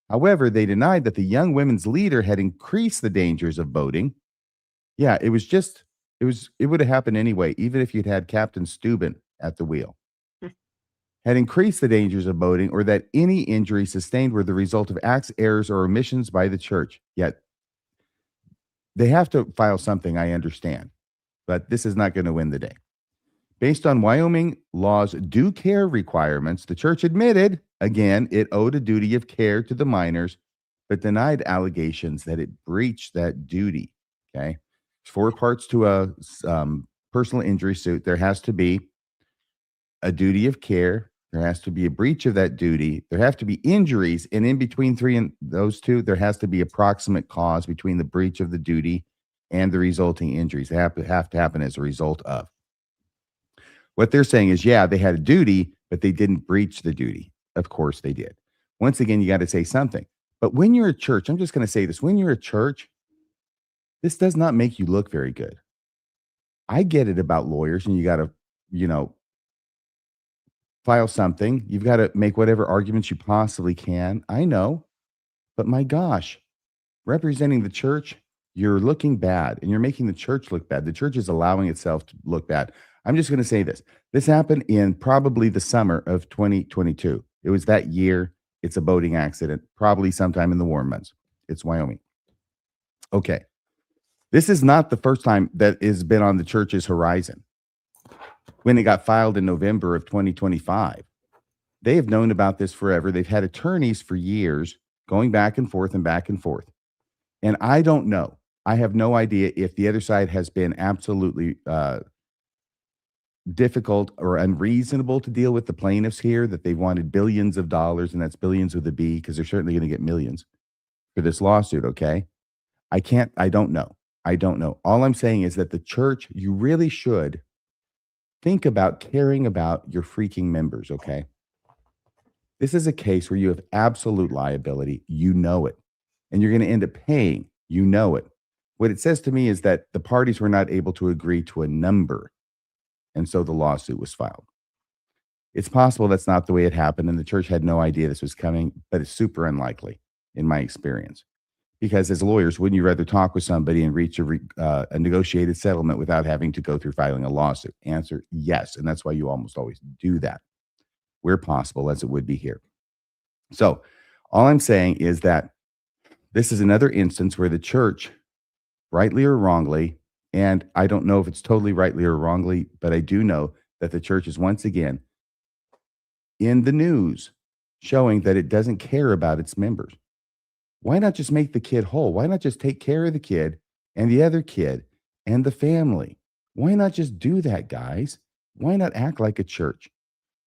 however, they denied that the young women's leader had increased the dangers of boating. Yeah, it would have happened anyway, even if you'd had Captain Steuben at the wheel. Had increased the dangers of boating, or that any injury sustained were the result of acts, errors, or omissions by the church. Yet they have to file something, I understand, but this is not going to win the day. Based on Wyoming law's due care requirements, the church admitted, again, it owed a duty of care to the minors, but denied allegations that it breached that duty. Okay. 4 parts to a personal injury suit. There has to be a duty of care. There has to be a breach of that duty. There have to be injuries. And in between those two, there has to be approximate cause between the breach of the duty and the resulting injuries. They have to happen as a result of. What they're saying is, yeah, they had a duty, but they didn't breach the duty. Of course they did. Once again, you got to say something. But when you're a church, I'm just going to say this. When you're a church, this does not make you look very good. I get it about lawyers, and you got to, file something. You've got to make whatever arguments you possibly can. I know. But my gosh, representing the church, you're looking bad, and you're making the church look bad. The church is allowing itself to look bad. I'm just going to say this. This happened in probably the summer of 2022. It was that year. It's a boating accident, probably sometime in the warm months. It's Wyoming. Okay. This is not the first time that has been on the church's horizon. When it got filed in November of 2025, they have known about this forever. They've had attorneys for years going back and forth and back and forth. And I don't know. I have no idea if the other side has been absolutely difficult or unreasonable to deal with the plaintiffs here, that they wanted billions of dollars, and that's billions with a B, because they're certainly going to get millions for this lawsuit, okay? I don't know. I don't know. All I'm saying is that the church, you really should think about caring about your freaking members, okay? This is a case where you have absolute liability. You know it. And you're going to end up paying. You know it. What it says to me is that the parties were not able to agree to a number. And so the lawsuit was filed. It's possible that's not the way it happened, and the church had no idea this was coming, but it's super unlikely in my experience. Because as lawyers, wouldn't you rather talk with somebody and reach a negotiated settlement without having to go through filing a lawsuit? Answer, yes. And that's why you almost always do that, where possible, as it would be here. So all I'm saying is that this is another instance where the church, rightly or wrongly, and I don't know if it's totally rightly or wrongly, but I do know that the church is once again in the news showing that it doesn't care about its members. Why not just make the kid whole? Why not just take care of the kid and the other kid and the family? Why not just do that, guys? Why not act like a church?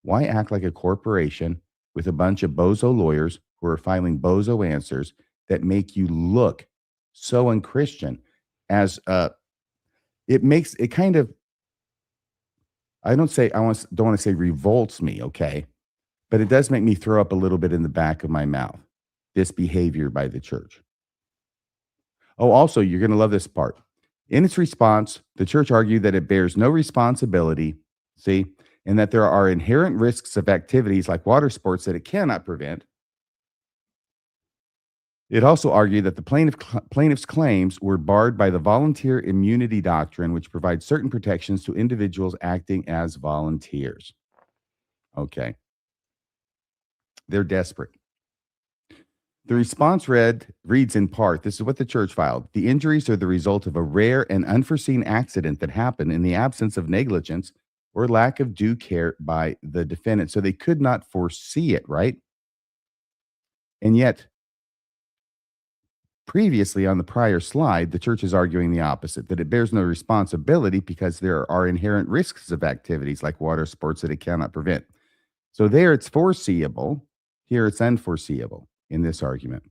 Why act like a corporation with a bunch of bozo lawyers who are filing bozo answers that make you look so unchristian? As it makes it kind of, don't want to say revolts me, okay, but it does make me throw up a little bit in the back of my mouth, this behavior by the church. Oh, also, you're going to love this part. In its response, the church argued that it bears no responsibility, and that there are inherent risks of activities like water sports that it cannot prevent. It also argued that the plaintiff's claims were barred by the volunteer immunity doctrine, which provides certain protections to individuals acting as volunteers. Okay. They're desperate. The response reads in part, this is what the church filed: the injuries are the result of a rare and unforeseen accident that happened in the absence of negligence or lack of due care by the defendant. So they could not foresee it, right? And yet, previously on the prior slide, the church is arguing the opposite, that it bears no responsibility because there are inherent risks of activities like water sports that it cannot prevent. So there it's foreseeable. Here it's unforeseeable in this argument.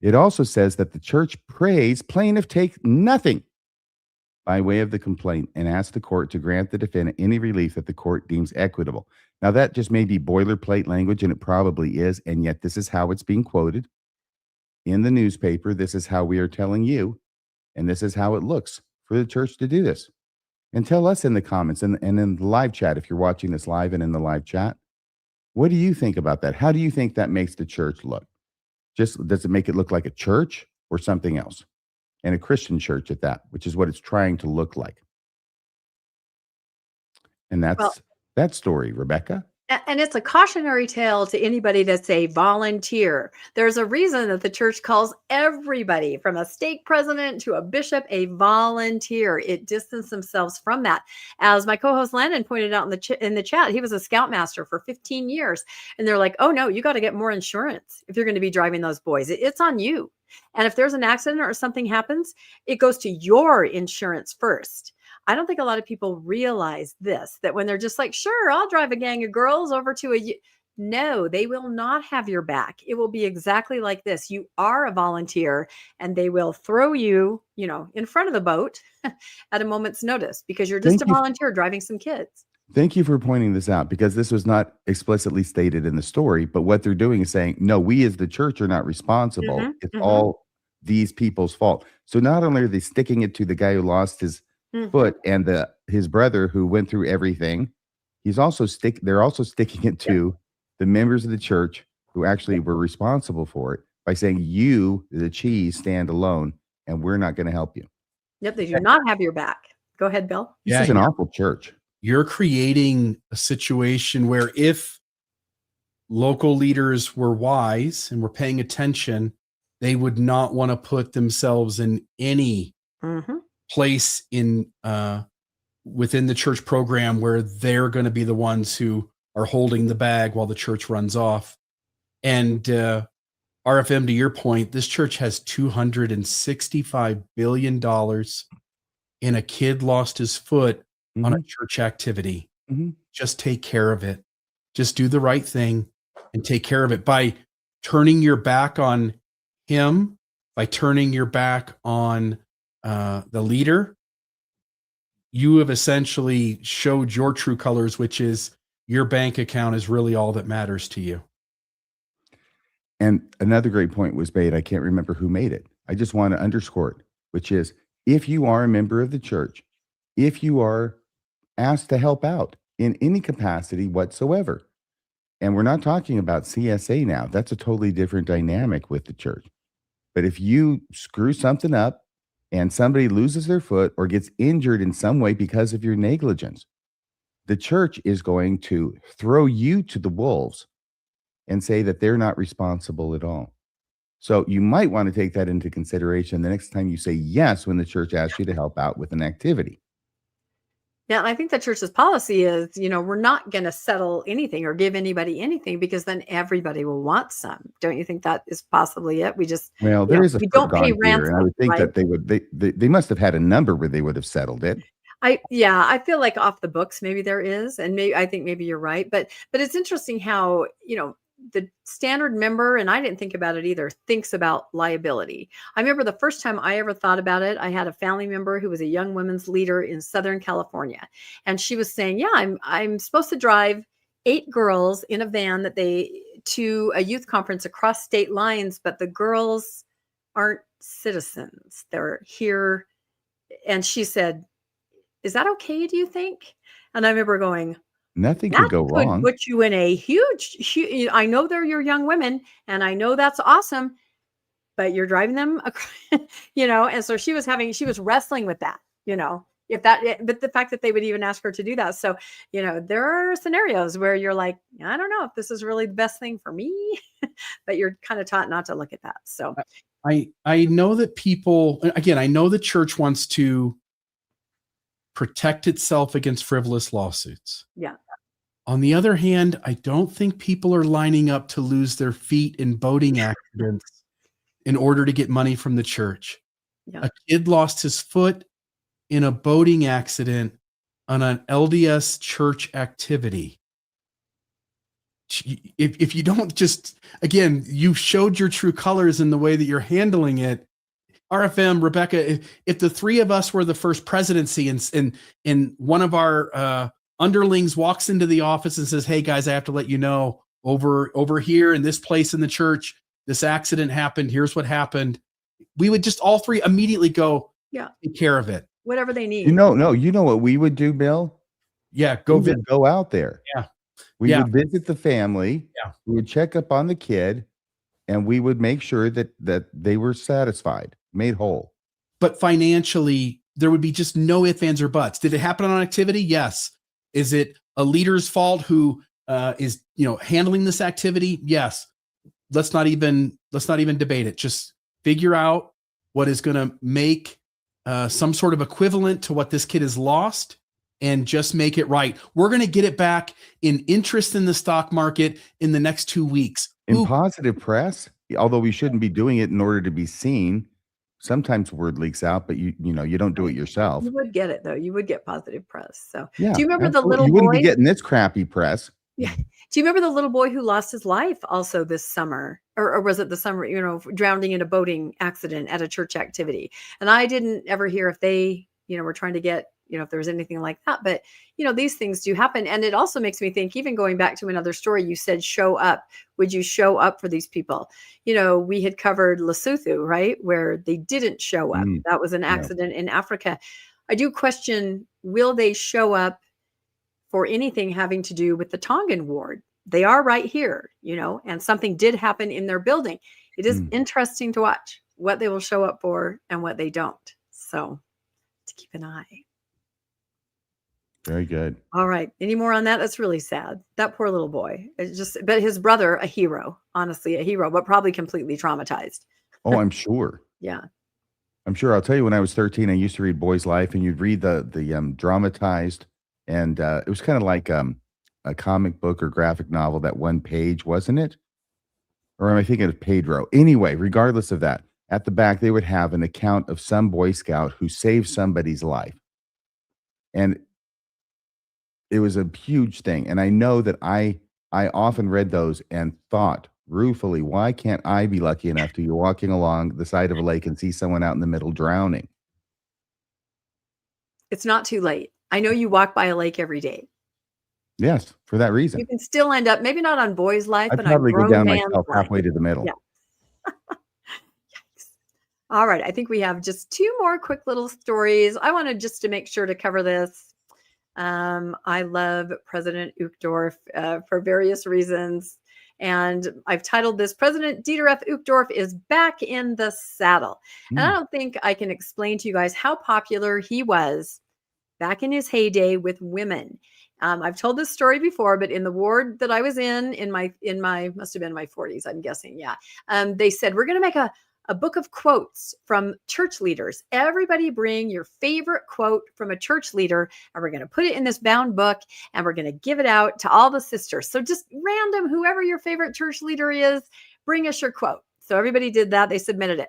It also says that the church prays plaintiff take nothing by way of the complaint and asks the court to grant the defendant any relief that the court deems equitable. Now, that just may be boilerplate language, and it probably is, and yet this is how it's being quoted in the newspaper. This is how we are telling you, and this is how it looks for the church to do this. And tell us in the comments and in the live chat, if you're watching this live and in the live chat, what do you think about that? How do you think that makes the church look? Just does it make it look like a church or something else? And a Christian church at that, which is what it's trying to look like. And that's that story, Rebecca. And it's a cautionary tale to anybody that's a volunteer. There's a reason that the church calls everybody, from a stake president to a bishop, a volunteer. It distanced themselves from that. As my co-host Landon pointed out in the chat, he was a scoutmaster for 15 years. And they're like, oh no, you got to get more insurance if you're going to be driving those boys. It's on you. And if there's an accident or something happens, it goes to your insurance first. I don't think a lot of people realize this, that when they're just like, sure, I'll drive a gang of girls over to no, they will not have your back. It will be exactly like this. You are a volunteer, and they will throw you, in front of the boat at a moment's notice because you're just a volunteer driving some kids. Thank you for pointing this out, because this was not explicitly stated in the story, but what they're doing is saying, no, we as the church are not responsible. It's all these people's fault. So not only are they sticking it to the guy who lost his foot and his brother who went through everything, they're also sticking it to the members of the church who actually were responsible for it by saying, you, the cheese, stand alone, and we're not going to help you. Yep, they do not have your back. Go ahead, Bill. This is an awful church. You're creating a situation where if local leaders were wise and were paying attention, they would not want to put themselves in any place within the church program where they're going to be the ones who are holding the bag while the church runs off. And RFM, to your point, this church has $265 billion, and a kid lost his foot on a church activity, Mhm. just take care of it. Just do the right thing and take care of it by turning your back on him, by turning your back on the leader. You have essentially showed your true colors, which is your bank account is really all that matters to you. And another great point was made. I can't remember who made it. I just want to underscore it, which is if you are a member of the church, if you are asked to help out in any capacity whatsoever, and we're not talking about CSA now, that's a totally different dynamic with the church. But if you screw something up and somebody loses their foot or gets injured in some way because of your negligence, the church is going to throw you to the wolves and say that they're not responsible at all. So you might want to take that into consideration the next time you say yes when the church asks you to help out with an activity. Yeah, and I think the church's policy is, we're not going to settle anything or give anybody anything because then everybody will want some. Don't you think that is possibly it? We just, Well, there is a we foot don't pay gone here, and I ransom, would think right? that they must have had a number where they would have settled it. I feel like off the books, maybe there is, and I think maybe you're right, but it's interesting how, the standard member, and I didn't think about it either, thinks about liability. I remember the first time I ever thought about it, I had a family member who was a young women's leader in Southern California. And she was saying, yeah, I'm supposed to drive 8 girls in a van to a youth conference across state lines, but the girls aren't citizens. They're here. And she said, is that okay, do you think? And I remember going, Nothing that could go could wrong. put you in a huge, I know they're your young women, and I know that's awesome, but you're driving them, and so she was wrestling with that, but the fact that they would even ask her to do that. So, there are scenarios where you're like, I don't know if this is really the best thing for me, but you're kind of taught not to look at that. So I know that people, again, I know the church wants to protect itself against frivolous lawsuits. yeah. On the other hand, I don't think people are lining up to lose their feet in boating accidents in order to get money from the church. Yeah. A kid lost his foot in a boating accident on an LDS church activity. If you don't just, again, you showed your true colors in the way that you're handling it. RFM, Rebecca, if the three of us were the first presidency and one of our underlings walks into the office and says, hey guys, I have to let you know over here in this place in the church, this accident happened. Here's what happened. We would just all three immediately go, Yeah. take care of it. Whatever they need. You know what we would do, Bill? Yeah. We would go out there. Yeah. We would visit the family. Yeah. We would check up on the kid, and we would make sure that they were satisfied, made whole. But financially, there would be just no ifs, ands, or buts. Did it happen on activity? Yes. Is it a leader's fault who is handling this activity? Yes. Let's not even debate it. Just figure out what is going to make some sort of equivalent to what this kid has lost, and just make it right. We're going to get it back in interest in the stock market in the next 2 weeks. In positive press, although we shouldn't be doing it in order to be seen. Sometimes word leaks out, but you don't do it yourself. You would get it though. You would get positive press. So Yeah, do you remember absolutely. the little You wouldn't boy? be getting this crappy press. Yeah. Do you remember the little boy who lost his life also this summer? Or was it the summer, drowning in a boating accident at a church activity? And I didn't ever hear if they, were trying to get, if there was anything like that. But, these things do happen. And it also makes me think, even going back to another story, you said, show up. Would you show up for these people? We had covered Lesotho, right? Where they didn't show up. That was an accident in Africa. I do question, will they show up for anything having to do with the Tongan ward? They are right here, and something did happen in their building. It is interesting to watch what they will show up for and what they don't. So to keep an eye. Very good. All right. Any more on that? That's really sad. That poor little boy. But his brother, a hero, honestly, a hero, but probably completely traumatized. Oh, I'm sure. Yeah. I'm sure. I'll tell you, when I was 13, I used to read Boy's Life, and you'd read the dramatized, and it was kind of like a comic book or graphic novel, that one page, wasn't it? Or am I thinking of Pedro? Anyway, regardless of that, at the back, they would have an account of some Boy Scout who saved somebody's life. And It was a huge thing. And I know that I often read those and thought ruefully, why can't I be lucky enough to be walking along the side of a lake and see someone out in the middle drowning? It's not too late. I know you walk by a lake every day. Yes, for that reason. You can still end up, maybe not on boys' life, I'd but on probably go grown down man's myself life. halfway to the middle. Yeah. Yikes. All right. I think we have just two more quick little stories. I wanted just to make sure to cover this. I love President Uchtdorf for various reasons. And I've titled this, President Dieter F. Uchtdorf is back in the saddle. And I don't think I can explain to you guys how popular he was back in his heyday with women. I've told this story before, but in the ward that I was in my must have been my 40s, I'm guessing. Yeah. They said, we're going to make a book of quotes from church leaders. Everybody bring your favorite quote from a church leader, and we're going to put it in this bound book, and we're going to give it out to all the sisters. So just random, whoever your favorite church leader is, bring us your quote. So everybody did that. They submitted it.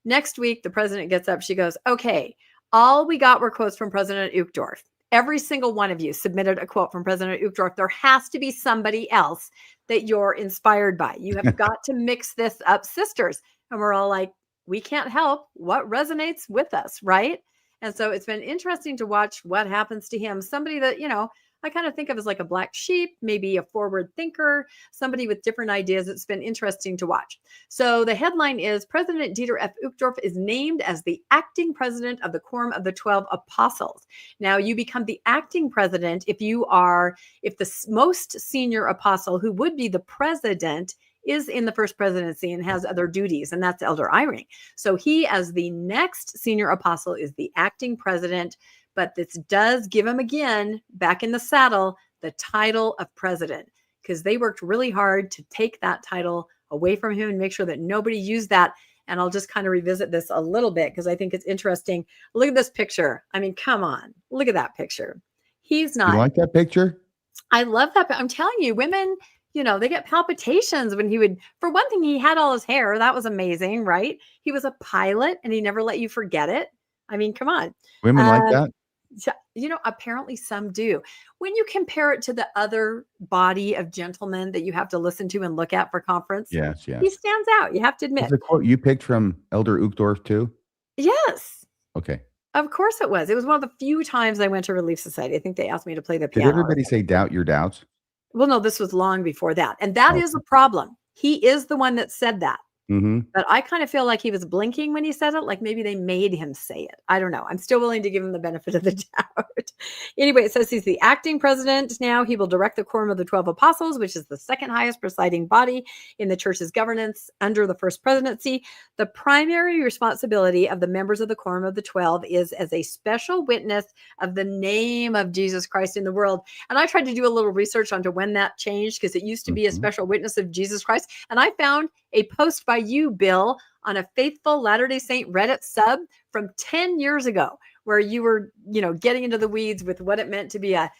Next week, the president gets up. She goes, okay, all we got were quotes from President Uchtdorf. Every single one of you submitted a quote from President Uchtdorf. There has to be somebody else that you're inspired by. You have got to mix this up, sisters. And we're all like, we can't help what resonates with us, right? And so it's been interesting to watch what happens to him. Somebody that, I kind of think of as like a black sheep, maybe a forward thinker, somebody with different ideas. It's been interesting to watch. So the headline is, President Dieter F. Uchtdorf is named as the acting president of the Quorum of the 12 Apostles. Now, you become the acting president if the most senior apostle, who would be the president, is in the first presidency and has other duties, and that's Elder Eyring. So he, as the next senior apostle, is the acting president, but this does give him, again, back in the saddle, the title of president, because they worked really hard to take that title away from him and make sure that nobody used that. And I'll just kind of revisit this a little bit because I think it's interesting. Look at this picture. I mean, come on, look at that picture. He's not. You like that picture? I love that. I'm telling you, women, they get palpitations when he would, for one thing, he had all his hair. That was amazing, right? He was a pilot and he never let you forget it. I mean, come on. Women like that? Apparently some do. When you compare it to the other body of gentlemen that you have to listen to and look at for conference, yes. He stands out. You have to admit. Is the quote you picked from Elder Uchtdorf too? Yes. Okay. Of course it was. It was one of the few times I went to Relief Society. I think they asked me to play the piano. Did everybody say doubt your doubts? Well, no, this was long before that. And that is a problem. He is the one that said that. Mm-hmm. But I kind of feel like he was blinking when he said it, like maybe they made him say it. I don't know. I'm still willing to give him the benefit of the doubt. Anyway, it says he's the acting president now. He will direct the Quorum of the 12 Apostles, which is the second highest presiding body in the church's governance under the first presidency. The primary responsibility of the members of the Quorum of the 12 is as a special witness of the name of Jesus Christ in the world. And I tried to do a little research onto when that changed, because it used to be a special witness of Jesus Christ. And I found a post by you, Bill, on a Faithful Latter-day Saint Reddit sub from 10 years ago, where you were, getting into the weeds with what it meant to be a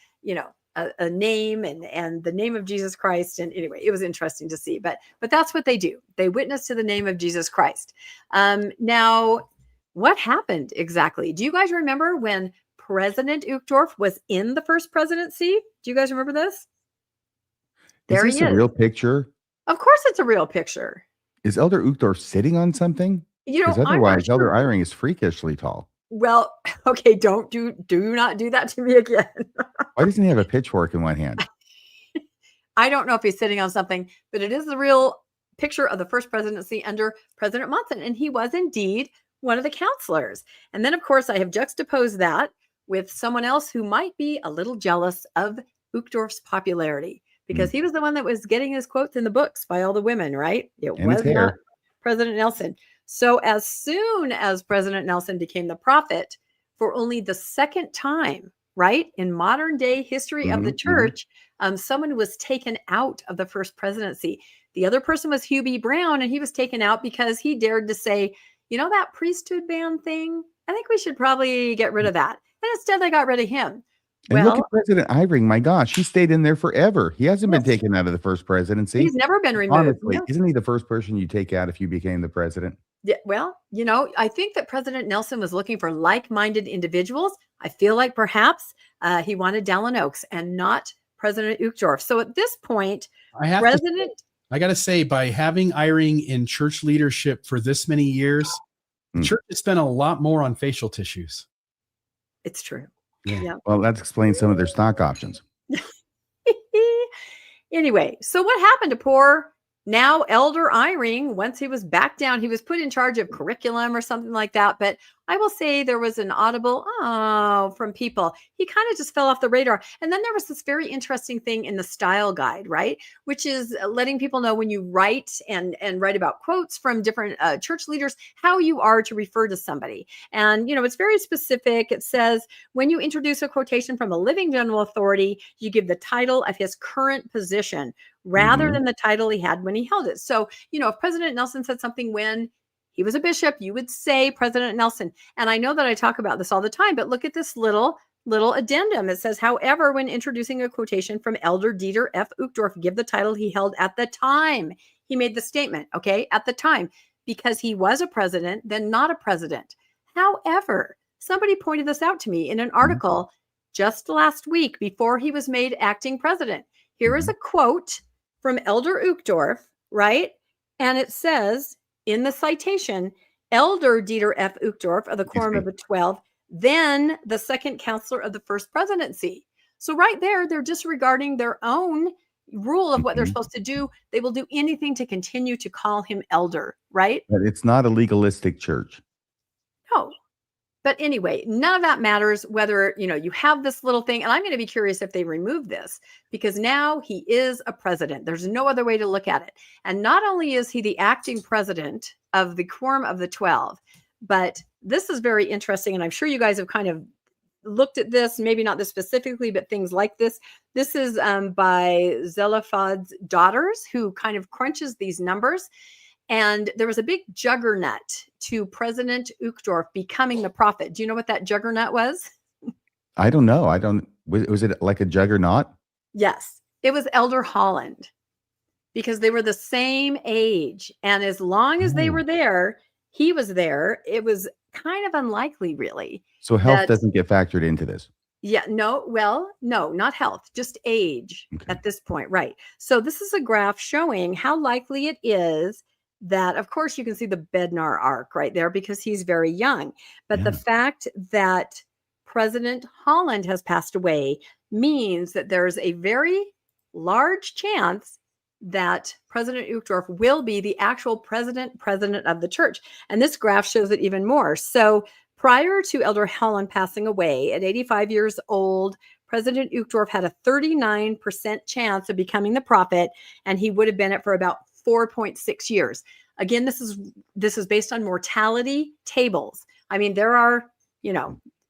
name and the name of Jesus Christ. And anyway, it was interesting to see, but that's what they do. They witness to the name of Jesus Christ. Now, what happened exactly? Do you guys remember when President Uchtdorf was in the first presidency? Do you guys remember this? There Is he this is. a real picture? Of course it's a real picture. Is Elder Uchtdorf sitting on something? Because otherwise, Elder Eyring is freakishly tall. Well, okay, do not do that to me again. Why doesn't he have a pitchfork in one hand? I don't know if he's sitting on something, but it is the real picture of the first presidency under President Monson. And he was indeed one of the counselors. And then, of course, I have juxtaposed that with someone else who might be a little jealous of Uchtdorf's popularity, because he was the one that was getting his quotes in the books by all the women, right? It was not President Nelson. So as soon as President Nelson became the prophet, for only the second time, right, in modern day history of the church, someone was taken out of the first presidency. The other person was Hugh B. Brown, and he was taken out because he dared to say, that priesthood ban thing, I think we should probably get rid of that. And instead they got rid of him. And look at President Eyring. My gosh, he stayed in there forever. He hasn't been taken out of the first presidency. He's never been removed. Honestly, isn't he the first person you take out if you became the president? Yeah, well, I think that President Nelson was looking for like-minded individuals. I feel like perhaps he wanted Dallin Oaks and not President Uchtdorf. So at this point, I have to, I got to say, by having Eyring in church leadership for this many years, the church has spent a lot more on facial tissues. It's true. Yeah. Yeah. Well, that explains some of their stock options. Anyway, so what happened to poor now Elder Eyring? Once he was back down, he was put in charge of curriculum or something like that. But I will say there was an audible from people. He kind of just fell off the radar. And then there was this very interesting thing in the style guide, right? Which is letting people know when you write and write about quotes from different church leaders, how you are to refer to somebody. And, it's very specific. It says, when you introduce a quotation from a living general authority, you give the title of his current position rather than the title he had when he held it. So, if President Nelson said something when he was a bishop, you would say President Nelson. And I know that I talk about this all the time, but look at this little addendum. It says, however, when introducing a quotation from Elder Dieter F. Uchtdorf, give the title he held at the time he made the statement, okay, at the time, because he was a president, then not a president. However, somebody pointed this out to me in an article just last week before he was made acting president. Here is a quote from Elder Uchtdorf, right? And it says in the citation, Elder Dieter F. Uchtdorf of the Quorum of the 12, then the second counselor of the first presidency. So right there, they're disregarding their own rule of what they're supposed to do. They will do anything to continue to call him elder, right? But it's not a legalistic church. No. But anyway, none of that matters whether, you have this little thing. And I'm going to be curious if they remove this, because now he is a president. There's no other way to look at it. And not only is he the acting president of the Quorum of the 12, but this is very interesting. And I'm sure you guys have kind of looked at this, maybe not this specifically, but things like this. This is by Zelophehad's daughters, who kind of crunches these numbers. And there was a big juggernaut to President Uchtdorf becoming the prophet. Do you know what that juggernaut was? I don't know. Was it like a juggernaut? Yes, it was Elder Holland, because they were the same age. And as long as they were there, he was there. It was kind of unlikely, really. So health doesn't get factored into this. Yeah, no, not health, just age at this point. Right. So this is a graph showing how likely it is that, of course, you can see the Bednar arc right there because he's very young. But the fact that President Holland has passed away means that there's a very large chance that President Uchtdorf will be the actual president of the church. And this graph shows it even more. So prior to Elder Holland passing away at 85 years old, President Uchtdorf had a 39% chance of becoming the prophet, and he would have been it for about 4.6 years. Again, this is based on mortality tables. I mean, there are,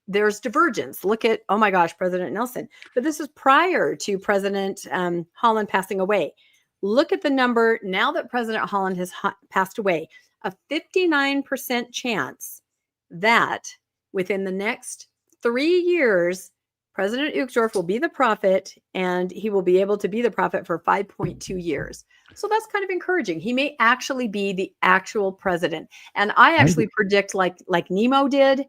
there's divergence. Look at, oh my gosh, President Nelson. But this is prior to President Holland passing away. Look at the number now that President Holland has passed away, a 59% chance that within the next 3 years, President Uchtdorf will be the prophet, and he will be able to be the prophet for 5.2 years. So that's kind of encouraging. He may actually be the actual president. And I actually predict like Nemo did,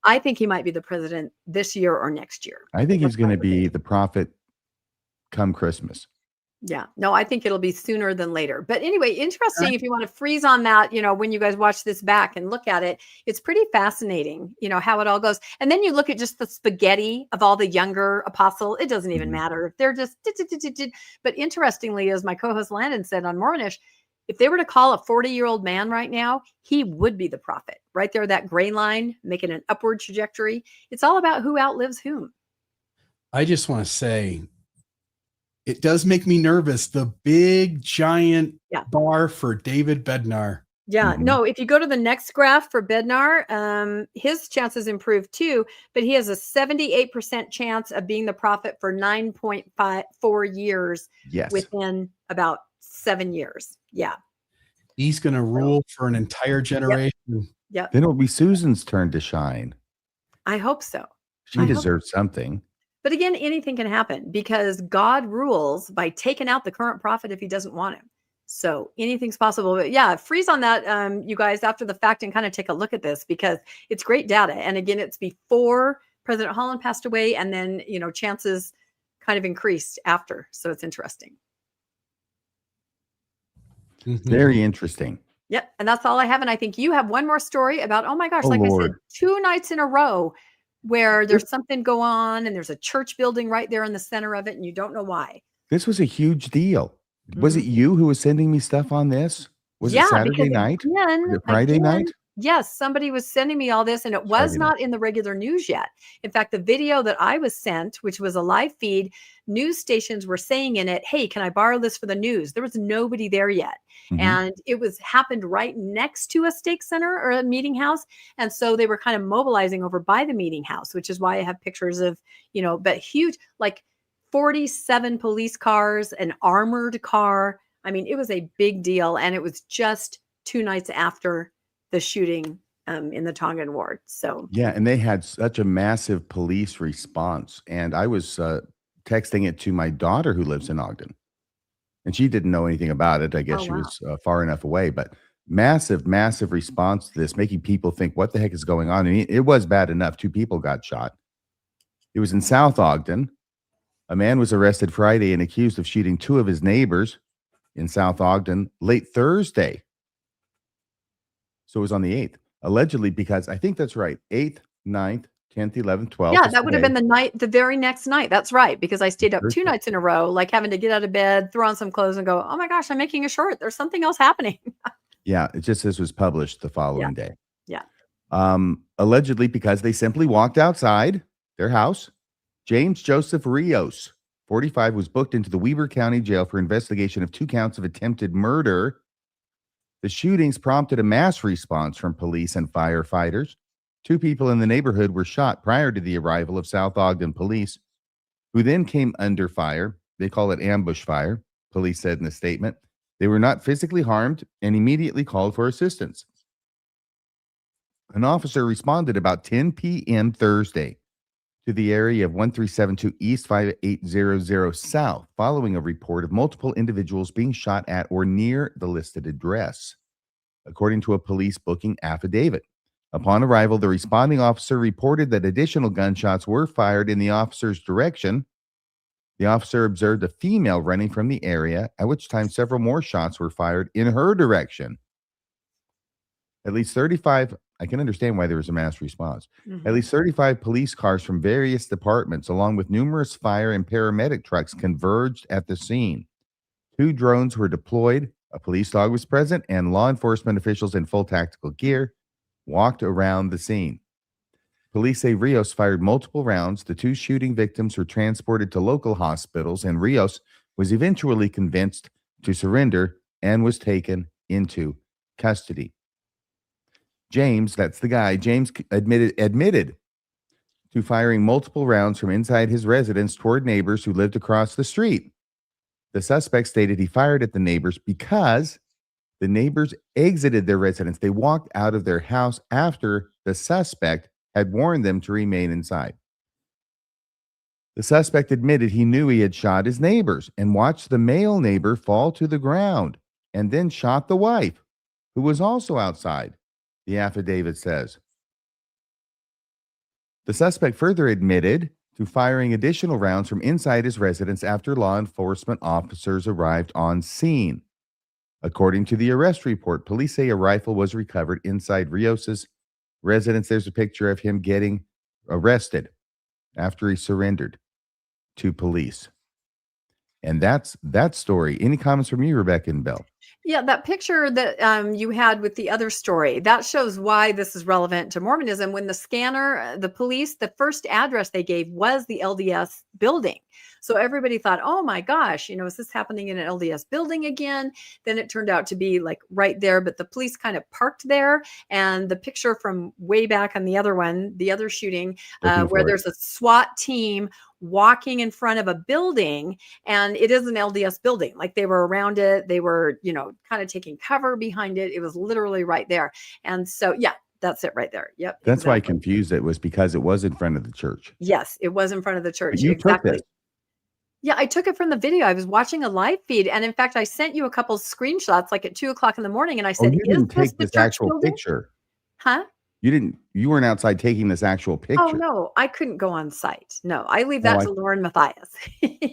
I think he might be the president this year or next year. I think he's going to be the prophet come Christmas. Yeah, no, I think it'll be sooner than later. But anyway, interesting. If you want to freeze on that, when you guys watch this back and look at it, it's pretty fascinating, how it all goes. And then you look at just the spaghetti of all the younger apostles. It doesn't even matter. They're just, but interestingly, as my co-host Landon said on Mormonish, if they were to call a 40-year-old man right now, he would be the prophet. Right there, that gray line, making an upward trajectory. It's all about who outlives whom. I just want to say, it does make me nervous. The big giant bar for David Bednar. Yeah, no, if you go to the next graph for Bednar, his chances improved too, but he has a 78% chance of being the prophet for 9.4 years within about 7 years. Yeah. He's going to rule for an entire generation. Yep. Then it'll be Susan's turn to shine. I hope so. She deserves something. But again, anything can happen because God rules by taking out the current prophet if he doesn't want him. So anything's possible. But yeah, freeze on that, you guys, after the fact, and kind of take a look at this, because it's great data. And again, it's before President Holland passed away, and then, chances kind of increased after. So it's interesting. Very interesting. Yep. And that's all I have. And I think you have one more story about, oh my gosh, Oh, like I said, Lord. 2 nights in a row where there's something go on, and there's a church building right there in the center of it, and you don't know why. This was a huge deal. Was it you who was sending me stuff on this? Was it Saturday night? Was it Friday night? Yes, somebody was sending me all this, and it was not in the regular news yet. In fact, the video that I was sent, which was a live feed, news stations were saying in it, hey, can I borrow this for the news? There was nobody there yet. And it happened right next to a stake center or a meeting house. And so they were kind of mobilizing over by the meeting house, which is why I have pictures of, but huge, like 47 police cars, an armored car. I mean, it was a big deal. And it was just 2 nights after the shooting in the Tongan ward. So yeah, and they had such a massive police response. And I was texting it to my daughter who lives in Ogden, and she didn't know anything about it. I guess she was far enough away, but massive response to this, making people think, what the heck is going on? And it was bad enough. 2 people got shot. It was in South Ogden. A man was arrested Friday and accused of shooting 2 of his neighbors in South Ogden late Thursday. So it was on the 8th, allegedly, because I think that's right. 8th, 9th, 10th, 11th, 12th. Yeah, that would have been the very next night. That's right. Because I stayed up 2 nights in a row, like having to get out of bed, throw on some clothes, and go, oh my gosh, I'm making a short. There's something else happening. Yeah, this was published the following day. Yeah. Allegedly, because they simply walked outside their house. James Joseph Rios, 45, was booked into the Weber County Jail for investigation of 2 counts of attempted murder. The shootings prompted a mass response from police and firefighters. 2 people in the neighborhood were shot prior to the arrival of South Ogden police, who then came under fire. They call it ambush fire, police said in a statement. They were not physically harmed and immediately called for assistance. An officer responded about 10 p.m. Thursday to the area of 1372 East 5800 South, following a report of multiple individuals being shot at or near the listed address, according to a police booking affidavit. Upon arrival, the responding officer reported that additional gunshots were fired in the officer's direction. The officer observed a female running from the area, at which time several more shots were fired in her direction. At least 35, I can understand why there was a mass response. At least 35 police cars from various departments, along with numerous fire and paramedic trucks, converged at the scene. 2 drones were deployed, a police dog was present, and law enforcement officials in full tactical gear walked around the scene. Police say Rios fired multiple rounds. The 2 shooting victims were transported to local hospitals, and Rios was eventually convinced to surrender and was taken into custody. James, that's the guy, James admitted to firing multiple rounds from inside his residence toward neighbors who lived across the street. The suspect stated he fired at the neighbors because the neighbors exited their residence. They walked out of their house after the suspect had warned them to remain inside. The suspect admitted he knew he had shot his neighbors and watched the male neighbor fall to the ground and then shot the wife, who was also outside, the affidavit says. The suspect further admitted to firing additional rounds from inside his residence after law enforcement officers arrived on scene. According to the arrest report, police say a rifle was recovered inside Rios's residence. There's a picture of him getting arrested after he surrendered to police. And that's that story. Any comments from you, Rebecca and Bill? Yeah, that picture that you had with the other story, that shows why this is relevant to Mormonism. When the scanner, the police, the first address they gave was the LDS building. So everybody thought, oh my gosh, is this happening in an LDS building again? Then it turned out to be like right there, but the police kind of parked there. And the picture from way back on the other one, the other shooting, where there's a SWAT team walking in front of a building, and it is an LDS building. Like they were around it. They were, kind of taking cover behind it. It was literally right there. And so, yeah, that's it right there. Yep. That's why I confused it, was because it was in front of the church. Yes, it was in front of the church. But you exactly. took this. Yeah, I took it from the video. I was watching a live feed. And in fact, I sent you a couple screenshots like at 2:00 in the morning. And I Oh, said, you is didn't this take the this church actual building? picture. Huh? You weren't outside taking this actual Oh, picture. no, I couldn't go on site. No, I leave Oh, that to Lauren Matthias.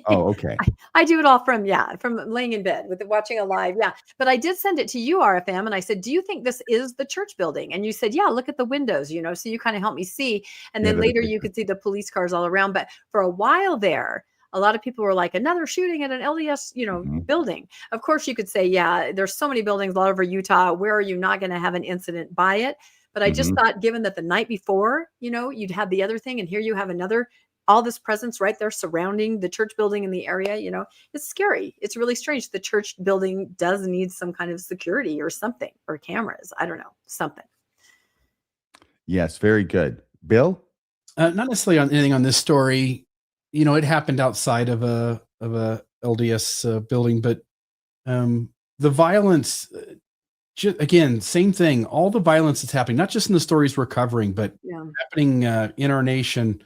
oh, okay. I do it all from laying in bed with watching a live. Yeah. But I did send it to you, RFM. And I said, do you think this is the church building? And you said, yeah, look at the windows, so you kind of helped me see. And Yeah, then there's a later you picture. could see the police cars all around. But for a while there, a lot of people were like, another shooting at an LDS, Mhm. building. Of course, you could say, yeah, there's so many buildings all over Utah. Where are you not going to have an incident by it? But I just Mhm. thought, given that the night before, you'd have the other thing, and here you have all this presence right there surrounding the church building in the area, it's scary. It's really strange. The church building does need some kind of security or something, or cameras. I don't know, something. Yes, very good. Bill? Not necessarily on anything on this story. It happened outside of a LDS building, but the violence, again, same thing. All the violence that's happening, not just in the stories we're covering, but Yeah. happening in our nation.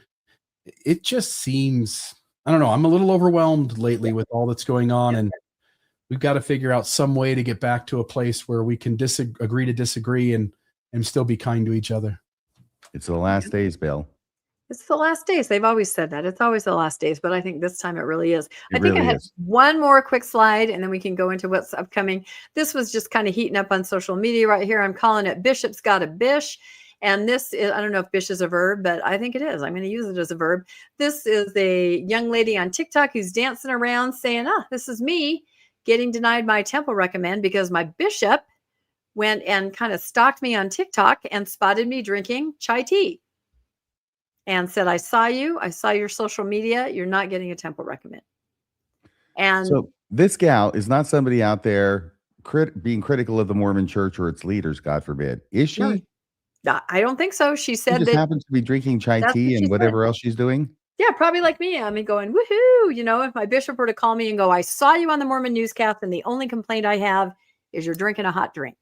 It just seems, I don't know. I'm a little overwhelmed lately with all that's going on, and we've got to figure out some way to get back to a place where we can agree to disagree and still be kind to each other. It's the last days, Bill. It's the last days. They've always said that. It's always the last days, but I think this time it really is. It I think I really had is. one more quick slide, and then we can go into what's upcoming. This was just kind of heating up on social media right here. I'm calling it Bishop's Got a Bish. And this is, I don't know if bish is a verb, but I think it is. I'm going to use it as a verb. This is a young lady on TikTok who's dancing around saying, this is me getting denied my temple recommend because my bishop went and kind of stalked me on TikTok and spotted me drinking chai tea and said, I saw your social media. You're not getting a temple recommend. And So this gal is not somebody out there being critical of the Mormon church or its leaders, God forbid. Is she? no, I don't think so. She She said just that happens to be drinking chai that's tea what she and said. whatever else she's doing? Yeah, probably like me. I mean, going, woohoo, if my bishop were to call me and go, I saw you on the Mormon Newscast, and the only complaint I have is you're drinking a hot drink.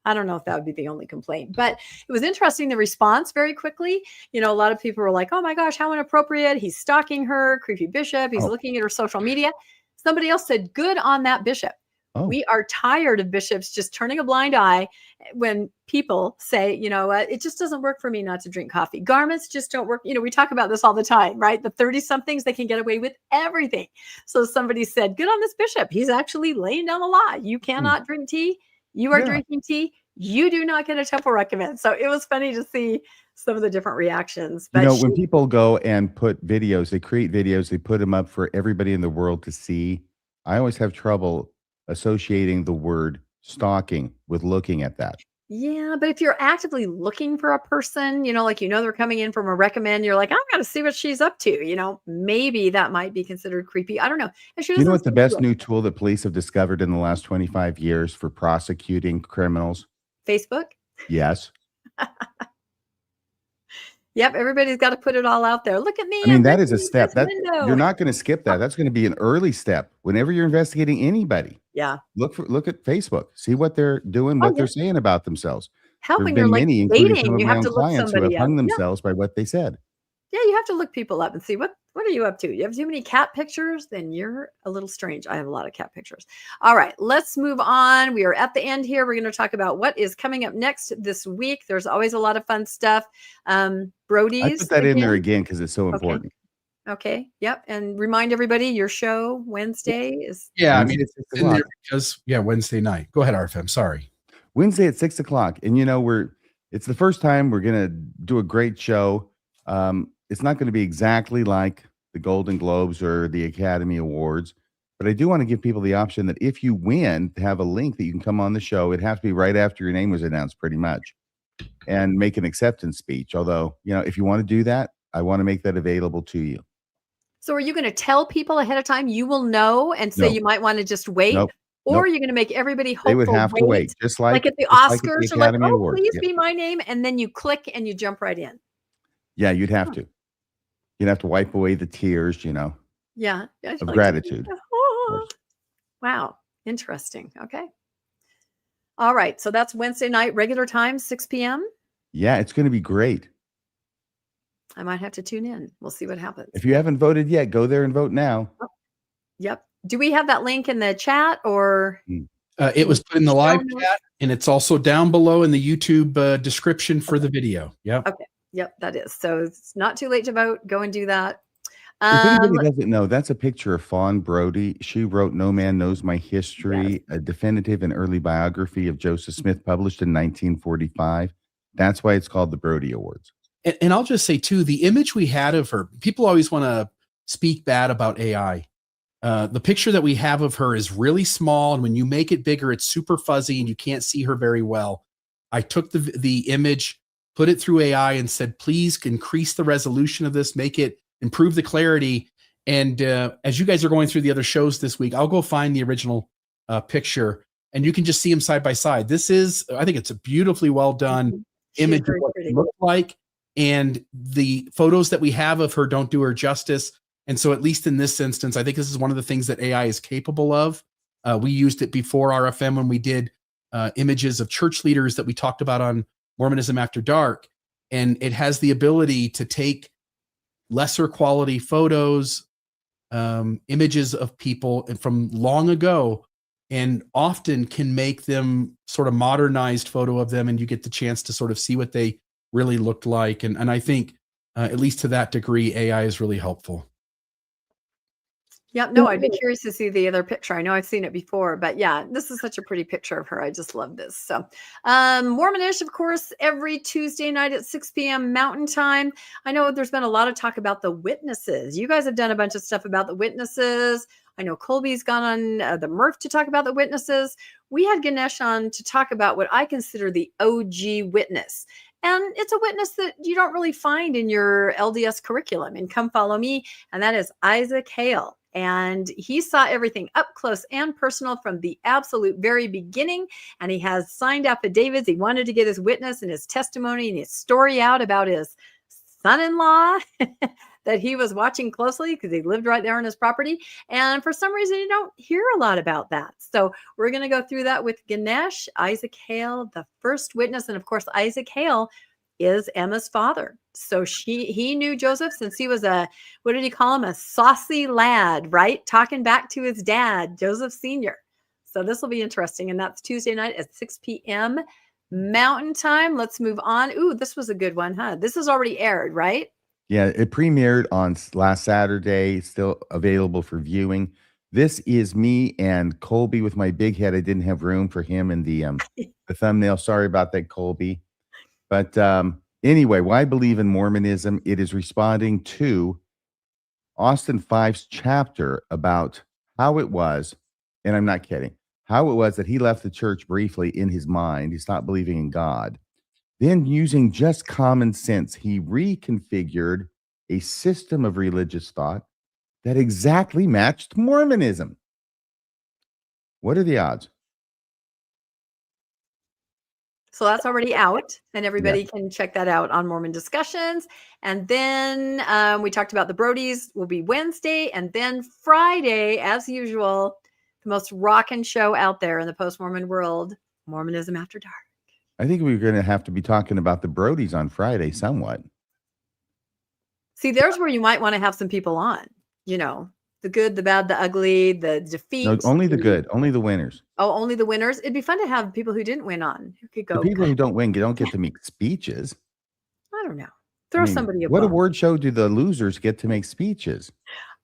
I don't know if that would be the only complaint, but it was interesting, the response very quickly. A lot of people were like, oh my gosh, how inappropriate. He's stalking her, creepy bishop. He's Oh. looking at her social media. Somebody else said, good on that bishop. Oh. We are tired of bishops just turning a blind eye when people say, it just doesn't work for me not to drink coffee. Garments just don't work. We talk about this all the time, right? The 30-somethings, they can get away with everything. So somebody said, good on this bishop. He's actually laying down the law. You cannot drink tea. You are drinking tea. You do not get a temple recommend. So it was funny to see some of the different reactions. But when people go and put videos, they create videos, they put them up for everybody in the world to see. I always have trouble associating the word stalking with looking at that. Yeah, but if you're actively looking for a person, like they're coming in from a recommend, you're like, I'm going to see what she's up to. Maybe that might be considered creepy. I don't know. And she You know doesn't what the seem best to- new tool that police have discovered in the last 25 years for prosecuting criminals? Facebook. Yes. Yep, everybody's got to put it all out there. Look at me. I mean, I'm that is a looking step at that this window. you're not going to skip that. That's going to be an early step whenever you're investigating anybody. Yeah. Look at Facebook, see what they're doing, what they're saying about themselves. How There have when you're been like many, including some dating, of you my have own to look clients who have somebody up. hung Yeah. themselves by what they said. Yeah, you have to look people up and see what are you up to? You have too many cat pictures, then you're a little strange. I have a lot of cat pictures. All right, let's move on. We are at the end here. We're going to talk about what is coming up next this week. There's always a lot of fun stuff. Brody's. I put that in there again because it's so important. Okay. Yep. And remind everybody your show Wednesday is. Yeah, I Wednesday mean, at 6 it's in there o'clock. because Wednesday night. Go ahead, RFM. Sorry. Wednesday at 6 o'clock. And it's the first time we're going to do a great show. It's not going to be exactly like the Golden Globes or the Academy Awards, but I do want to give people the option that if you win, to have a link that you can come on the show. It'd have to be right after your name was announced, pretty much, and make an acceptance speech. Although, if you want to do that, I want to make that available to you. So are you going to tell people ahead of time you will know and say No. you might want to just wait? Nope. Or Nope. you're going to make everybody hopeful. They would have to wait, just like at the just like Oscars, the you're like, Academy oh, Awards. please Yep. be my name. And then you click and you jump right in. Yeah, you'd have to. You'd have to wipe away the tears, Yeah. of gratitude. Oh, wow. Interesting. Okay. All right. So that's Wednesday night, regular time, 6 p.m. Yeah, it's going to be great. I might have to tune in. We'll see what happens. If you haven't voted yet, go there and vote now. Yep. Do we have that link in the chat or? It was put in the live Show notes? chat, and it's also down below in the YouTube description for the video. Yep. Okay. Yep, that is. So it's not too late to vote. Go and do that. If anybody doesn't know, that's a picture of Fawn Brody. She wrote No Man Knows My History, a definitive and early biography of Joseph Smith, published in 1945. That's why it's called the Brody Awards. And I'll just say, too, the image we had of her, people always want to speak bad about AI. The picture that we have of her is really small, and when you make it bigger, it's super fuzzy and you can't see her very well. I took the image, put it through AI, and said, please increase the resolution of this, improve the clarity. And as you guys are going through the other shows this week, I'll go find the original picture, and you can just see them side by side. I think it's a beautifully well done image of what it looks like. And the photos that we have of her don't do her justice. And so, at least in this instance, I think this is one of the things that AI is capable of. We used it before RFM when we did images of church leaders that we talked about on Mormonism After Dark. And it has the ability to take lesser quality photos, images of people from long ago, and often can make them sort of modernized photo of them. And you get the chance to sort of see what they really looked like. And I think, at least to that degree, AI is really helpful. Yeah, no, I'd be curious to see the other picture. I know I've seen it before, but yeah, this is such a pretty picture of her. I just love this. So, Mormonish, of course, every Tuesday night at 6 p.m. Mountain Time. I know there's been a lot of talk about the witnesses. You guys have done a bunch of stuff about the witnesses. I know Colby's gone on the Murph to talk about the witnesses. We had Ganesh on to talk about what I consider the OG witness. And it's a witness that you don't really find in your LDS curriculum in Come Follow Me, and that is Isaac Hale. And he saw everything up close and personal from the absolute very beginning. And he has signed affidavits. He wanted to get his witness and his testimony and his story out about his son-in-law that he was watching closely because he lived right there on his property. And for some reason, you don't hear a lot about that. So we're going to go through that with Ganesh, Isaac Hale, the first witness. And of course, Isaac Hale is Emma's father. So he knew Joseph since he was what did he call him? A saucy lad, right? Talking back to his dad, Joseph Sr. So this will be interesting. And that's Tuesday night at 6 p.m. Mountain Time. Let's move on. Ooh, this was a good one, huh? This is already aired, right? Yeah, it premiered on last Saturday, still available for viewing. This is me and Colby with my big head. I didn't have room for him in the thumbnail. Sorry about that, Colby. But anyway, why believe in Mormonism? It is responding to Austin Fife's chapter about how it was, and I'm not kidding, how it was that he left the church briefly in his mind. He stopped believing in God. Then, using just common sense, he reconfigured a system of religious thought that exactly matched Mormonism. What are the odds? So that's already out, and everybody can check that out on Mormon Discussions. And then we talked about the Brodies will be Wednesday, and then Friday, as usual, the most rockin' show out there in the post-Mormon world, Mormonism After Dark. I think we're going to have to be talking about the Brodies on Friday somewhat. See, there's where you might want to have some people on, the good, the bad, the ugly, the defeat. No, only the good, only the winners. Oh, only the winners. It'd be fun to have people who didn't win on. Who could go? The people who don't win don't get to make speeches. I don't know. Throw somebody. What award show do the losers get to make speeches?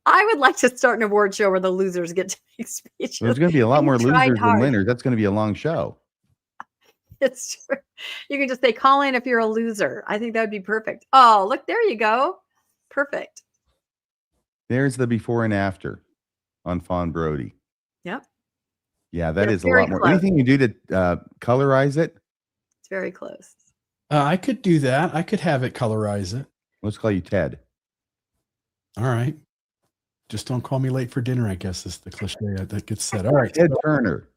I would like to start an award show where the losers get to make speeches. There's going to be a lot more losers than winners. That's going to be a long show. It's true. You can just say, call in if you're a loser. I think that would be perfect. Oh, look, there you go. Perfect. There's the before and after on Fawn Brody. Yep. Yeah, that is a lot more. Anything you do to colorize it? It's very close. I could do that. I could have it colorize it. Let's call you Ted. All right. Just don't call me late for dinner, I guess, is the cliche that gets said. All right. Ted Turner.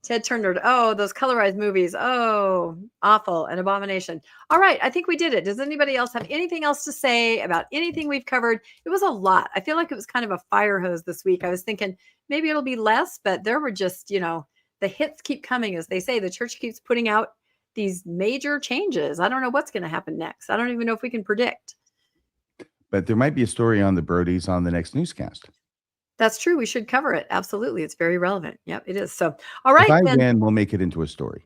Ted Turner. Oh, those colorized movies. Oh, awful. An abomination. All right. I think we did it. Does anybody else have anything else to say about anything we've covered? It was a lot. I feel like it was kind of a fire hose this week. I was thinking maybe it'll be less, but there were just, the hits keep coming. As they say, the church keeps putting out these major changes. I don't know what's going to happen next. I don't even know if we can predict. But there might be a story on the Brodies on the next newscast. That's true. We should cover it. Absolutely. It's very relevant. Yep, it is. So, all right. If I Then win, we'll make it into a story.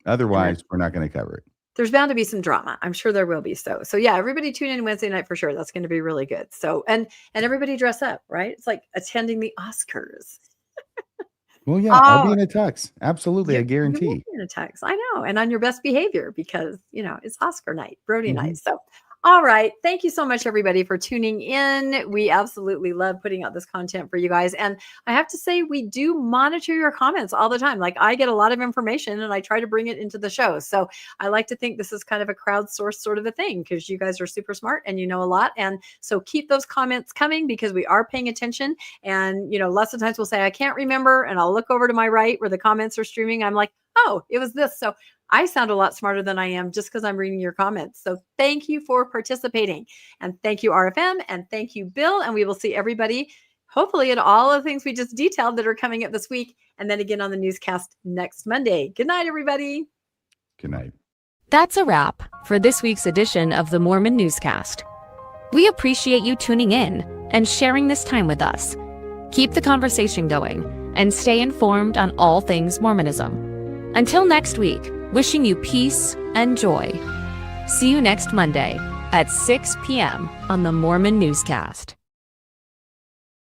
Otherwise, we're not going to cover it. there's bound to be some drama. I'm sure there will be. So yeah, everybody tune in Wednesday night for sure. That's going to be really good. So, and everybody dress up, right? It's like attending the Oscars. Well, yeah, I'll be Oh, in a tux. Absolutely, I you will guarantee. be in a tux. I know. And on your best behavior because, it's Oscar night, Brody night. Mhm. So, all right. Thank you so much, everybody, for tuning in. We absolutely love putting out this content for you guys. And I have to say, we do monitor your comments all the time. Like I get a lot of information and I try to bring it into the show. So I like to think this is kind of a crowdsourced sort of a thing because you guys are super smart and you know a lot. And so keep those comments coming because we are paying attention. And, lots of times we'll say, I can't remember. And I'll look over to my right where the comments are streaming. I'm like, oh, it was this. So I sound a lot smarter than I am just because I'm reading your comments. So thank you for participating. And thank you, RFM. And thank you, Bill. And we will see everybody, hopefully, at all the things we just detailed that are coming up this week. And then again on the newscast next Monday. Good night, everybody. Good night. That's a wrap for this week's edition of the Mormon Newscast. We appreciate you tuning in and sharing this time with us. Keep the conversation going and stay informed on all things Mormonism. Until next week, wishing you peace and joy. See you next Monday at 6 p.m. on the Mormon Newscast.